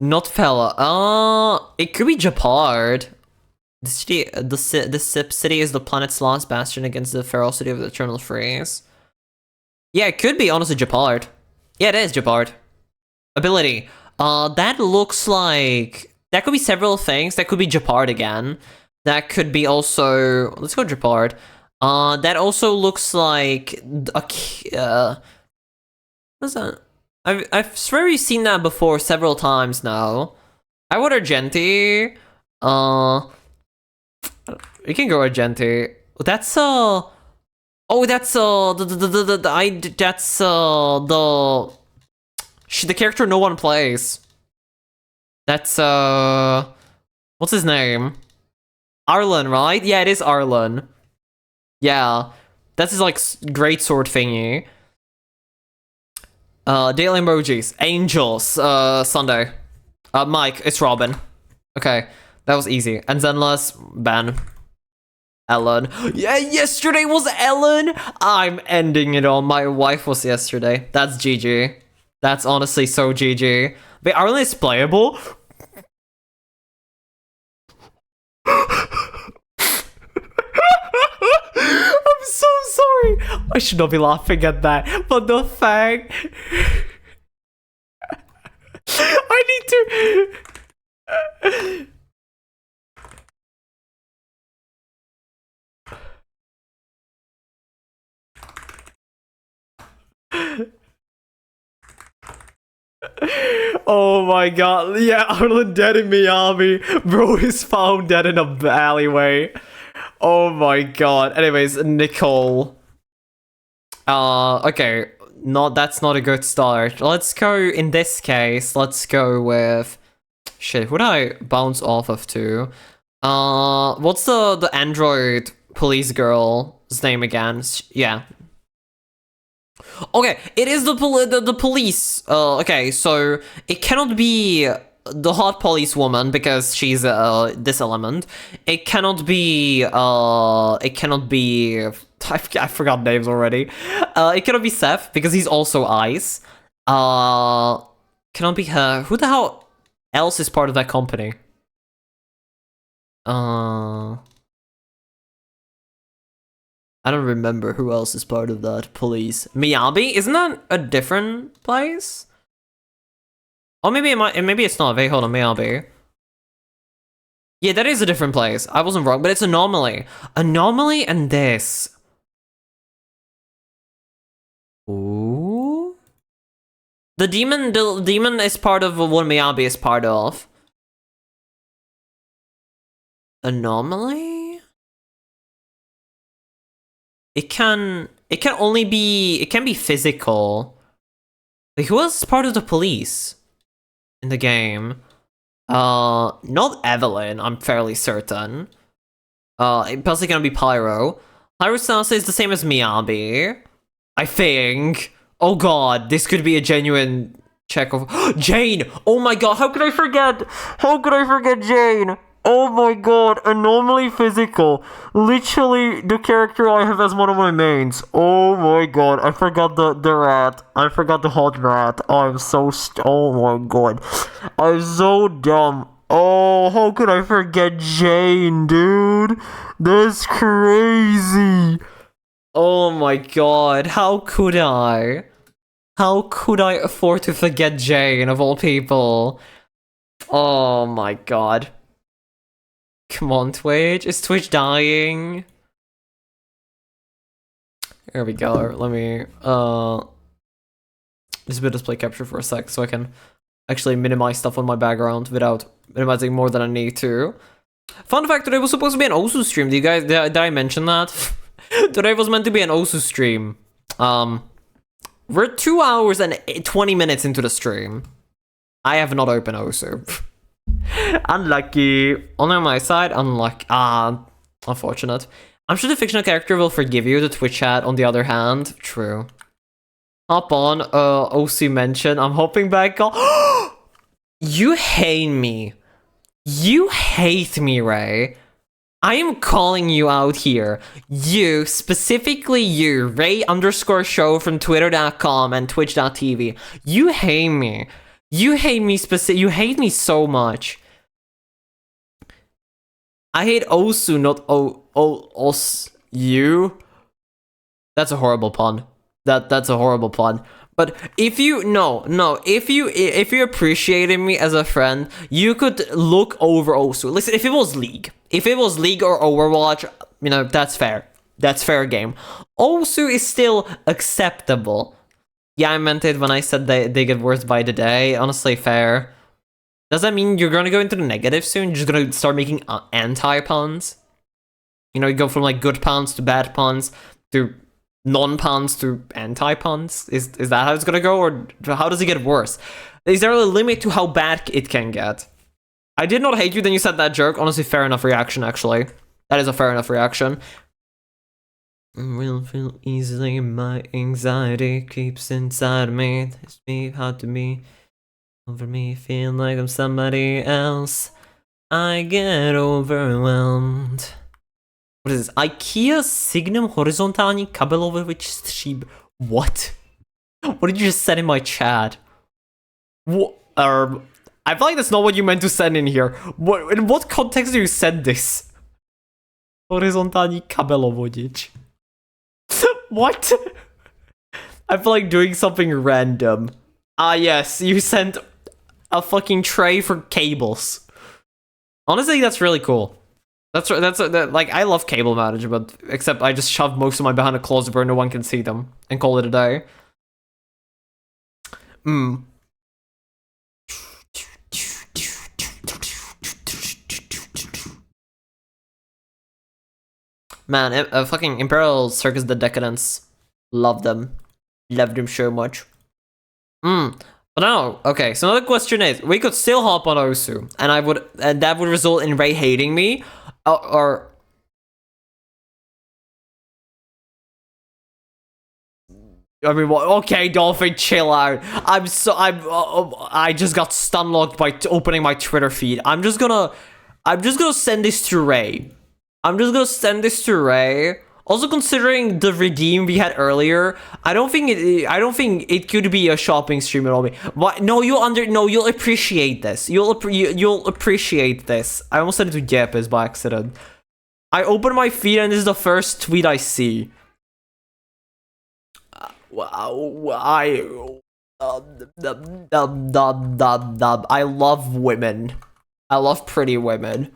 Not Pella. It could be Japard. The city is the planet's last bastion against the ferocity of the eternal freeze. Yeah, it could be honestly Japard. Yeah, it is Japard. Ability. That looks like... That could be several things. That could be Japard again. That could be also... Let's go Japard. That also looks like... What's that? I've swear you've seen that before several times now. I would Argenti. You can go Argenti. That's oh, that's the character no one plays. That's what's his name? Arlen, right? Yeah, it is Arlen. Yeah, that's his like great sword thingy. Daily emojis, Angels, Sunday. Mike, it's Robin. Okay, that was easy. And Zenless, Ben. Ellen. Yeah, yesterday was Ellen! I'm ending it all. My wife was yesterday. That's GG. That's honestly so GG. Wait, Arlen is playable? I'm so sorry. I should not be laughing at that. But the fact... I need to... Oh my god, yeah, Arlen dead in Miami. Bro is found dead in a alleyway. Oh my god. Anyways, Nicole. Okay. That's not a good start. Let's go, in this case, let's go with... Shit, who did I bounce off of to? What's the android police girl's name again? Yeah. Okay, it is the police. Okay, so it cannot be the hot police woman because she's this element. It cannot be I forgot names already. It cannot be Seth because he's also ice. Cannot be her. Who the hell else is part of that company? I don't remember who else is part of that police. Miyabi? Isn't that a different place? Oh, maybe it's not. Wait, hold on, Miyabi. Yeah, that is a different place. I wasn't wrong, but it's Anomaly. Anomaly and this. Ooh. The demon is part of what Miyabi is part of. Anomaly? It can be physical. Like, who else is part of the police in the game? Not Evelyn, I'm fairly certain. It's possibly gonna be Pyro. Pyro Sansa is the same as Miyabi, I think. Oh god, this could be a genuine check of Jane! Oh my god, how could I forget? How could I forget Jane? Oh my god, Anomaly Physical. Literally the character I have as one of my mains. Oh my god, I forgot the rat. I forgot the hot rat. I'm so oh my god. I'm so dumb. Oh, how could I forget Jane, dude? That's crazy. Oh my god, how could I? How could I afford to forget Jane, of all people? Oh my god. Come on, Twitch. Is Twitch dying? Here we go. Let me disable display capture for a sec so I can actually minimize stuff on my background without minimizing more than I need to. Fun fact, today was supposed to be an Osu stream. Did I mention that? Today was meant to be an Osu stream. We're 2 hours and 20 minutes into the stream. I have not opened Osu. Unlucky. On my side, unlucky. Unfortunate. I'm sure the fictional character will forgive you, the Twitch chat, on the other hand. True. Hop on, OC mention. I'm hopping back on. You hate me. You hate me, Ray. I am calling you out here. You, specifically you, Ray_show from twitter.com and twitch.tv. You hate me. You hate me you hate me so much. I hate Osu, not os you. That's a horrible pun. That's a horrible pun. But if you if you appreciated me as a friend, you could look over Osu. Listen, if it was League or Overwatch, you know, that's fair. That's fair game. Osu is still acceptable. Yeah, I meant it when I said they get worse by the day. Honestly, fair. Does that mean you're gonna go into the negative soon? You're just gonna start making anti-puns? You know, you go from like good puns to bad puns to non-puns to anti-puns? Is that how it's gonna go? Or how does it get worse? Is there a limit to how bad it can get? I did not hate you, then you said that joke. Honestly, fair enough reaction, actually. That is a fair enough reaction. I will feel easily, my anxiety keeps inside me. It's me, how to be over me, feel like I'm somebody else. I get overwhelmed. What is this? IKEA Signum horizontální kabelowy stříb. What? What did you just send in my chat? What? I feel like that's not what you meant to send in here. What? In what context do you send this? Horizontální kabelowodič. What? I feel like doing something random. Ah, yes, you sent a fucking tray for cables. Honestly, that's really cool. That's like, I love cable management, except I just shove most of mine behind a closet where no one can see them and call it a day. Man, fucking Imperial Circus the Decadence. Love them. Love them so much. But no, okay, so another question is, we could still hop on Osu, and that would result in Ray hating me, or I mean, what? Okay, Dolphin, chill out. I just got stunlocked by opening my Twitter feed. I'm just gonna send this to Ray. Also, considering the redeem we had earlier, I don't think it could be a shopping stream at all. What? No, you'll appreciate this. You'll appreciate this. I almost said it to Yapping by accident. I open my feed and this is the first tweet I see. I love women. I love pretty women.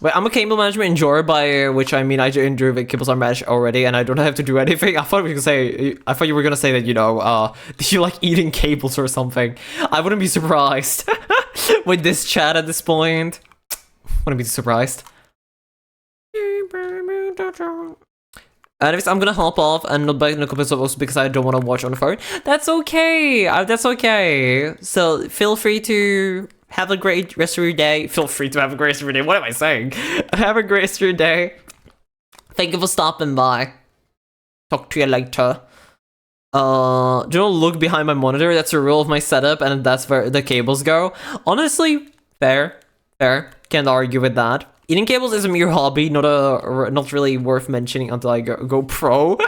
Wait, I'm a cable management enjoyer, by which I mean I enjoy the cables are managed already, and I don't have to do anything. I thought you were gonna say that, you know, do you like eating cables or something? I wouldn't be surprised with this chat at this point. Wouldn't be surprised. Anyways, I'm gonna hop off and not back in a couple of also because I don't want to watch on the phone. That's okay. That's okay. So feel free to have a great rest of your day. Feel free to have a great rest of your day. What am I saying? Have a great rest of your day. Thank you for stopping by. Talk to you later. Do not look behind my monitor. That's a rule of my setup, and that's where the cables go. Honestly, fair. Can't argue with that. Eating cables is a mere hobby, not really worth mentioning until I go pro.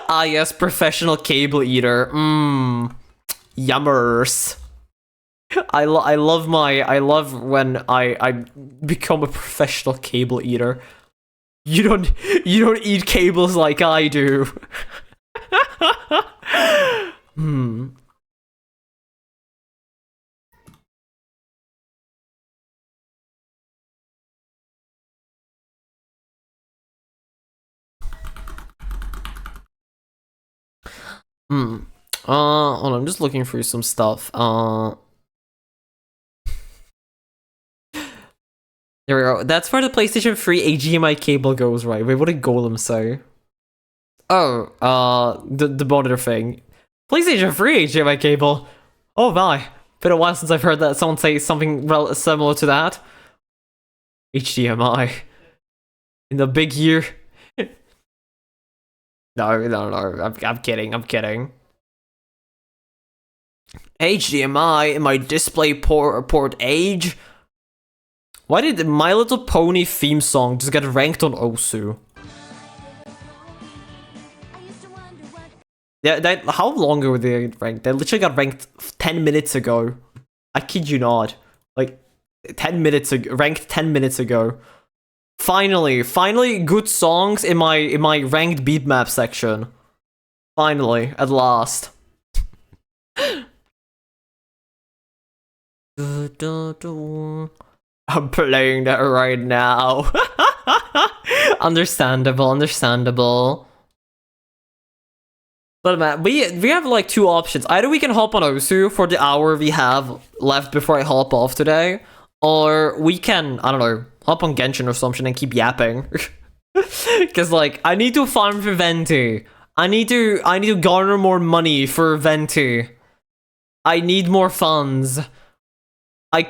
Ah yes, professional cable eater. Yummers. I love when I become a professional cable eater. You don't eat cables like I do. Hold on, I'm just looking through some stuff. There we go. That's where the PlayStation 3 HDMI cable goes, right? Wait, what did Golem say? Oh, the monitor thing. PlayStation 3 HDMI cable. Oh my. Been a while since I've heard that someone say something similar to that. HDMI. In the big year. No, I'm kidding. HDMI in my display port age? Why did the My Little Pony theme song just get ranked on Osu? Yeah, how long ago were they ranked? They literally got ranked 10 minutes ago. I kid you not. Like, 10 minutes ago, ranked 10 minutes ago. Finally, good songs in my ranked beat map section. Finally, at last. I'm playing that right now. Understandable. But man, we have like two options. Either we can hop on Osu for the hour we have left before I hop off today, or we can, I don't know, hop on Genshin or something and keep yapping. Cause like I need to farm for Venti. I need to garner more money for Venti. I need more funds. I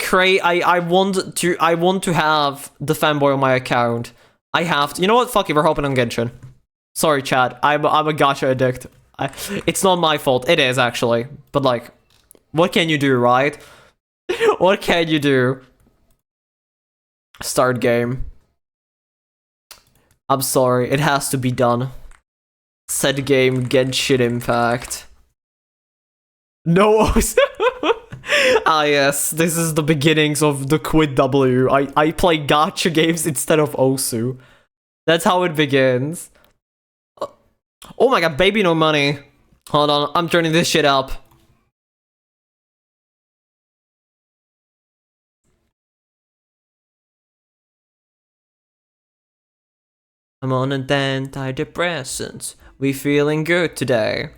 want to have the Femboy on my account. I have to. You know what? Fuck it, we're hopping on Genshin. Sorry, chat. I'm a gacha addict. It's not my fault. It is actually. But like, what can you do, right? What can you do? Start game. I'm sorry. It has to be done. Set game, Genshin Impact. No. Ah yes, this is the beginnings of the Quid W. I play gacha games instead of Osu. That's how it begins. Oh my god, baby no money. Hold on, I'm turning this shit up. I'm on an antidepressant. We feeling good today.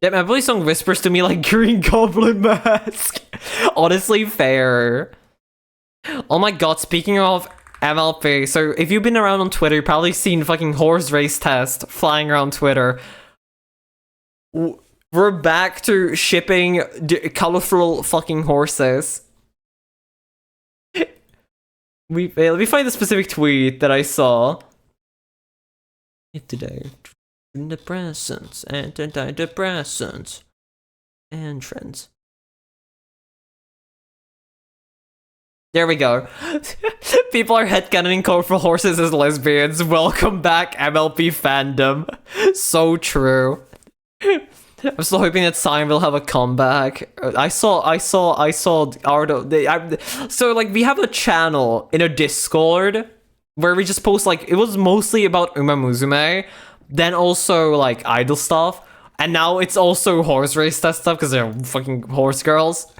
Damn, my voice song whispers to me like Green Goblin Mask. Honestly, fair. Oh my god, speaking of MLP, so if you've been around on Twitter, you've probably seen fucking horse race test flying around Twitter. We're back to shipping colorful fucking horses. Let me find the specific tweet that I saw. Today. Antidepressants. Entrance. There we go. People are headcanoning colorful horses as lesbians. Welcome back, MLP fandom. So true. I'm still hoping that Sign will have a comeback. I saw Ardo. So like we have a channel in a Discord where we just post like it was mostly about Uma Musume, then also like idol stuff, and now it's also horse race test stuff because they're fucking horse girls.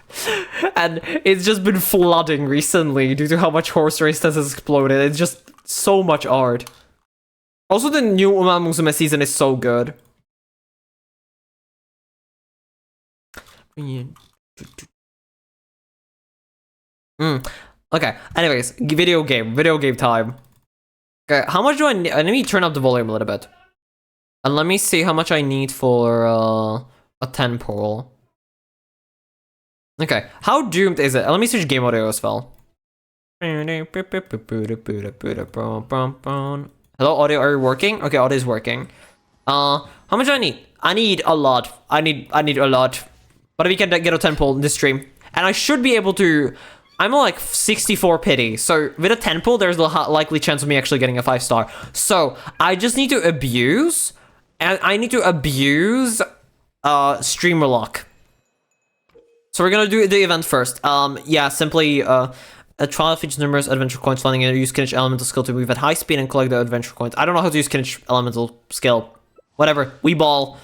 And it's just been flooding recently due to how much horse race test has exploded. It's just so much art. Also, the new Uma Musume season is so good. Okay, anyways, video game time. Okay, how much do I need? Let me turn up the volume a little bit. And let me see how much I need for a 10 pole. Okay, how doomed is it? Let me switch game audio as well. Hello, audio, are you working? Okay, audio is working. How much do I need? I need a lot. I need a lot. But we can get a 10 pull in this stream. And I should be able to... I'm like 64 pity. So with a 10 pull, there's a likely chance of me actually getting a 5-star. So I just need to abuse... And I need to abuse... streamer lock. So we're gonna do the event first. Yeah, simply... a trial features numerous adventure coins, finding a use Kinich elemental skill to move at high speed and collect the adventure coins. I don't know how to use Kinich elemental skill. Whatever. We ball.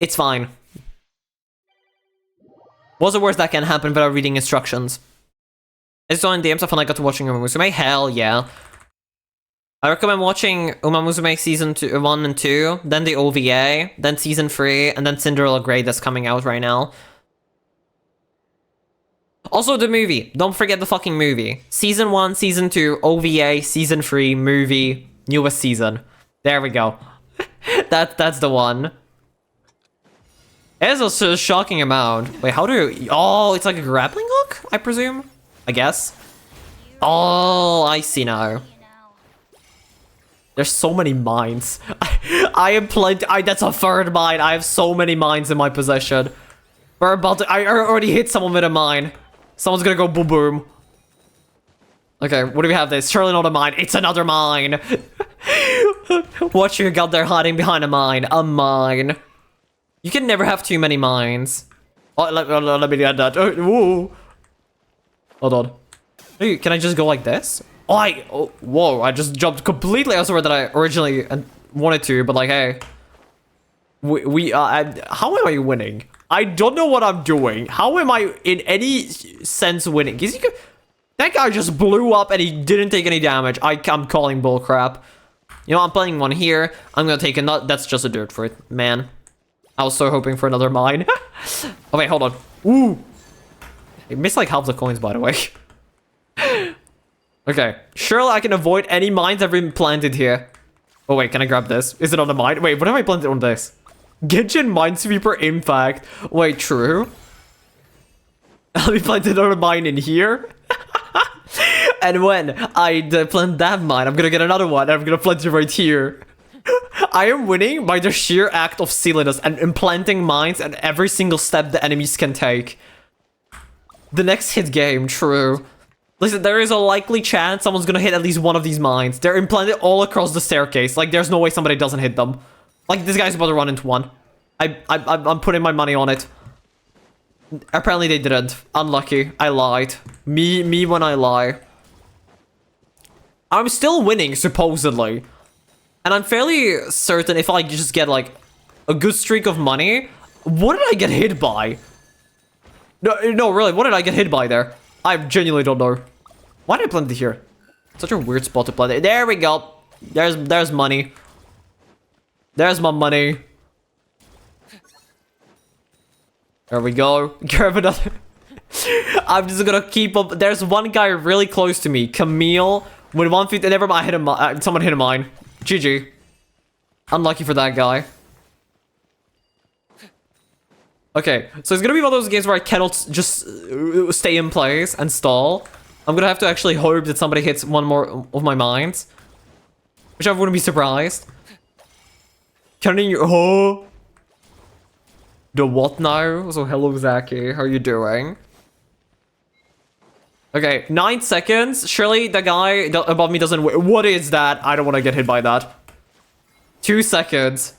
It's fine. What's the worst that can happen without reading instructions? Is it on DMs I got to watching Uma Musume? Hell yeah. I recommend watching Uma Musume season 1 and 2, then the OVA, then season 3, and then Cinderella Grey that's coming out right now. Also the movie. Don't forget the fucking movie. Season 1, Season 2, OVA, Season 3, movie, newest season. There we go. That's the one. It is a shocking amount. Wait, how do you... Oh, it's like a grappling hook, I presume? I guess. Oh, I see now. There's so many mines. I am plenty... That's a third mine. I have so many mines in my possession. We're about to... I already hit someone with a mine. Someone's gonna go boom boom. Okay, what do we have this? Surely not a mine. It's another mine. Watch you got there hiding behind a mine. A mine. You can never have too many mines. Oh, let me get that. Oh, hold on. Hey, can I just go like this? Oh, whoa, I just jumped completely elsewhere that I originally wanted to, but like, hey. How am I winning? I don't know what I'm doing. How am I in any sense winning? That guy just blew up and he didn't take any damage. I'm calling bullcrap. You know, I'm playing one here. I'm gonna take a nut. That's just a dirt fruit, man. I was so hoping for another mine. Oh wait, hold on. Ooh. I missed like half the coins, by the way. Okay, surely I can avoid any mines that have been planted here. Oh wait, can I grab this? Is it on the mine? Wait, what have I planted on this? Genshin Minesweeper Impact. Wait, true? I'll be planted on a mine in here. And when I plant that mine, I'm gonna get another one and I'm gonna plant it right here. I am winning by the sheer act of silliness and implanting mines at every single step the enemies can take. The next hit game, true. Listen, there is a likely chance someone's gonna hit at least one of these mines. They're implanted all across the staircase. Like, there's no way somebody doesn't hit them. Like, this guy's about to run into one. I'm putting my money on it. Apparently they didn't. Unlucky. I lied. Me when I lie. I'm still winning, supposedly. And I'm fairly certain if I just get, like, a good streak of money... What did I get hit by? No, really, what did I get hit by there? I genuinely don't know. Why did I plant it here? Such a weird spot to plant it. There we go. There's money. There's my money. There we go. Grab another. I'm just gonna keep up. There's one guy really close to me. Camille. With 1 feet. Never mind. I hit him. Someone hit a mine. GG. Unlucky for that guy. Okay. So it's gonna be one of those games where I cannot just stay in place and stall. I'm gonna have to actually hope that somebody hits one more of my mines. Which I wouldn't be surprised. Can you... Oh. The what now? So hello, Zaki. How are you doing? Okay, 9 seconds. Surely the guy above me doesn't... What is that? I don't want to get hit by that. 2 seconds.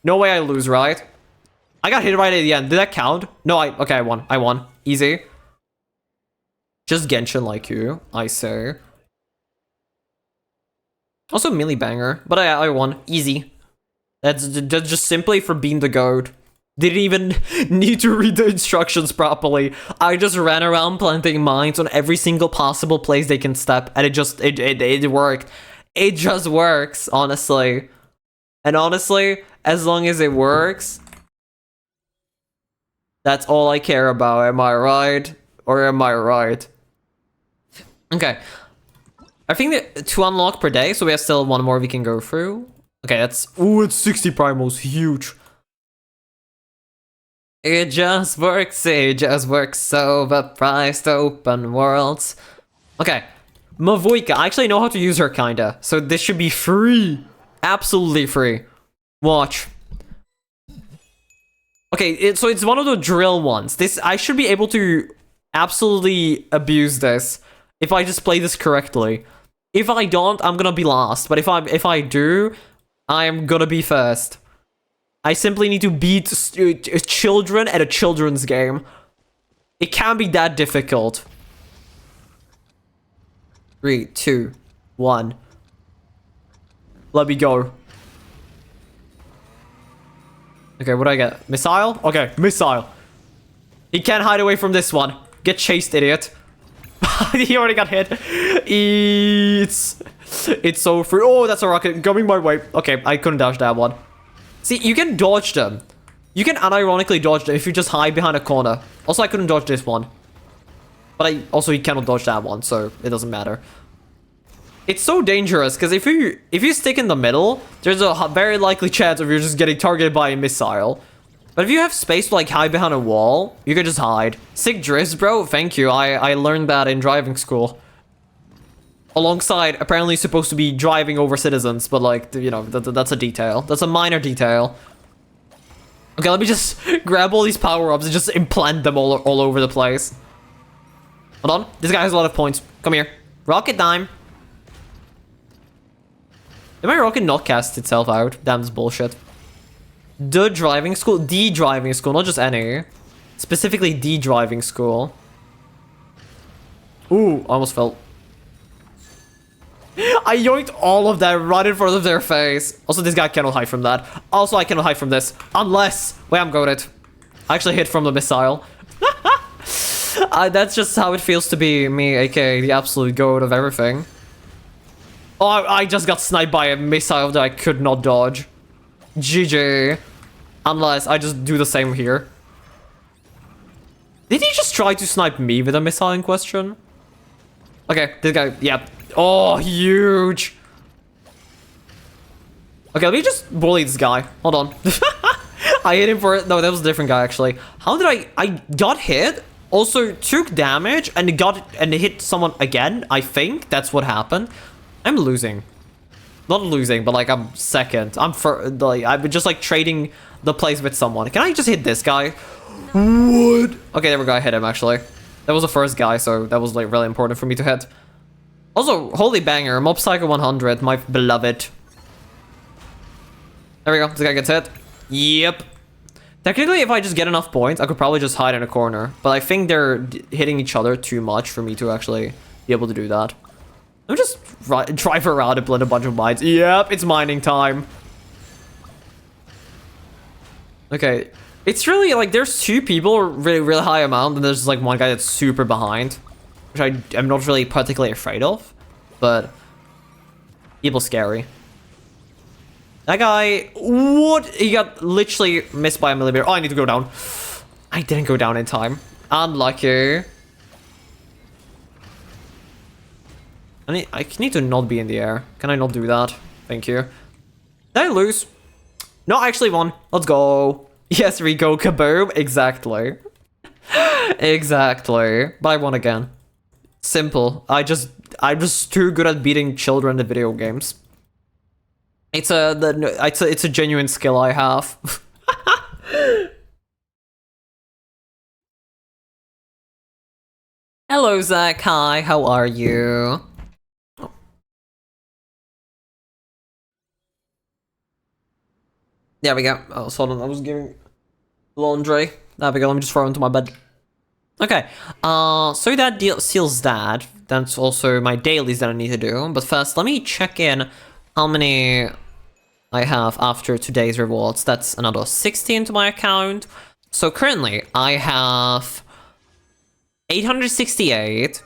No way I lose, right? I got hit right at the end. Did that count? No, okay, I won. I won. Easy. Just Genshin like you, I say. Also melee banger, but I won. Easy. That's just simply for being the goat. Didn't even need to read the instructions properly. I just ran around planting mines on every single possible place they can step, and it worked. It just works, honestly. And honestly, as long as it works, that's all I care about. Am I right? Or am I right? Okay. I think that 2 unlock per day, so we have still 1 more we can go through. Okay, that's... Ooh, it's 60 primals. Huge. It just works, overpriced open worlds. Okay. Mavoika, I actually know how to use her, kinda. So this should be free. Absolutely free. Watch. Okay, so it's one of the drill ones. I should be able to absolutely abuse this if I just play this correctly. If I don't, I'm gonna be last. But if I do, I'm gonna be first. I simply need to beat children at a children's game. It can't be that difficult. 3, 2, 1. Let me go. Okay, what do I get? Missile? Okay, missile. He can't hide away from this one. Get chased, idiot. He already got hit. It's so free. Oh, that's a rocket coming my way. Okay, I couldn't dodge that one. See, you can dodge them. You can unironically dodge them if you just hide behind a corner. Also, I couldn't dodge this one. But you cannot dodge that one, so it doesn't matter. It's so dangerous, because if you stick in the middle, there's a very likely chance of you just getting targeted by a missile. But if you have space to, like, hide behind a wall, you can just hide. Sick drifts, bro. Thank you. I learned that in driving school. Alongside, apparently supposed to be driving over citizens, but, like, you know, that's a detail. That's a minor detail. Okay, let me just grab all these power-ups and just implant them all over the place. Hold on. This guy has a lot of points. Come here. Rocket time. Did my rocket not cast itself out? Damn, this bullshit. The driving school? The driving school, not just any. Specifically, the driving school. Ooh, I almost fell. I yoinked all of that right in front of their face. Also, this guy cannot hide from that. Also, I cannot hide from this. Unless... Wait, I'm goated. I actually hit from the missile. That's just how it feels to be me, aka the absolute goat of everything. Oh, I just got sniped by a missile that I could not dodge. GG. Unless I just do the same here. Did he just try to snipe me with a missile in question? Okay, this guy, yeah. Oh, huge. Okay, let me just bully this guy. Hold on. I hit him for it. No, that was a different guy, actually. How did I got hit, also took damage, and hit someone again, I think. That's what happened. I'm losing. Not losing, but like I'm second. I'm just like trading the place with someone. Can I just hit this guy? What? Okay, there we go. I hit him actually. That was the first guy, so that was like really important for me to hit. Also, holy banger, Mob Psycho 100, my beloved. There we go. This guy gets hit. Yep. Technically, if I just get enough points, I could probably just hide in a corner. But I think they're hitting each other too much for me to actually be able to do that. Let me just drive around and plant a bunch of mines. Yep, it's mining time. Okay. It's really, like, there's 2 people really high amount, and there's just, like, one guy that's super behind. Which I'm not really particularly afraid of. But... people scary. That guy... What? He got literally missed by a millimeter. Oh, I need to go down. I didn't go down in time. Unlucky. I need to not be in the air. Can I not do that? Thank you. Did I lose? No, I actually won. Let's go. Yes, Rico, kaboom. Exactly. Exactly. But I won again. Simple. I'm just too good at beating children in video games. It's a genuine skill I have. Hello, Zach. Hi. How are you? There we go. Oh, so hold on, I was giving laundry. There we go, let me just throw it into my bed. Okay, so that seals that. That's also my dailies that I need to do. But first, let me check in how many I have after today's rewards. That's another 60 into my account. So currently, I have 868,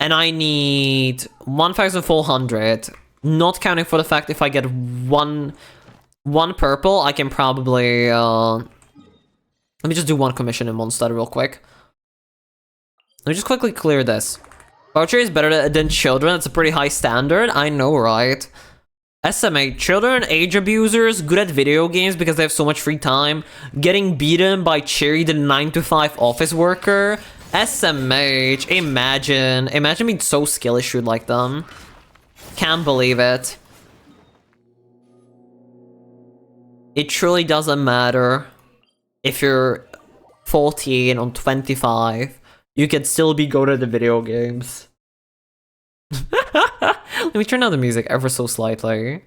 and I need 1,400. Not counting for the fact if I get one purple, I can probably let me just do one commission in one stud real quick. Let me just quickly clear this. Voucher is better than children. It's a pretty high standard. I know, right? SMA, children, age abusers, good at video games because they have so much free time, getting beaten by Cherry, the 9-to-5 office worker. SMH, imagine being so skill issued like them. Can't believe it. It truly doesn't matter if you're 14 or 25. You can still be good at the video games. Let me turn down the music ever so slightly.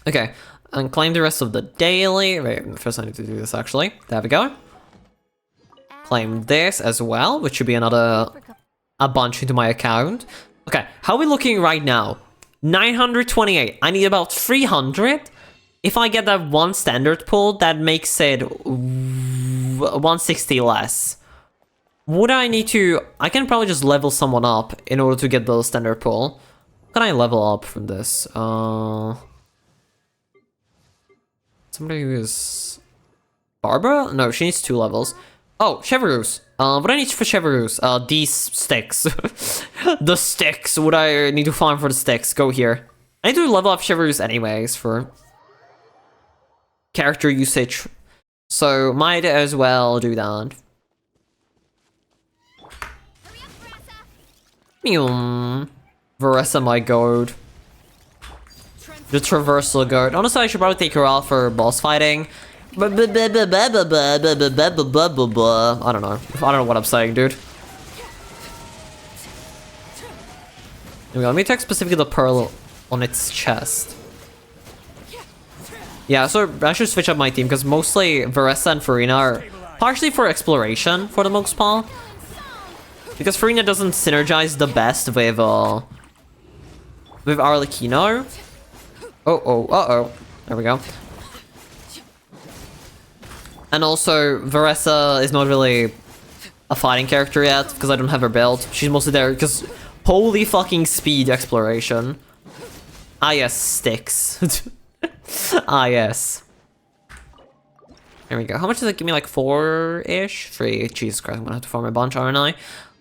Okay, and claim the rest of the daily. Wait, first I need to do this actually. There we go. Claim this as well, which should be a bunch into my account. Okay, how are we looking right now? 928. I need about 300. If I get that one standard pull, that makes it 160 less. Would I need to... I can probably just level someone up in order to get the standard pull. How can I level up from this? Somebody who is... Barbara? No, she needs 2 levels. Oh, Chevrus. What do I need for Chevrus? These sticks. The sticks. Would I need to farm for the sticks? Go here. I need to level up Chevrus anyways for character usage. So, might as well do that. Varessa, my goat. The traversal goat. Honestly, I should probably take her out for boss fighting. I don't know. I don't know what I'm saying, dude. Anyway, let me take specifically the pearl on its chest. Yeah, so I should switch up my team because mostly Varessa and Farina are partially for exploration for the most part. Because Farina doesn't synergize the best with Arlecchino. Uh-oh. There we go. And also, Varessa is not really a fighting character yet, because I don't have her build. She's mostly there because holy fucking speed exploration. Ah yes, sticks. Ah yes. There we go. How much does it give me? Like 4-ish? 3. Jesus Christ, I'm gonna have to farm a bunch, aren't I?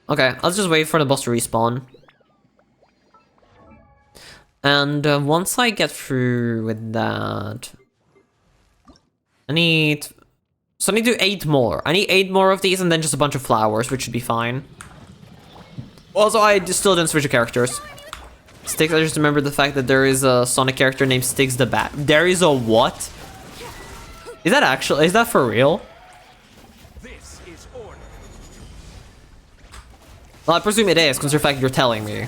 Okay, let's just wait for the boss to respawn. And once I get through with that... I need to do 8 more. I need 8 more of these and then just a bunch of flowers, which should be fine. Also, I still didn't switch the characters. Styx, I just remember the fact that there is a Sonic character named Styx the Bat. There is a what? Is that for real? Well, I presume it is, because in fact you're telling me.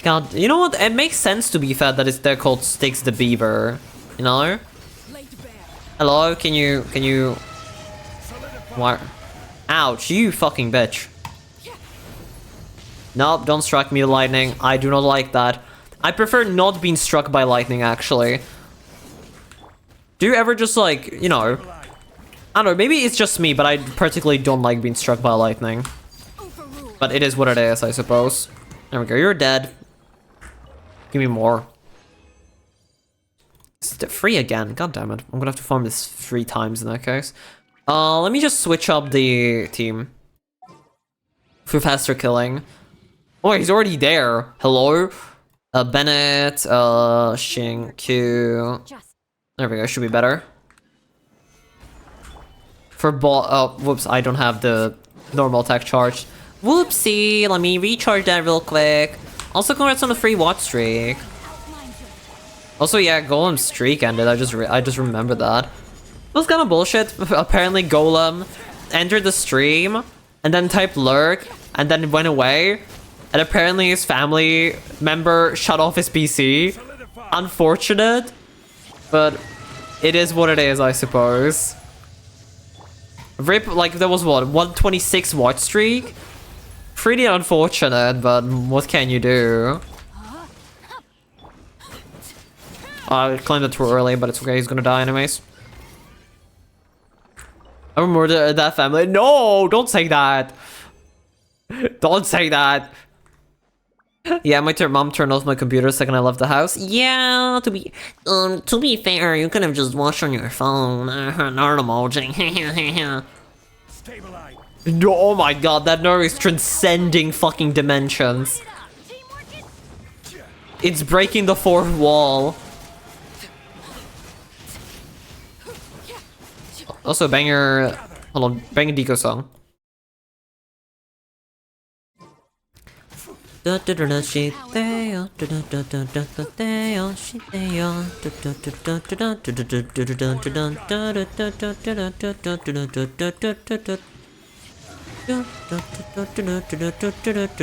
God, you know what? It makes sense to be fair that they're called Styx the Beaver. You know? Hello, can you... What? Ouch, you fucking bitch. Nope, don't strike me with lightning. I do not like that. I prefer not being struck by lightning, actually. Do you ever just, like, you know... I don't know, maybe it's just me, but I particularly don't like being struck by lightning. But it is what it is, I suppose. There we go, you're dead. Give me more. It's free again, god damn it. I'm gonna have to farm this 3 times in that case. Let me just switch up the team. For faster killing. Oh, he's already there. Hello? Bennett, Shinku. There we go, should be better. For whoops, I don't have the normal attack charge. Whoopsie, let me recharge that real quick. Also, congrats on the free watch streak. Also, yeah, Golem's streak ended. I just remembered that. It was kind of bullshit. Apparently, Golem entered the stream and then typed lurk and then went away. And apparently, his family member shut off his PC. unfortunate, but it is what it is, I suppose. Rip, like, there was what, 126 watch streak? Pretty unfortunate, but what can you do? I claimed it too early, but it's okay, he's gonna die anyways. I will murder that family. No, don't say that. Don't say that. Yeah, my mom turned off my computer the second I left the house. Yeah, to be fair, you could have just watched on your phone. Nerd emoji. No, oh my god, that nerd is transcending fucking dimensions. It's breaking the fourth wall. Also, banger. Hold on, banger Deco song.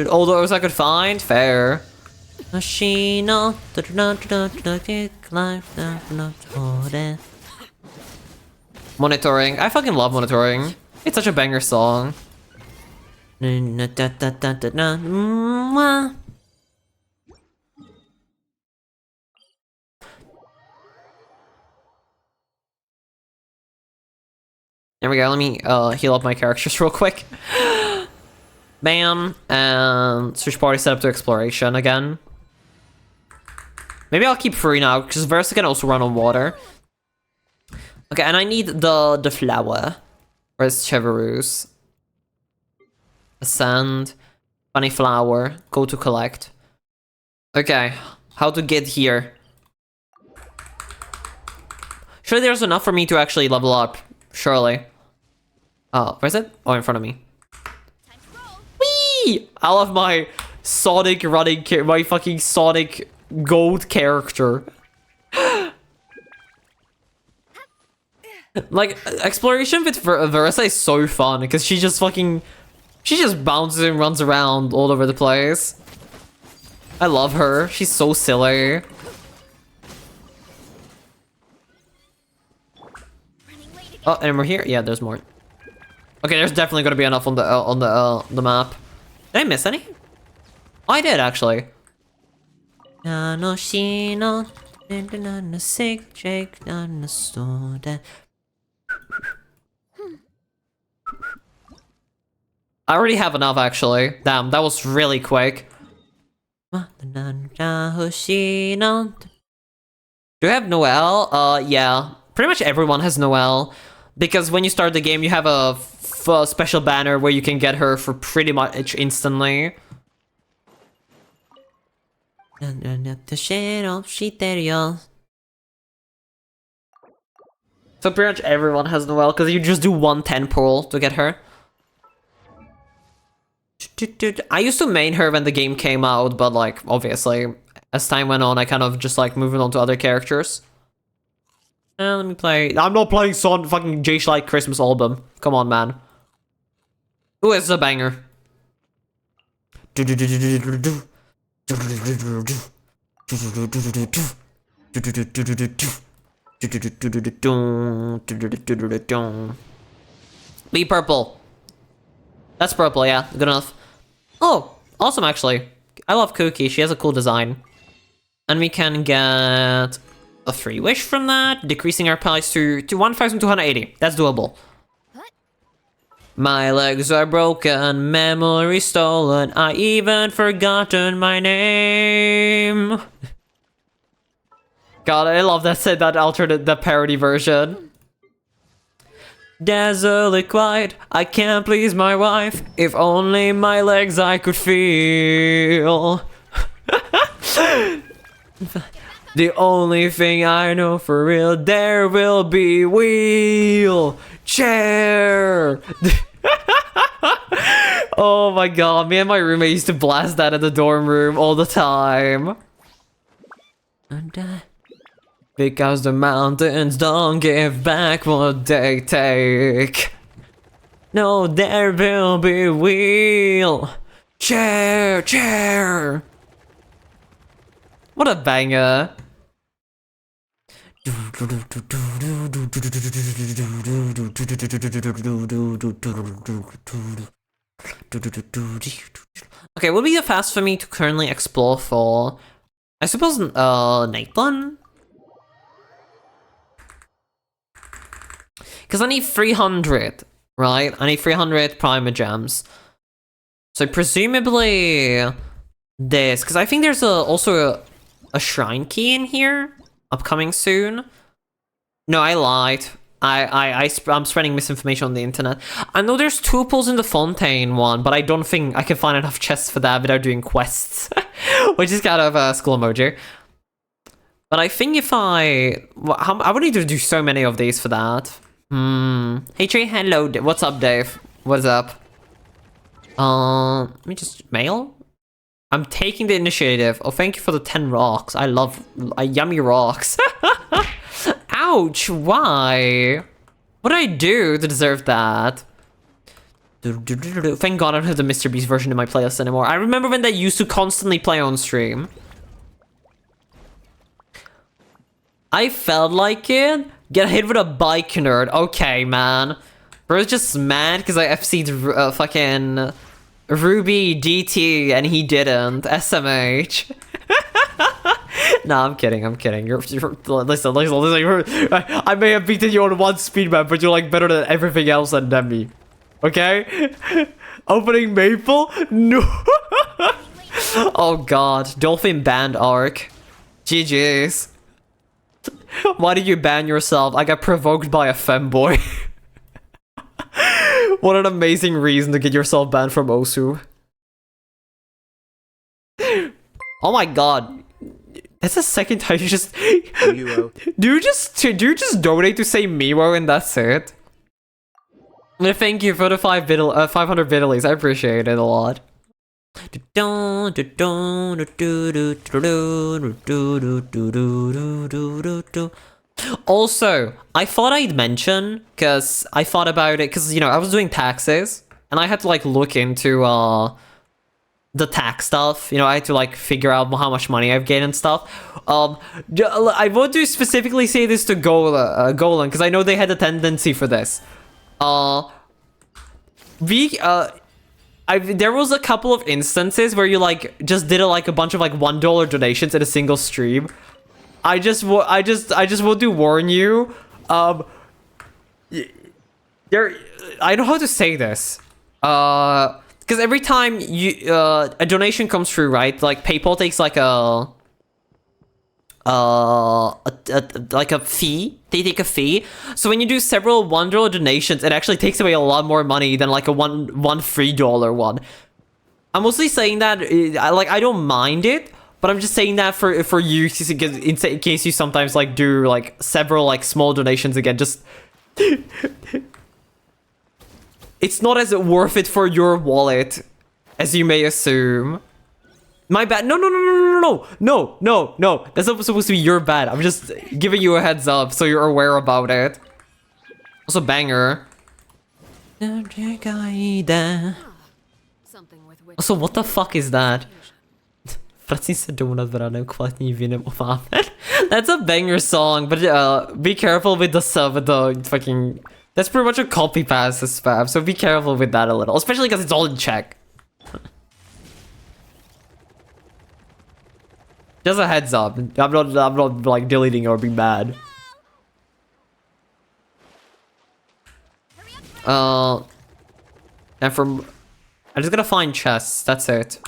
All those I could find? Fair. Monitoring. I fucking love monitoring. It's such a banger song. There we go, let me heal up my characters real quick. Bam, and switch party set up to exploration again. Maybe I'll keep free now, because Versa can also run on water. Okay, and I need the flower. Where's Cheverus? Ascend. Funny flower. Go to collect. Okay, how to get here? Surely there's enough for me to actually level up. Surely. Oh, where's it? Oh, in front of me. Whee! I love my Sonic running, my fucking Sonic gold character. Like, exploration with Versa is so fun, because she just bounces and runs around all over the place. I love her. She's so silly. Oh, and we're here? Yeah, there's more. Okay, there's definitely gonna be enough on the map. Did I miss any? Oh, I did, actually. I already have enough, actually. Damn, that was really quick. Do you have Noelle? Yeah. Pretty much everyone has Noelle. Because when you start the game, you have a special banner where you can get her for pretty much instantly. So pretty much everyone has Noelle, because you just do 110 pull to get her. I used to main her when the game came out, but like, obviously, as time went on, I kind of just like moving on to other characters. Let me play. I'm not playing fucking J-Schlite Christmas album. Come on, man. Ooh, it's a banger. Be purple. That's purple, yeah. Good enough. Oh, awesome, actually. I love Cookie. She has a cool design. And we can get a free wish from that, decreasing our price to 1,280. That's doable. What? My legs are broken, memory stolen. I even forgotten my name. God, I love that alternate, the parody version. Desolate quiet, I can't please my wife. If only my legs I could feel. The only thing I know for real, there will be wheelchair. Oh my god, me and my roommate used to blast that in the dorm room all the time. Because the mountains don't give back what they take. No, there will be wheelchair. What a banger. Okay, what would be the fast for me to currently explore for? I suppose, Nathan? Because I need 300, right? I need 300 primer gems. So presumably this, because I think there's also a shrine key in here, upcoming soon. No, I lied. I'm spreading misinformation on the internet. I know there's 2 pulls in the Fontaine one, but I don't think I can find enough chests for that without doing quests. Which is kind of a school emoji. But I think if I would need to do so many of these for that. Hey Trey, hello. What's up, Dave? What's up? Let me just mail. I'm taking the initiative. Oh, thank you for the 10 rocks. I love yummy rocks. Ouch! Why? What did I do to deserve that? Thank God I don't have the Mr. Beast version in my playlist anymore. I remember when they used to constantly play on stream. I felt like it. Get hit with a bike, nerd. Okay, man. Bro's just mad because I FC'd fucking Ruby DT and he didn't. SMH. Nah, I'm kidding. Listen. I may have beaten you on one speed map, but you're like better than everything else and Demi. Okay? Opening Maple? No. Oh god. Dolphin banned arc. GG's. Why did you ban yourself? I got provoked by a femboy. What an amazing reason to get yourself banned from Osu. Oh my god. That's the second time you just... do you just donate to say Miwo and that's it? Thank you for the 500 Vitalies. I appreciate it a lot. Also, I thought I'd mention, because I thought about it, because, you know, I was doing taxes, and I had to, like, look into, the tax stuff. You know, I had to, like, figure out how much money I've gained and stuff. I want to specifically say this to Golan, because I know they had a tendency for this. There was a couple of instances where you like just did a bunch of like $1 donations in a single stream. I just want to warn you. I don't know how to say this. Because every time a donation comes through, right? Like PayPal takes like a fee. They take a fee. So when you do several $1 donations, it actually takes away a lot more money than like a one $3 one. I'm mostly saying that I don't mind it, but I'm just saying that for you in case you sometimes like do like several like small donations again. Just it's not as worth it for your wallet as you may assume. My bad. No. That's not supposed to be your bad. I'm just giving you a heads up so you're aware about it. Also, banger. Also, what the fuck is that? That's a banger song, but be careful with the sub, with the fucking... That's pretty much a copy paste spam, so be careful with that a little. Especially because it's all in Czech. Just a heads up. I'm not like deleting or being bad. And I'm just gonna find chests. That's it.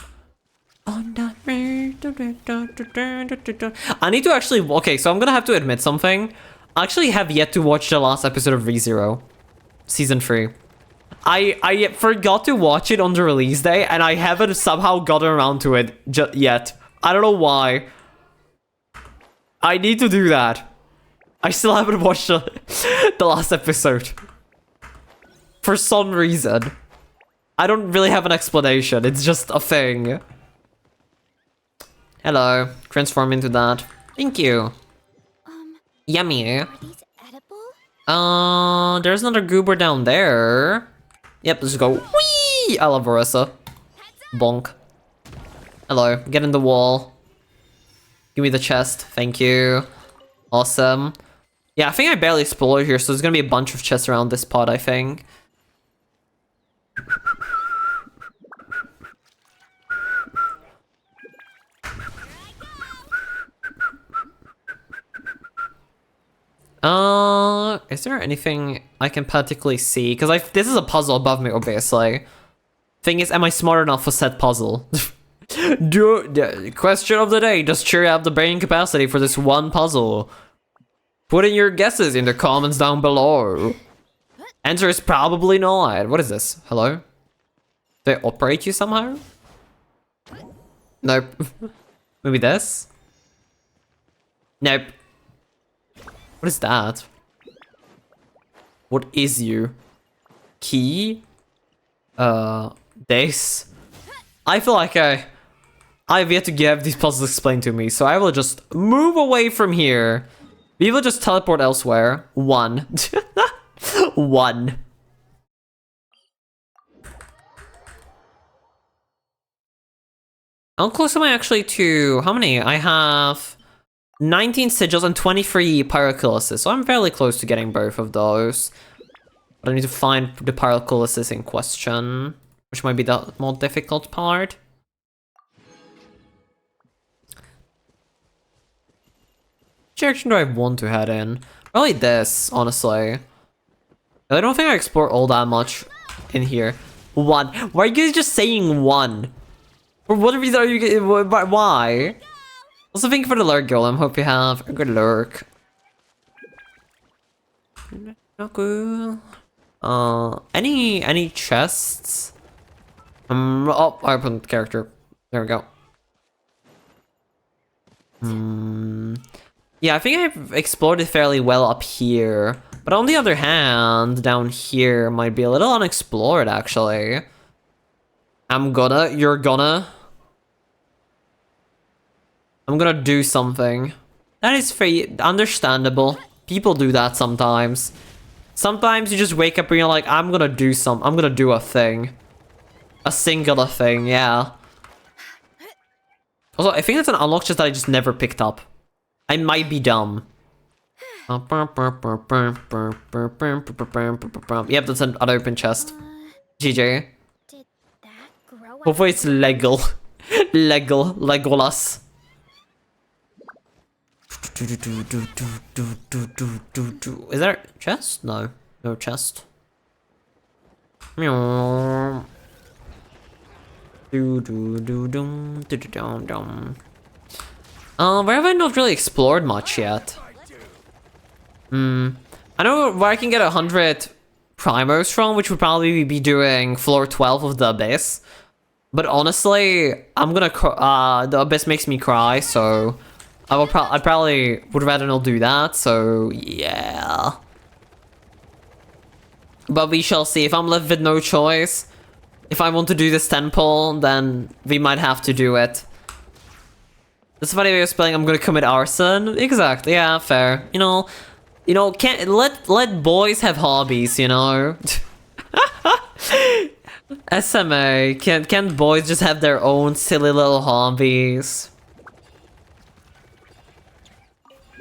I need to actually. Okay, so I'm gonna have to admit something. I actually have yet to watch the last episode of ReZero, season 3. I forgot to watch it on the release day, and I haven't somehow gotten around to it yet. I don't know why. I need to do that. I still haven't watched the last episode. For some reason. I don't really have an explanation. It's just a thing. Hello. Transform into that. Thank you. Yummy. Are these edible? There's another goober down there. Yep, let's go. Whee! I love Marissa. Bonk. Hello. Get in the wall. Give me the chest. Thank you. Awesome. Yeah, I think I barely explored here, so there's gonna be a bunch of chests around this pod, I think. Is there anything I can particularly see? Because this is a puzzle above me, obviously. Thing is, am I smart enough for said puzzle? Question of the day, does Cherry have the brain capacity for this one puzzle? Put in your guesses in the comments down below. Answer is probably not. What is this? Hello? They operate you somehow? Nope. Maybe this? Nope. What is that? What is you? Key? This? I feel like I've yet to have these puzzles explained to me, so I will just move away from here. We will just teleport elsewhere. 1. 1. How close am I actually to... How many? I have 19 sigils and 23 pyrokilosis, so I'm fairly close to getting both of those. But I need to find the pyrokilosis in question, which might be the more difficult part. Which direction do I want to head in? Probably this, honestly. I don't think I explore all that much in here. 1. Why are you guys just saying 1? For what reason are you... Why? Also, thank you for the lurk, Golem. Hope you have a good lurk. Not cool. Any chests? Oh, I opened character. There we go. Yeah, I think I've explored it fairly well up here. But on the other hand, down here might be a little unexplored, actually. I'm gonna do something. That is understandable. People do that sometimes. Sometimes you just wake up and you're like, I'm gonna do a thing. A singular thing, yeah. Also, I think that's an unlock chest that I just never picked up. I might be dumb. Yep, that's an unopened chest. GG. Did that grow up? Hopefully it's legal. Legolas. Is there a chest? No. No chest. Meow. Where have I not really explored much yet? I know where I can get 100 primos from, which would probably be doing floor 12 of the Abyss. But honestly, I'm gonna the Abyss makes me cry, so I probably would rather not do that, so yeah. But we shall see. If I'm left with no choice, if I want to do this temple, then we might have to do it. That's a funny way of spelling I'm gonna commit arson. Exactly, yeah, fair. You know, can't let boys have hobbies, you know? SMA, can't boys just have their own silly little hobbies?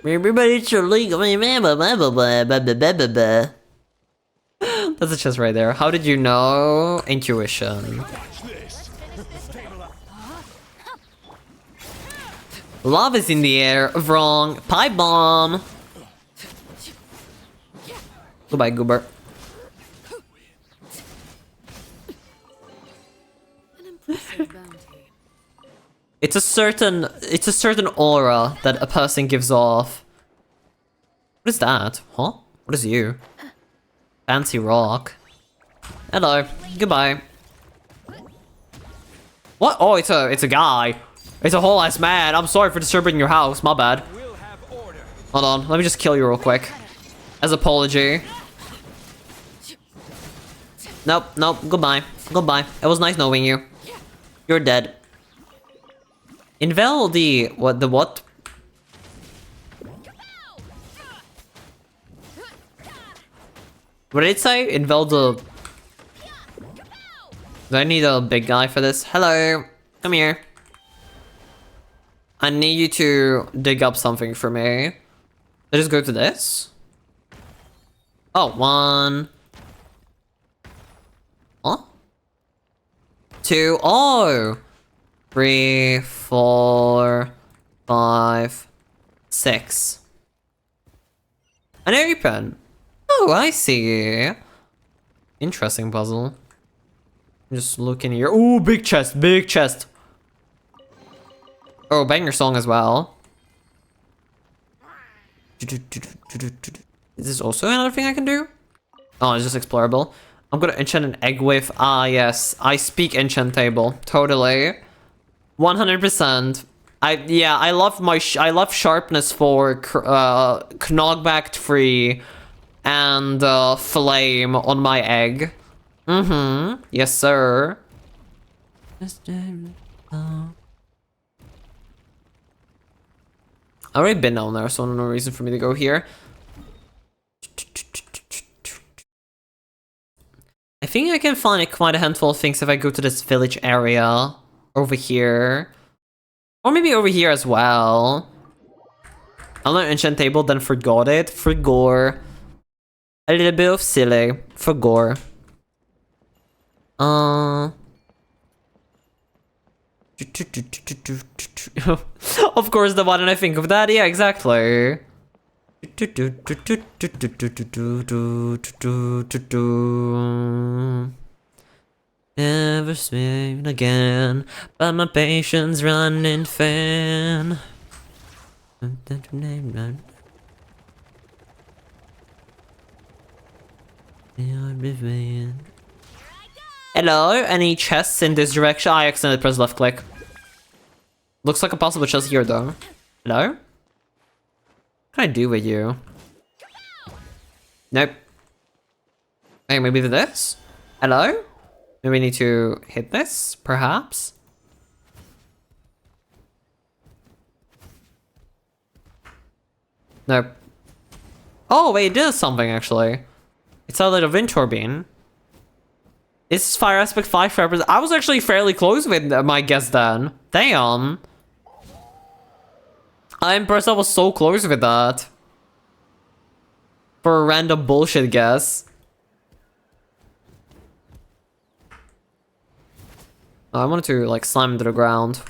Everybody should legal. That's a chest right there. How did you know? Intuition. Love is in the air. Wrong. Pipe bomb. Goodbye, Goober. It's a certain aura that a person gives off. What is that? Huh? What is you? Fancy rock. Hello. Goodbye. What? Oh, it's a guy. It's a whole ass man. I'm sorry for disturbing your house. My bad. Hold on. Let me just kill you real quick. As apology. Nope. Goodbye. Goodbye. It was nice knowing you. You're dead. Invel the what? What did it say? Invel the... Do I need a big guy for this? Hello. Come here. I need you to dig up something for me. I just go to this? Oh, 1. Huh? 2. Oh! 3, 4, 5, 6. An open. Oh, I see. Interesting puzzle. Just looking here. Ooh, big chest, big chest. Oh, banger song as well. Is this also another thing I can do? Oh, it's just explorable. I'm gonna enchant an egg with. Ah, yes. I speak enchant table. Totally. 100%. I love sharpness 4, knockback 3, and flame on my egg. Mm-hmm. Yes, sir. I've already been down there, so no reason for me to go here. I think I can find quite a handful of things if I go to this village area over here. Or maybe over here as well. I learned enchant table, then forgot it. Forgore. A little bit of silly. Forgore. Of course, why didn't I think of that? Yeah, exactly. Never swim again, but my patience running thin. Hello, any chests in this direction? I accidentally pressed left click. Looks like a possible chest here though. Hello? What can I do with you? Nope. Hey, maybe this? Hello? Maybe we need to hit this, perhaps? Nope. Oh, wait, it does something actually. It's a little wind turbine. This is fire aspect 5 forever. I was actually fairly close with my guess then. Damn. I'm impressed I was so close with that. For a random bullshit guess. Oh, I wanted to like slam into the ground.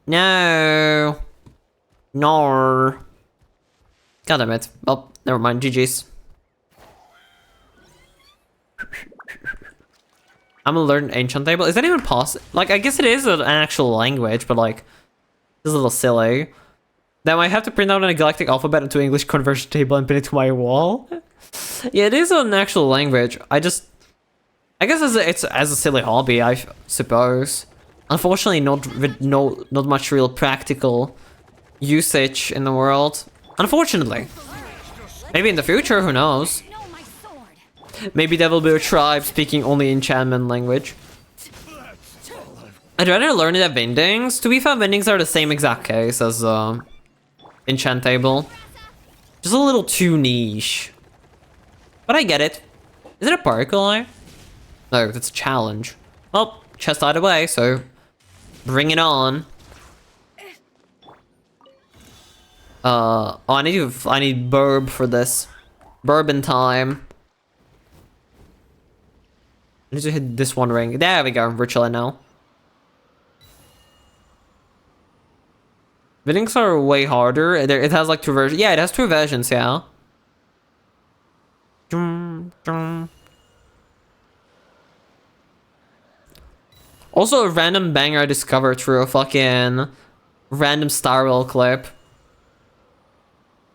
No. No. God damn it. Well, never mind. GG's. I'm gonna learn ancient table. Is that even possible? Like, I guess it is an actual language, but like, it's a little silly. Now I have to print out an galactic alphabet into English conversion table and pin it to my wall. Yeah, it is an actual language. I guess it's as a silly hobby, I suppose. Unfortunately, not much real practical usage in the world. Unfortunately. Maybe in the future, who knows? Maybe there will be a tribe speaking only enchantment language. I'd rather learn it at Vendings. To be fair, Vendings are the same exact case as enchant table. Just a little too niche. But I get it. Is it a particle eye? No, that's a challenge. Well, chest either way, so bring it on. Oh, I need burb for this. Bourbon time. I need to hit this one ring. There we go. We're chilling now. Vinnings are way harder. It has like 2 versions. Yeah, it has 2 versions, yeah. Also a random banger I discovered through a fucking random Star Rail clip.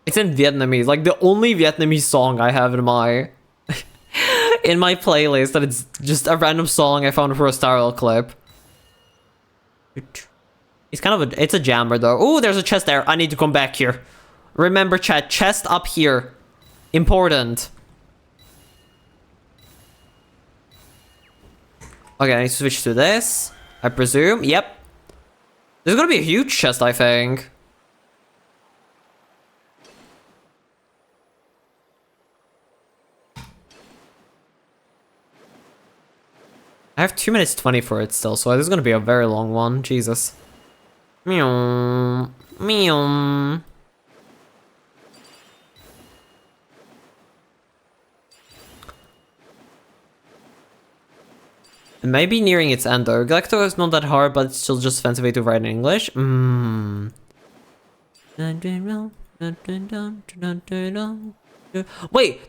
It's in Vietnamese. Like the only Vietnamese song I have in my in my playlist, that it's just a random song I found for a Star Rail clip. It's kind of it's a jammer though. Oh, there's a chest there. I need to come back here. Remember chat, chest up here. Important. Okay, I need to switch to this, I presume. Yep. There's gonna be a huge chest, I think. I have 2 minutes 20 for it still, so this is gonna be a very long one. Jesus. Meow. Meow. Maybe nearing its end though. Galacto is not that hard, but it's still just a fancy way to write in English. Wait,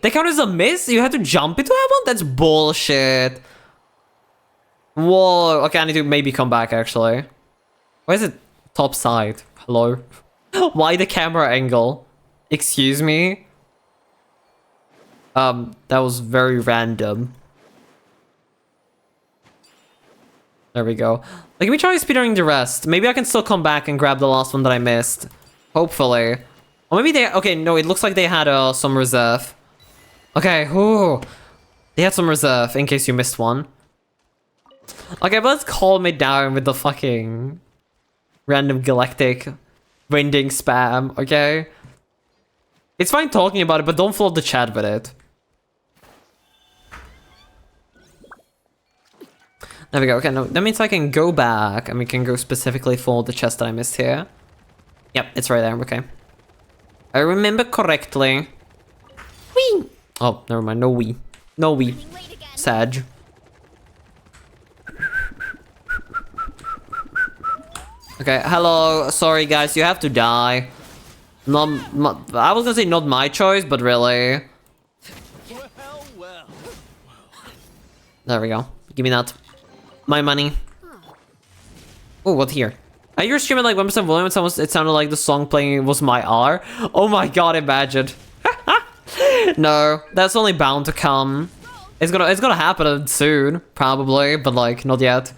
that count as a miss? You had to jump into that one? That's bullshit. Whoa. Okay, I need to maybe come back actually. Why is it top side? Hello? Why the camera angle? Excuse me? That was very random. There we go. Like, let me try speedrunning the rest. Maybe I can still come back and grab the last one that I missed. Hopefully. Or maybe they... Okay, no, it looks like they had some reserve. Okay, ooh. They had some reserve in case you missed one. Okay, but let's calm it down with the fucking... random galactic winding spam, okay? It's fine talking about it, but don't flood the chat with it. There we go. Okay, no, that means I can go back and we can go specifically for the chest that I missed here. Yep, it's right there. Okay. I remember correctly. Wee! Oh, never mind. No wee. No wee. Sag. Okay, hello. Sorry, guys. You have to die. I was gonna say not my choice, but really. There we go. Give me that. My money. Oh, what here? You were streaming like 1% volume and it sounded like the song playing was my R. Oh my god, imagine. No, that's only bound to come. It's gonna happen soon, probably, but like, not yet.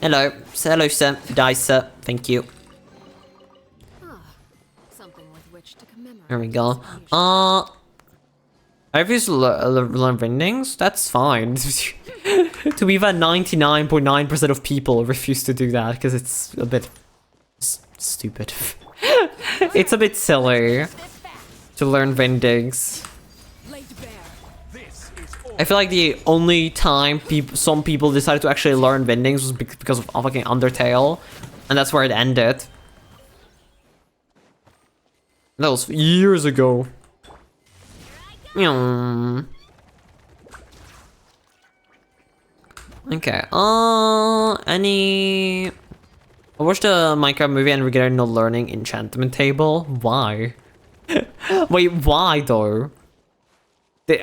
Hello. Hello, sir. Die, sir. Thank you. There we go. I've used learn endings. That's fine. To be fair, 99.9% of people refuse to do that because it's a bit stupid. It's a bit silly to learn vendings. I feel like the only time some people decided to actually learn vendings was because of fucking Undertale, and that's where it ended. That was years ago. Okay. Any... I watched a Minecraft movie and regretted not learning enchantment table. Why? Wait, why though?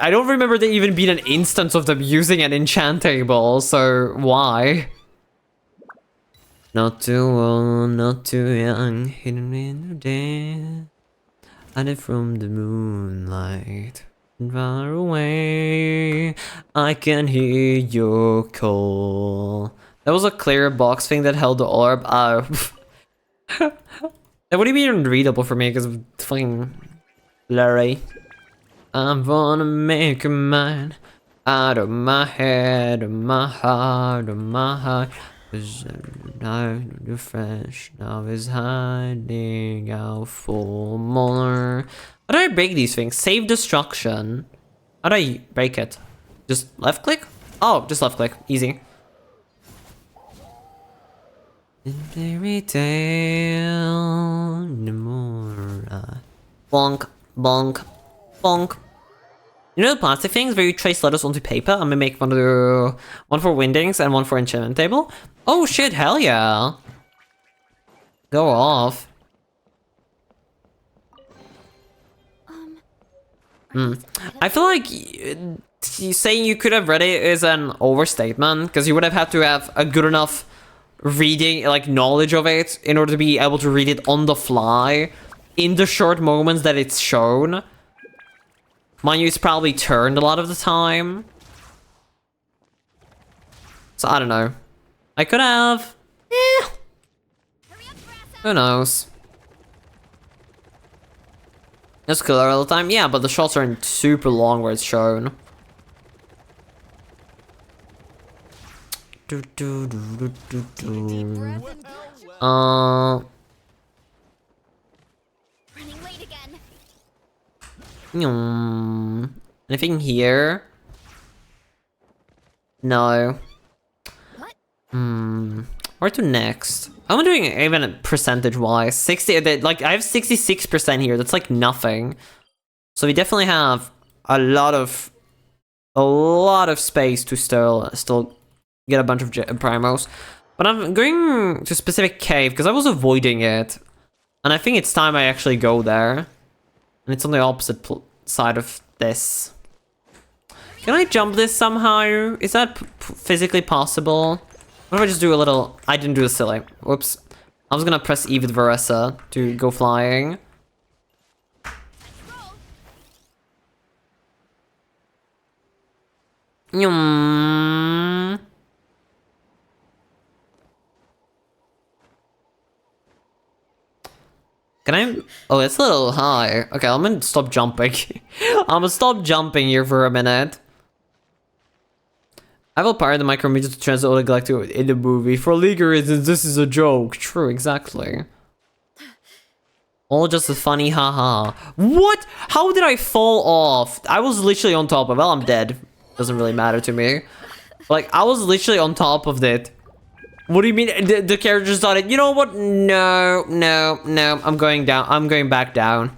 I don't remember there even being an instance of them using an enchant table, so why? Not too old, not too young, hidden in the day. Hidden from the moonlight, far away. I can hear your call. That was a clear box thing that held the orb. That wouldn't be even readable for me because of fucking blurry. I wanna make a mind out of my head, of my heart, of my heart. Cause now the fresh now is hiding out for more. How do I break these things? Save destruction. How do I break it? Just left click? Oh, just left click. Easy. Fairy tale, no more. Bonk, bonk, bonk. You know the plastic things where you trace letters onto paper? I'm gonna make one for windings and one for enchantment table. Oh shit, hell yeah. Go off. I feel like saying you could have read it is an overstatement, because you would have had to have a good enough reading, like knowledge of it, in order to be able to read it on the fly in the short moments that it's shown. Mind you, it's probably turned a lot of the time. So I don't know. I could have. Who knows? It's cooler all the time. Yeah, but the shots aren't super long where it's shown. Anything here? No. Where to next? I'm doing even percentage-wise. 60, like, I have 66% here. That's like nothing. So we definitely have a lot of space to still get a bunch of primos. But I'm going to a specific cave because I was avoiding it. And I think it's time I actually go there. And it's on the opposite side of this. Can I jump this somehow? Is that physically possible? What if I just do a little... I didn't do the silly. Whoops. I was gonna press E with Varessa to go flying. Yum. Can I... Oh, it's a little high. Okay, I'm gonna stop jumping. I'm gonna stop jumping here for a minute. I will pirate the micrometer to translate all the Galactic in the movie. For legal reasons, this is a joke. True, exactly. All just a funny haha. What? How did I fall off? I was literally on top of... Well, I'm dead. Doesn't really matter to me. Like, I was literally on top of it. What do you mean? The character just thought, you know what? No. I'm going down. I'm going back down.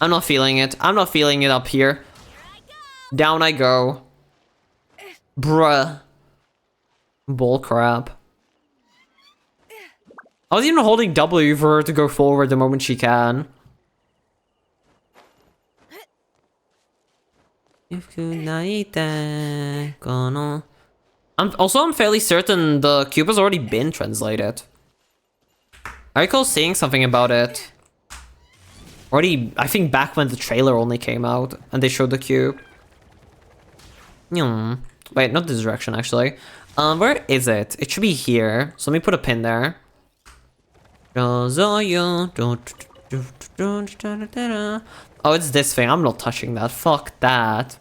I'm not feeling it. I'm not feeling it up here. Down I go. Bruh. Bull crap. I was even holding W for her to go forward the moment she can. I'm fairly certain the cube has already been translated. I recall seeing something about it. Already, I think back when the trailer only came out and they showed the cube. Wait, not this direction actually. Where is it? It should be here. So let me put a pin there. Oh, it's this thing. I'm not touching that. Fuck that.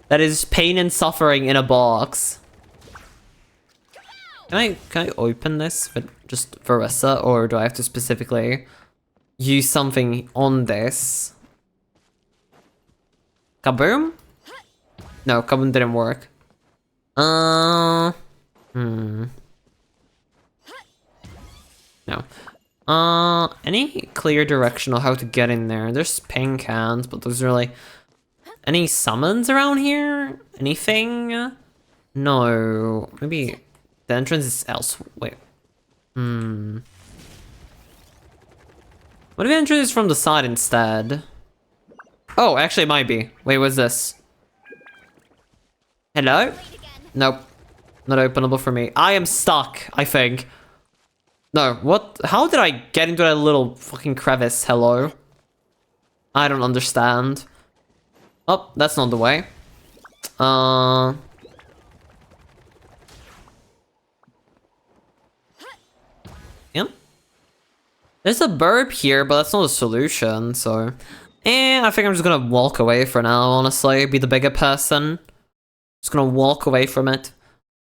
That is pain and suffering in a box. Can I open this with just Varessa, or do I have to specifically use something on this? Kaboom? No, kaboom didn't work. No. Any clear direction on how to get in there? There's ping cans, but there's really... Any summons around here? Anything? No. Maybe the entrance is elsewhere. Wait. What if the entrance is from the side instead? Oh, actually it might be. Wait, what's this? Hello? Nope. Not openable for me. I am stuck, I think. No, what? How did I get into that little fucking crevice? Hello? I don't understand. Oh, that's not the way. Yep. There's a burp here, but that's not a solution, so... I think I'm just gonna walk away for now, honestly. Be the bigger person. Just gonna walk away from it.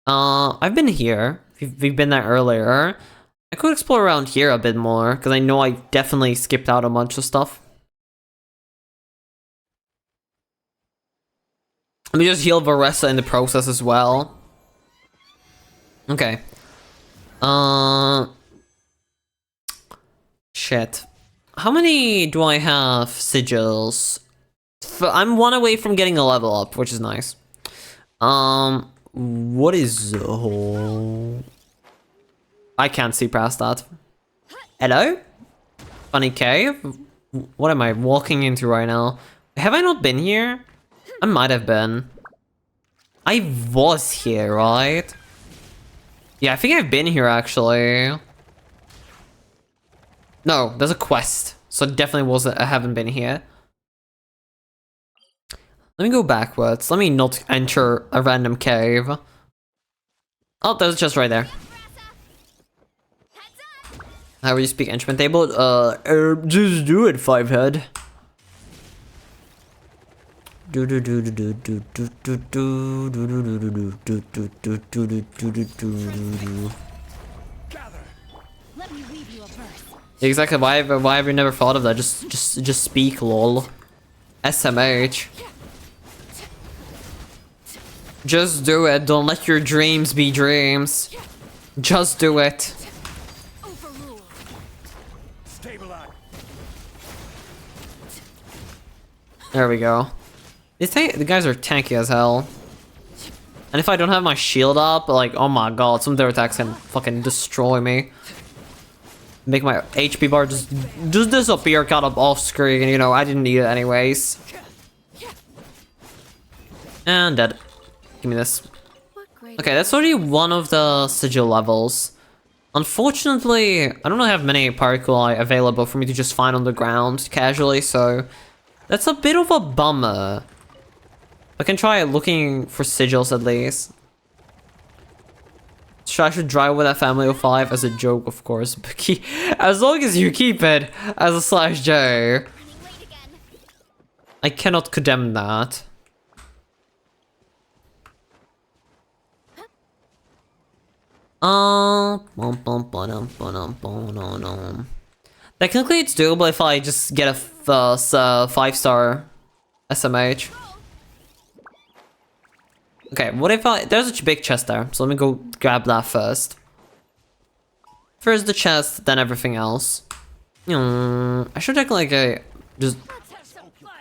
I've been here. We've been there earlier. I could explore around here a bit more, because I know I definitely skipped out a bunch of stuff. Let me just heal Varessa in the process as well. Okay. Shit. How many do I have sigils? I'm one away from getting a level up, which is nice. What is... I can't see past that. Hello? Funny cave? What am I walking into right now? Have I not been here? I might have been. I was here, right? Yeah, I think I've been here, actually. No, there's a quest. So it definitely wasn't. I haven't been here. Let me go backwards. Let me not enter a random cave. Oh, there's just right there. How do you speak enchantment table? Just do it, five head. Exactly. Why have we never thought of that? Just speak, lol. SMH. Just do it. Don't let your dreams be dreams. Just do it. Overruled. There we go. The guys are tanky as hell. And if I don't have my shield up, like, oh my god, some of their attacks can fucking destroy me. Make my HP bar just disappear kind of off screen, you know, I didn't need it anyways. And dead. Give me this. What great Okay, that's already one of the sigil levels. Unfortunately, I don't really have many paraculi available for me to just find on the ground casually, so that's a bit of a bummer. I can try looking for sigils at least. So I should drive with that family of 5 as a joke, of course. But as long as you keep it as a /J, running late again. I cannot condemn that. Technically, it's doable if I just get a 5-star SMH. Okay, what if there's a big chest there, so let me go grab that first. First the chest, then everything else. I should take like just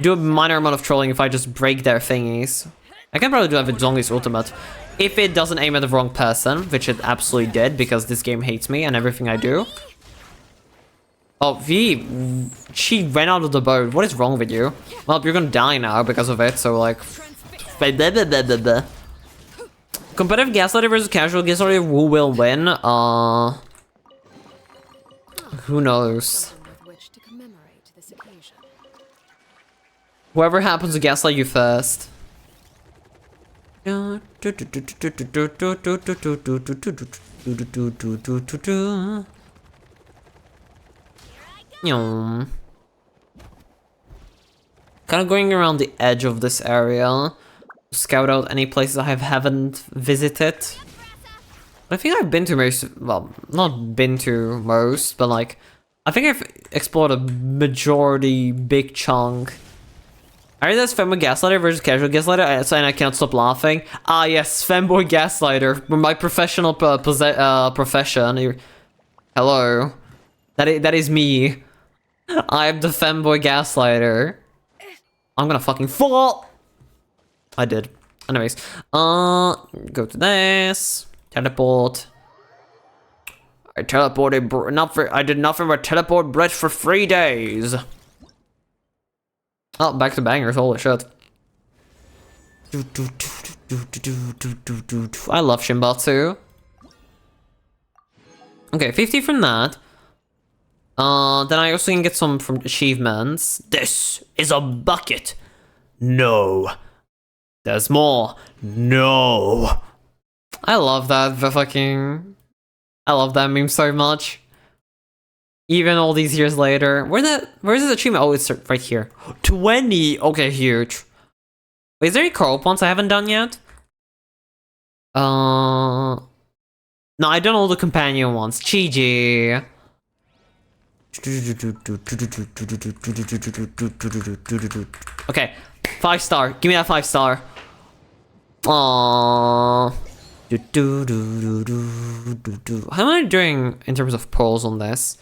do a minor amount of trolling if I just break their thingies. I can probably do that with Zhongli's ultimate. If it doesn't aim at the wrong person, which it absolutely did, because this game hates me and everything I do. Oh, V, she ran out of the boat. What is wrong with you? Well, you're gonna die now because of it, so like... Competitive Gaslighter versus casual Gaslighter, who will win? Who knows? With which to commemorate this occasion. Whoever happens to gaslight you first. Kind of going around the edge of this area. Scout out any places I haven't visited. I think I've been to most, well, not been to most, but like, I think I've explored a majority, big chunk. Alright, that's Femboy Gaslighter versus Casual Gaslighter, and I can't stop laughing. Ah yes, Femboy Gaslighter, my professional profession. Hello. That is me. I'm the Femboy Gaslighter. I'm gonna fucking fall! I did. Anyways, go to this. Teleport. I teleported. I did nothing but teleport bread for 3 days. Oh, back to bangers. Holy shit. I love Shinbatsu. Okay, 50 from that. Then I also can get some from achievements. This is a bucket. No. There's more. No. I love that I love that meme so much. Even all these years later. Where's this achievement? Oh, it's right here. 20! Okay, huge. Wait, is there any co-op ones I haven't done yet? No, I done all the companion ones. GG. Okay, 5-star. Give me that 5-star. Aww. How am I doing in terms of pearls on this?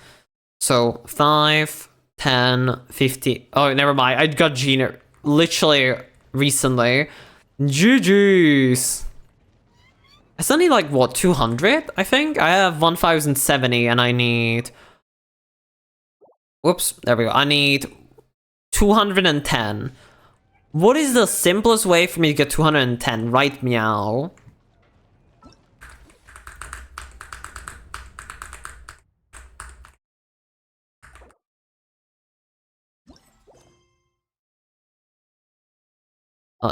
So 5, 10, 50. Oh, never mind. I got Gina literally recently. GG's. I still need like what, 200? I think I have 1070 and I need. Whoops, there we go. I need 210. What is the simplest way for me to get 210? Right, meow.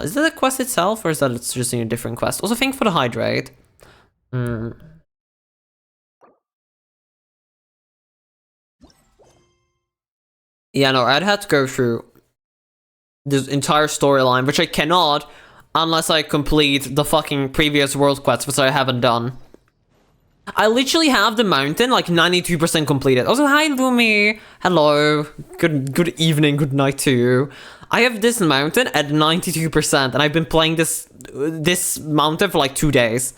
Is that the quest itself, or is that it's just in a different quest? Also, thank you for the hydrate. Yeah, no, I'd have to go through this entire storyline, which I cannot unless I complete the fucking previous world quests, which I haven't done. I literally have the mountain like 92% completed. Also, hi Lumi. Hello. Good evening, good night to you. I have this mountain at 92%, and I've been playing this mountain for like 2 days.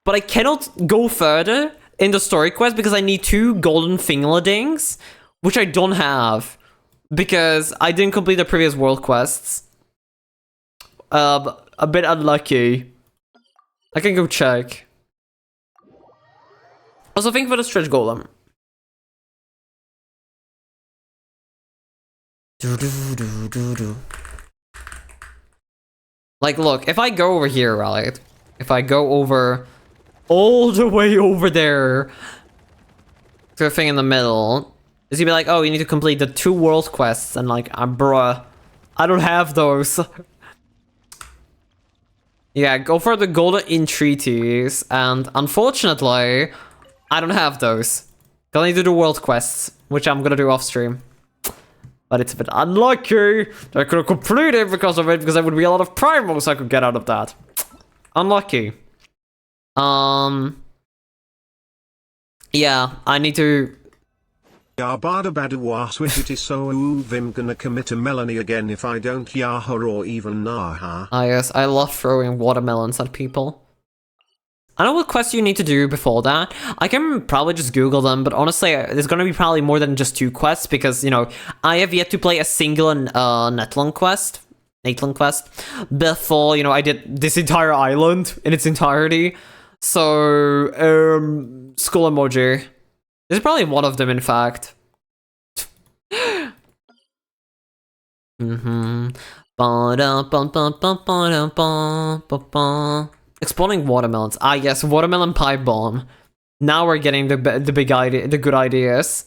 But I cannot go further in the story quest because I need 2 golden fingerlings, which I don't have because I didn't complete the previous world quests. A bit unlucky. I can go check. Also, thank you for the stretch golem. Like, look, if I go over here, right? If I go over all the way over there to the thing in the middle, is he be like, oh, you need to complete the 2 world quests, and like, bruh, I don't have those. Yeah, go for the golden entreaties, and unfortunately, I don't have those. Gonna need to do world quests, which I'm gonna do off stream. But it's a bit unlucky that I could have completed because of it, because there would be a lot of primals I could get out of that. Unlucky. Yeah, I need to... Yabada badua switchity so I'm gonna commit a Melanie again if I don't yaha or even naha. Ah yes, I love throwing watermelons at people. I know what quests you need to do before that. I can probably just Google them, but honestly, there's gonna be probably more than just 2 quests because, you know, I have yet to play a single Netlung quest before, you know, I did this entire island in its entirety. So, skull emoji. This is probably one of them, in fact. Exploding watermelons. Ah, yes, watermelon pipe bomb. Now we're getting the big idea, the good ideas.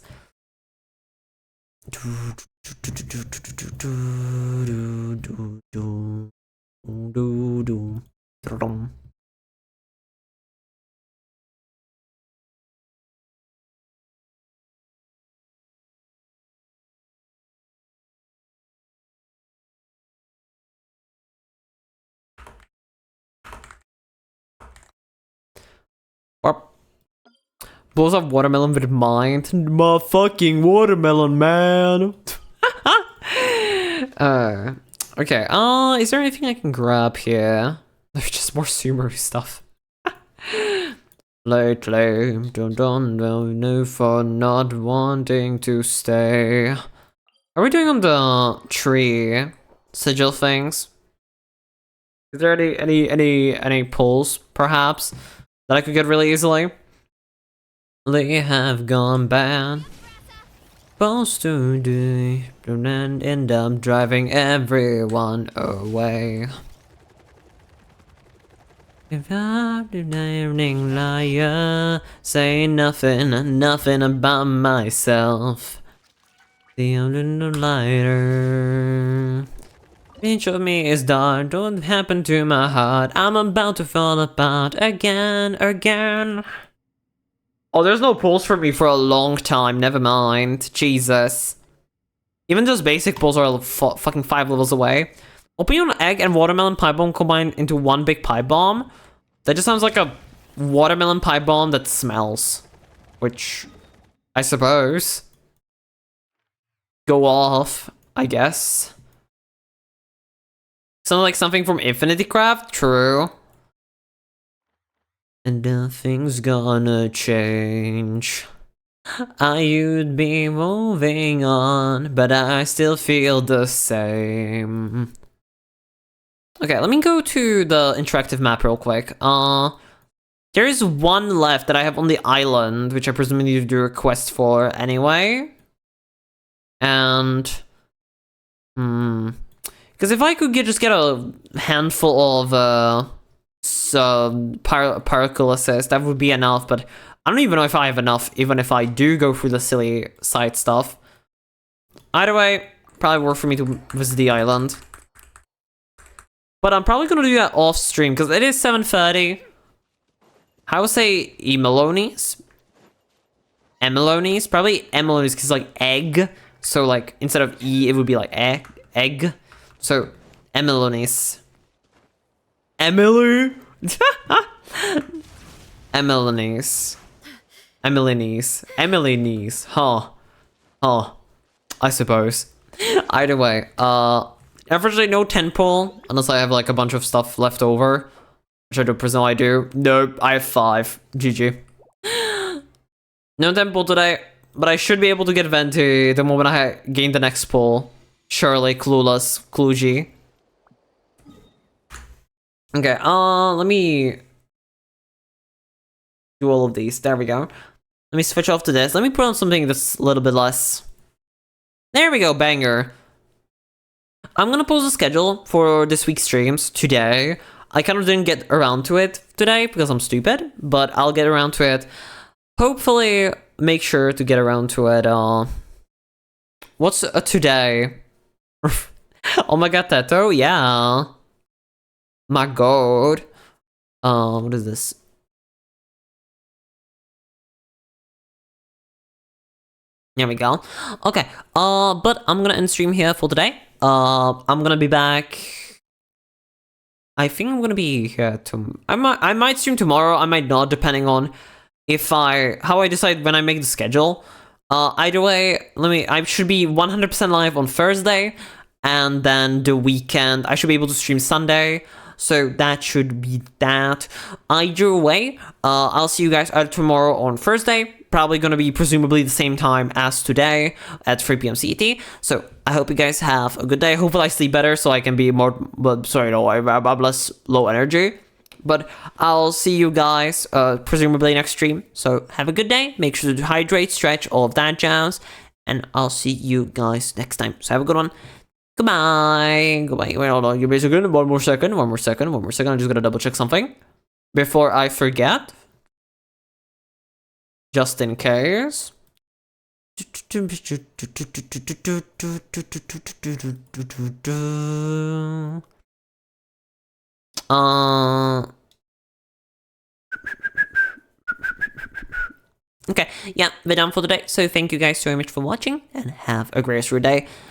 Balls of watermelon with mind. My fucking watermelon, man. Okay. Is there anything I can grab here? There's just more Sumeru stuff. Lately, don't know for not wanting to stay. Are we doing on the tree sigil things? Is there any pulls, perhaps, that I could get really easily? They have gone bad. Supposed to do and end up driving everyone away. If I'm an evening liar, say nothing about myself. The only lighter. Each of me is dark, don't happen to my heart. I'm about to fall apart again. Oh, there's no pulls for me for a long time, never mind. Jesus. Even those basic pulls are fucking 5 levels away. Opium egg and watermelon pipe bomb combined into one big pipe bomb? That just sounds like a watermelon pipe bomb that smells. Which, I suppose. Go off, I guess. Sounds like something from Infinity Craft? True. And nothing's gonna change. You'd be moving on, but I still feel the same. Okay, let me go to the interactive map real quick. There is one left that I have on the island, which I presume you need to do a quest for anyway. And... because if I could just get a handful of, particle assist, that would be enough, but I don't even know if I have enough, even if I do go through the silly side stuff. Either way, probably worth for me to visit the island. But I'm probably gonna do that off stream, because it is 7:30. I would say Emelonies. Emelonies? Probably Emelonies, because like egg. So like, instead of E, it would be like egg. So, Emelonies. Emily? Emilinies. Huh. I suppose. Either way, unfortunately no 10 pull, unless I have like a bunch of stuff left over. Which I don't presume I do. Nope, I have 5. GG. No temple today, but I should be able to get Venti the moment I gain the next pull. Surely, clueless, Cluji. Okay, let me do all of these. There we go. Let me switch off to this. Let me put on something that's a little bit less. There we go, banger. I'm gonna post a schedule for this week's streams today. I kind of didn't get around to it today because I'm stupid, but I'll get around to it. Hopefully, make sure to get around to it. What's today? Oh my god, Teto, yeah. My god. What is this? There we go. Okay, but I'm gonna end stream here for today. I'm gonna be back. I think I'm gonna be here I might stream tomorrow, I might not, depending on how I decide when I make the schedule. Either way, I should be 100% live on Thursday, and then the weekend, I should be able to stream Sunday. So that should be that. Either way, I'll see you guys either tomorrow or on Thursday. Probably gonna be presumably the same time as today at 3 p.m. CET. So I hope you guys have a good day. Hopefully I sleep better so I can be more, I'm less low energy. But I'll see you guys presumably next stream. So have a good day. Make sure to hydrate, stretch, all of that jazz. And I'll see you guys next time. So have a good one. Goodbye. Goodbye. Wait, hold on. Give me a second. One more second. I'm just gonna double check something before I forget. Just in case. Okay, yeah, we're done for today. So thank you guys so much for watching and have a great rest of your day.